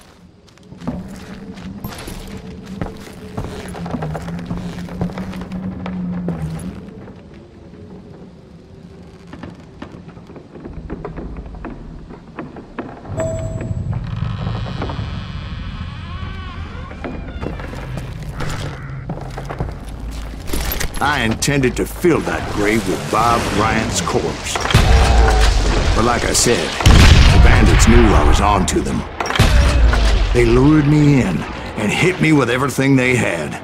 I intended to fill that grave with Bob Bryant's corpse. But like I said, the bandits knew I was on to them. They lured me in and hit me with everything they had.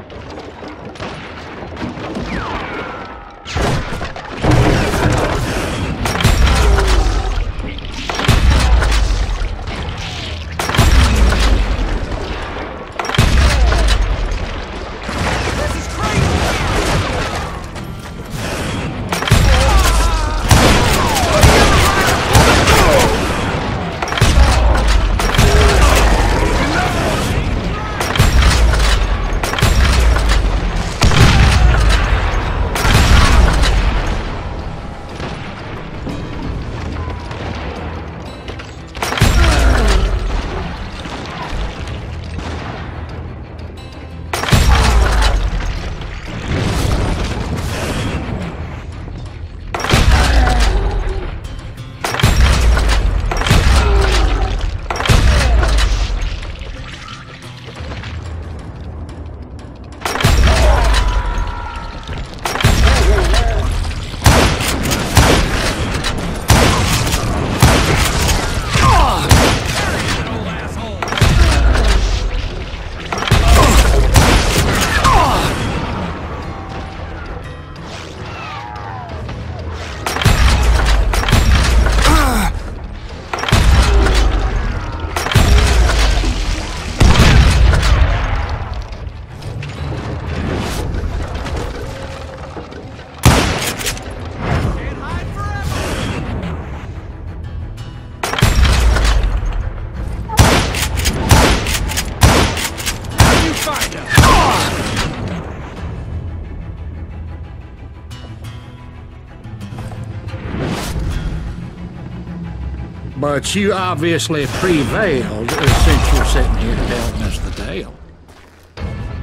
But you obviously prevailed since you're sitting here telling us the tale.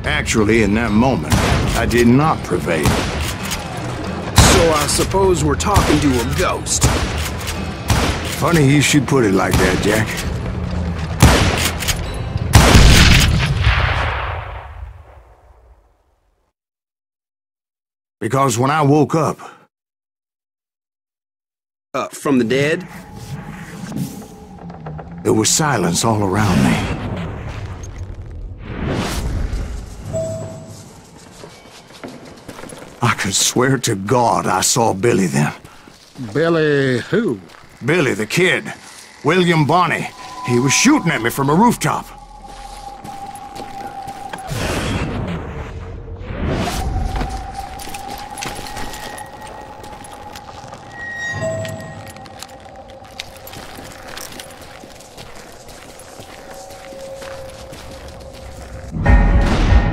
Actually, in that moment, I did not prevail. So I suppose we're talking to a ghost. Funny you should put it like that, Jack. Because when I woke up... From the dead? There was silence all around me. I could swear to God I saw Billy then. Billy who? Billy the kid. William Bonney. He was shooting at me from a rooftop.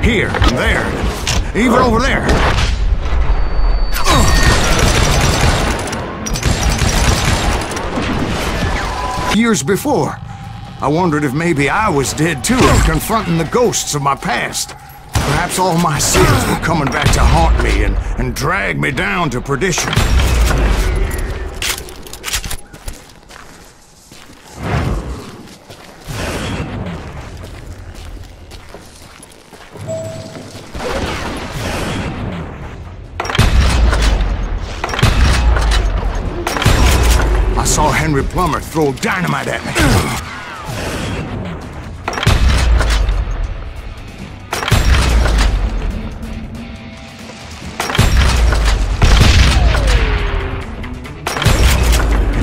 Here, and there, even over there. Years before, I wondered if maybe I was dead too, confronting the ghosts of my past. Perhaps all my sins were coming back to haunt me and drag me down to perdition. Plummer throw dynamite at me.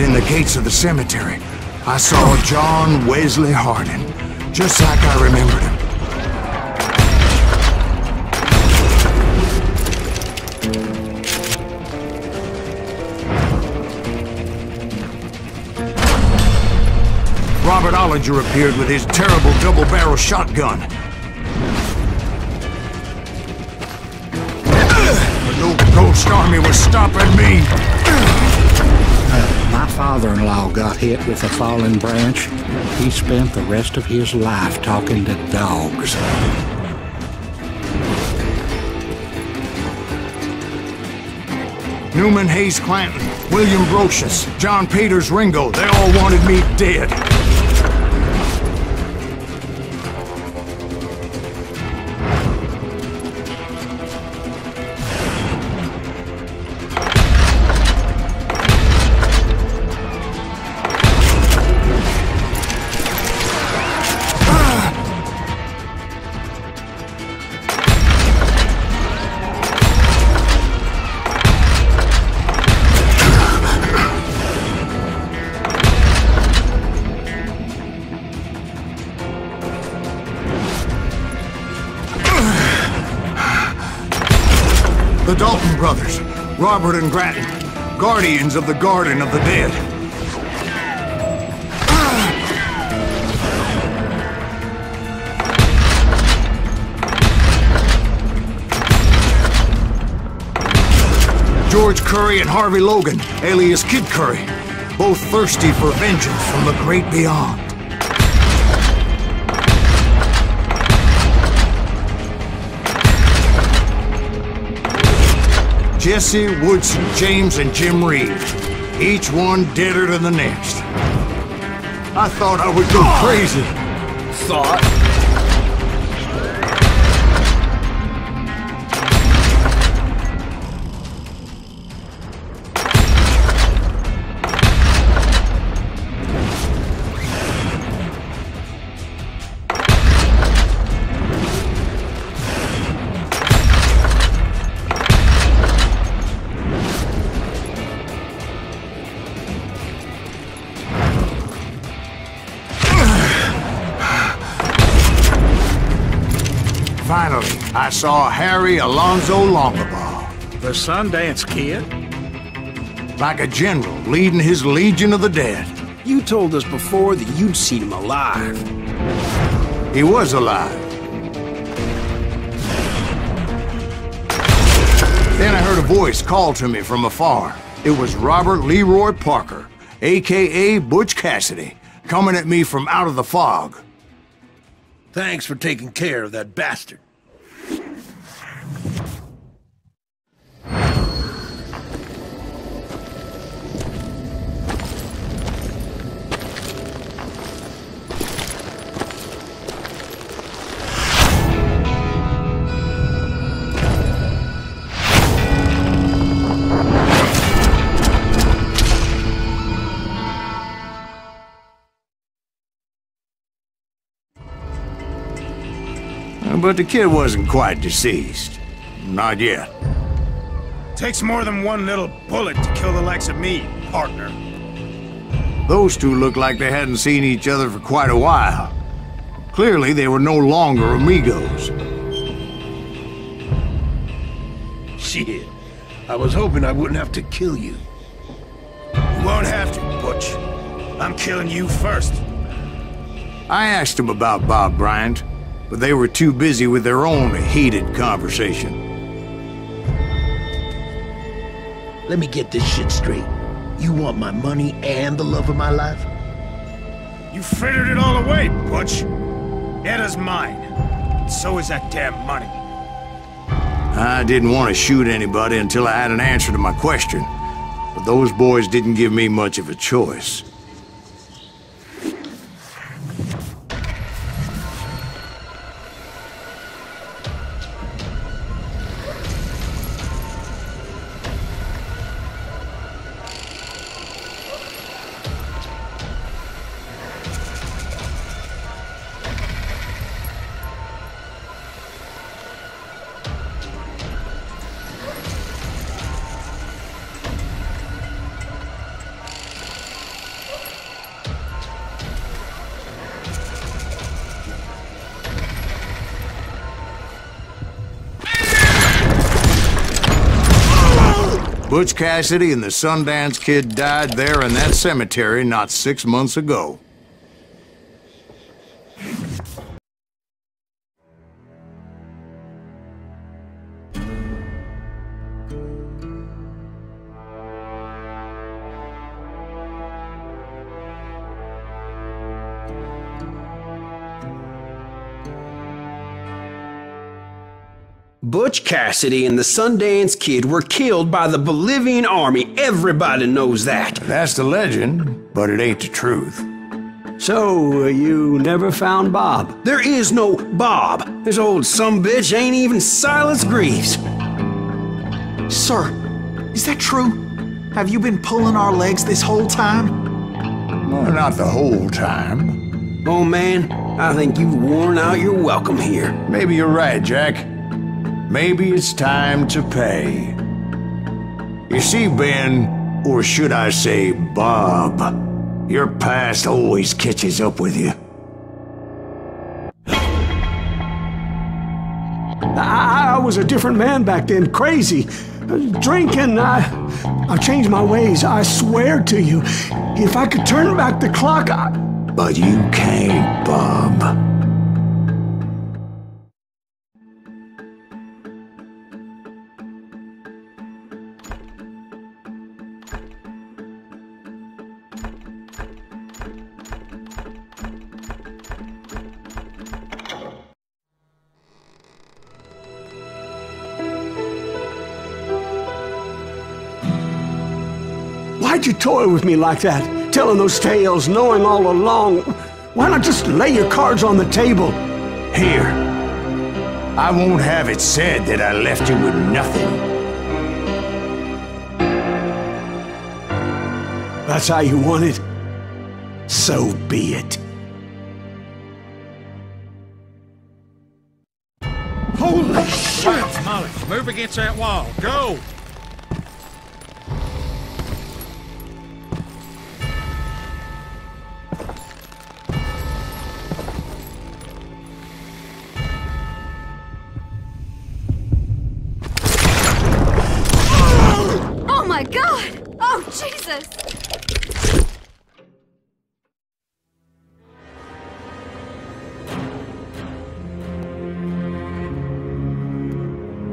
in the gates of the cemetery, I saw John Wesley Hardin, just like I remembered him. Robert Ollinger appeared with his terrible double-barrel shotgun. But no ghost army was stopping me. My father-in-law got hit with a fallen branch. He spent the rest of his life talking to dogs. Newman Hayes Clanton, William Brocious, John Peters Ringo, they all wanted me dead. The Dalton brothers, Robert and Grattan, guardians of the Garden of the Dead. George Curry and Harvey Logan, alias Kid Curry, both thirsty for vengeance from the great beyond. Jesse, Woodson, James, and Jim Reed. Each one deader than the next. I thought I would go crazy. Thought? Finally, I saw Harry Alonzo Longabaugh. The Sundance Kid? Like a general leading his Legion of the Dead. You told us before that you'd seen him alive. He was alive. Then I heard a voice call to me from afar. It was Robert Leroy Parker, a.k.a. Butch Cassidy, coming at me from out of the fog. Thanks for taking care of that bastard. But the kid wasn't quite deceased. Not yet. Takes more than one little bullet to kill the likes of me, partner. Those two looked like they hadn't seen each other for quite a while. Clearly, they were no longer amigos. Shit. I was hoping I wouldn't have to kill you. You won't have to, Butch. I'm killing you first. I asked them about Bob Bryant, but they were too busy with their own heated conversation. Let me get this shit straight. You want my money and the love of my life? You frittered it all away, Butch. Edda's mine. And so is that damn money. I didn't want to shoot anybody until I had an answer to my question, but those boys didn't give me much of a choice. Butch Cassidy and the Sundance Kid died there in that cemetery not 6 months ago. Butch Cassidy and the Sundance Kid were killed by the Bolivian army. Everybody knows that. That's the legend, but it ain't the truth. So, you never found Bob? There is no Bob. This old sumbitch ain't even Silas Greaves. Sir, is that true? Have you been pulling our legs this whole time? Well, not the whole time. Oh man, I think you've worn out your welcome here. Maybe you're right, Jack. Maybe it's time to pay. You see, Ben, or should I say Bob, your past always catches up with you. I was a different man back then, crazy. Drinking, I changed my ways, I swear to you. If I could turn back the clock, But you can't, Bob. Why'd you toy with me like that? Telling those tales, knowing all along. Why not just lay your cards on the table? Here. I won't have it said that I left you with nothing. That's how you want it? So be it. Holy shit! Molly, move against that wall. Go! Oh my God! Oh, Jesus!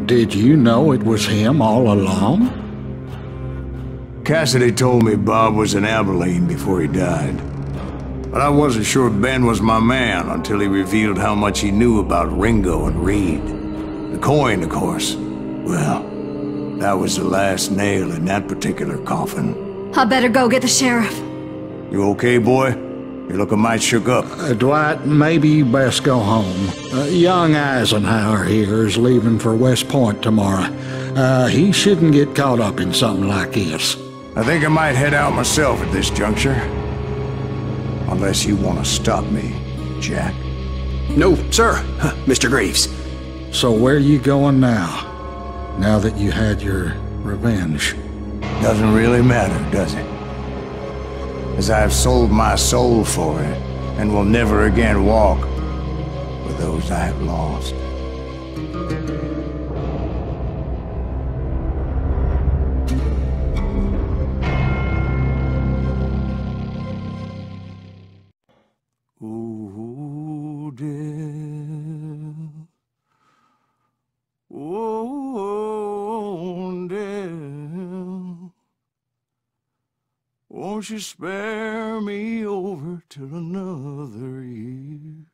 Did you know it was him all along? Cassidy told me Bob was in Abilene before he died. But I wasn't sure Ben was my man until he revealed how much he knew about Ringo and Reed. The coin, of course. Well, that was the last nail in that particular coffin. I better go get the sheriff. You okay, boy? You're looking mighty shook up. Dwight, maybe you best go home. Young Eisenhower here is leaving for West Point tomorrow. He shouldn't get caught up in something like this. I think I might head out myself at this juncture. Unless you want to stop me, Jack. No, sir, Mr. Greaves. So where are you going now? Now that you had your revenge? Doesn't really matter, does it? As I have sold my soul for it, and will never again walk with those I have lost. Ooh, dear. Oh, dear. Won't you spare me over till another year?